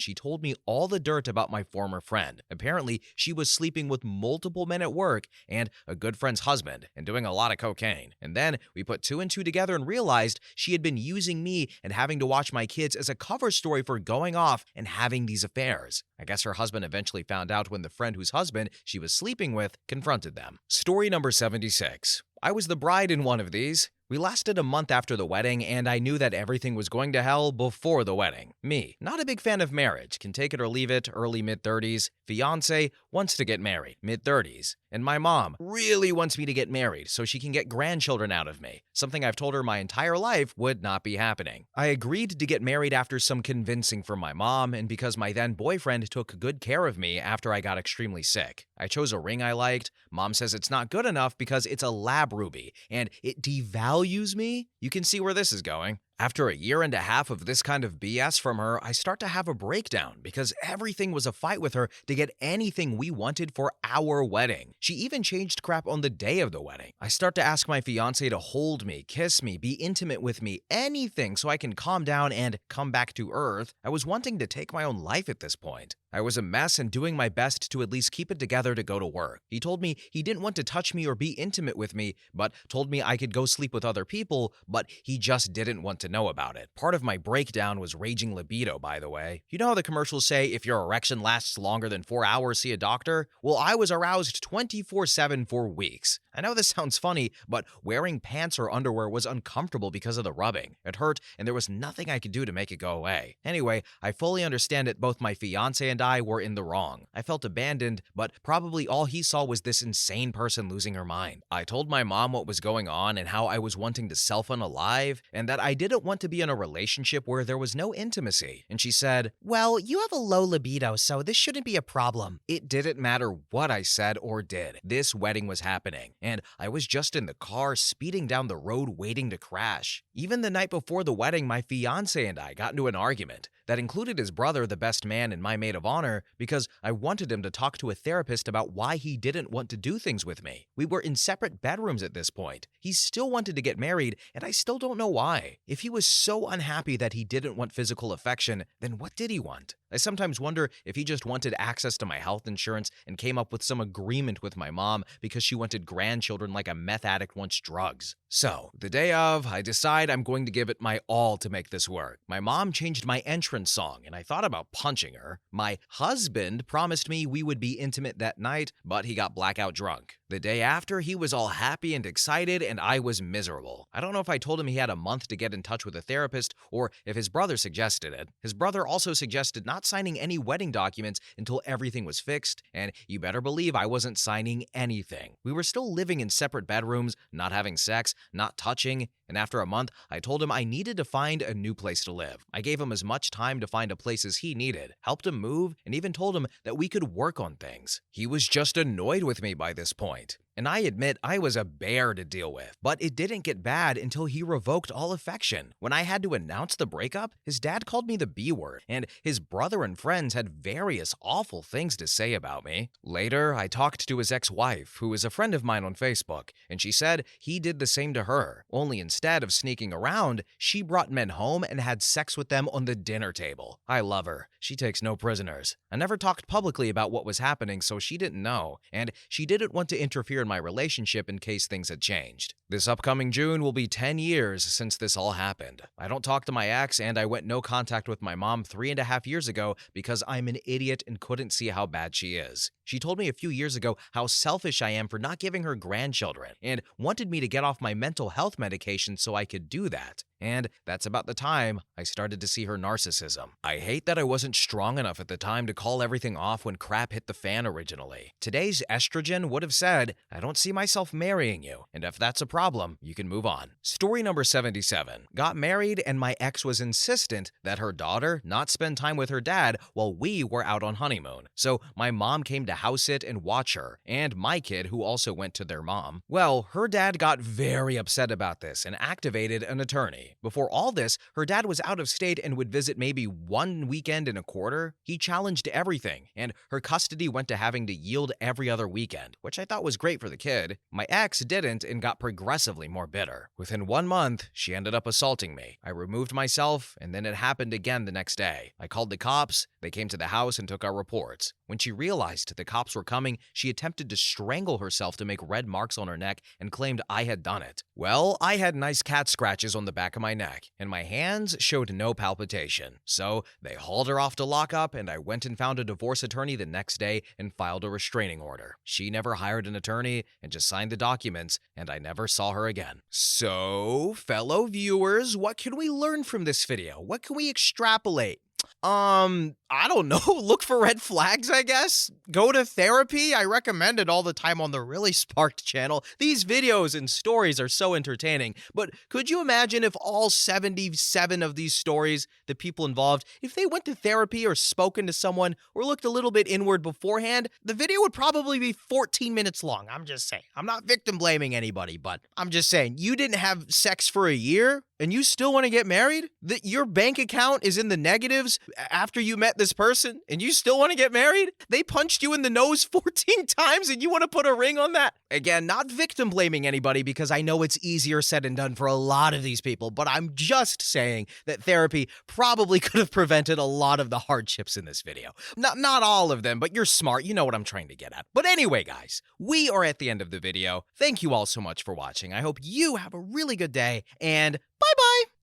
she told me all the dirt about my former friend. Apparently, she was sleeping with multiple men at work and a good friend's husband, and doing a lot of cocaine. And then we put two and two together and realized she had been using me and having to watch my kids as a cover story for going off and having these affairs. I guess her husband eventually found out when the friend whose husband she was sleeping with confronted them. Story number 76. I was the bride in one of these. We lasted a month after the wedding, and I knew that everything was going to hell before the wedding. Me, not a big fan of marriage, can take it or leave it, early mid-30s. Fiance wants to get married, mid-30s. And my mom really wants me to get married so she can get grandchildren out of me, something I've told her my entire life would not be happening. I agreed to get married after some convincing from my mom, and because my then boyfriend took good care of me after I got extremely sick. I chose a ring I liked. Mom says it's not good enough because it's a lab ruby, and it devalues me. You can see where this is going. After a year and a half of this kind of BS from her, I start to have a breakdown because everything was a fight with her to get anything we wanted for our wedding. She even changed crap on the day of the wedding. I start to ask my fiance to hold me, kiss me, be intimate with me, anything so I can calm down and come back to earth. I was wanting to take my own life at this point. I was a mess and doing my best to at least keep it together to go to work. He told me he didn't want to touch me or be intimate with me, but told me I could go sleep with other people, but he just didn't want to know about it. Part of my breakdown was raging libido, by the way. You know how the commercials say if your erection lasts longer than 4 hours, see a doctor? Well, I was aroused 24/7 for weeks. I know this sounds funny, but wearing pants or underwear was uncomfortable because of the rubbing. It hurt, and there was nothing I could do to make it go away. Anyway, I fully understand that both my fiance and I were in the wrong. I felt abandoned, but probably all he saw was this insane person losing her mind. I told my mom what was going on and how I was wanting to self-unalive, and that I didn't want to be in a relationship where there was no intimacy. And she said, "Well, you have a low libido, so this shouldn't be a problem." It didn't matter what I said or did. This wedding was happening. and I was just in the car speeding down the road waiting to crash. Even the night before the wedding, my fiance and I got into an argument that included his brother, the best man and my maid of honor, because I wanted him to talk to a therapist about why he didn't want to do things with me. We were in separate bedrooms at this point. He still wanted to get married, and I still don't know why. If he was so unhappy that he didn't want physical affection, then what did he want? I sometimes wonder if he just wanted access to my health insurance and came up with some agreement with my mom because she wanted grandchildren like a meth addict wants drugs. So, the day of, I decide I'm going to give it my all to make this work. My mom changed my entrance song, and I thought about punching her. My husband promised me we would be intimate that night, but he got blackout drunk. The day after, he was all happy and excited, and I was miserable. I don't know if I told him he had a month to get in touch with a therapist or if his brother suggested it. His brother also suggested not signing any wedding documents until everything was fixed, and you better believe I wasn't signing anything. We were still living in separate bedrooms, not having sex, not touching, and after a month, I told him I needed to find a new place to live. I gave him as much time to find a place as he needed, helped him move, and even told him that we could work on things. He was just annoyed with me by this point. And I admit I was a bear to deal with, but it didn't get bad until he revoked all affection. When I had to announce the breakup, his dad called me the B word, and his brother and friends had various awful things to say about me. Later, I talked to his ex-wife, who is a friend of mine on Facebook, and she said he did the same to her, only instead of sneaking around, she brought men home and had sex with them on the dinner table. I love her. She takes no prisoners. I never talked publicly about what was happening, so she didn't know, and she didn't want to interfere in my relationship in case things had changed. This upcoming June will be 10 years since this all happened. I don't talk to my ex, and I went no contact with my mom 3.5 years ago because I'm an idiot and couldn't see how bad she is. She told me a few years ago how selfish I am for not giving her grandchildren and wanted me to get off my mental health medication so I could do that. And that's about the time I started to see her narcissism. I hate that I wasn't strong enough at the time to call everything off when crap hit the fan originally. Today's estrogen would have said, I don't see myself marrying you, and if that's a problem, you can move on. Story number 77. Got married and my ex was insistent that her daughter not spend time with her dad while we were out on honeymoon. So my mom came to house sit and watch her, and my kid who also went to their mom. Well, her dad got very upset about this and activated an attorney. Before all this, her dad was out of state and would visit maybe one weekend in a quarter. He challenged everything, and her custody went to having to yield every other weekend, which I thought was great for the kid. My ex didn't and got progressively more bitter. Within 1 month, she ended up assaulting me. I removed myself, and then it happened again the next day. I called the cops, they came to the house and took our reports. When she realized the cops were coming, she attempted to strangle herself to make red marks on her neck and claimed I had done it. Well, I had nice cat scratches on the back of my neck, and my hands showed no palpitation. So they hauled her off to lockup, and I went and found a divorce attorney the next day and filed a restraining order. She never hired an attorney and just signed the documents, and I never saw her again. So, fellow viewers, what can we learn from this video? What can we extrapolate? I don't know. Look for red flags, I guess. Go to therapy. I recommend it all the time on the Really Sparked channel. These videos and stories are so entertaining. But could you imagine if all 77 of these stories, the people involved, if they went to therapy or spoken to someone or looked a little bit inward beforehand, the video would probably be 14 minutes long. I'm just saying. I'm not victim blaming anybody, but I'm just saying, you didn't have sex for a year and you still want to get married? That your bank account is in the negatives after you met this person and you still want to get married? They punched you in the nose 14 times and you want to put a ring on that? Again, not victim blaming anybody because I know it's easier said than done for a lot of these people, but I'm just saying that therapy probably could have prevented a lot of the hardships in this video. Not all of them, but you're smart. You know what I'm trying to get at. But anyway, guys, we are at the end of the video. Thank you all so much for watching. I hope you have a really good day, and bye-bye!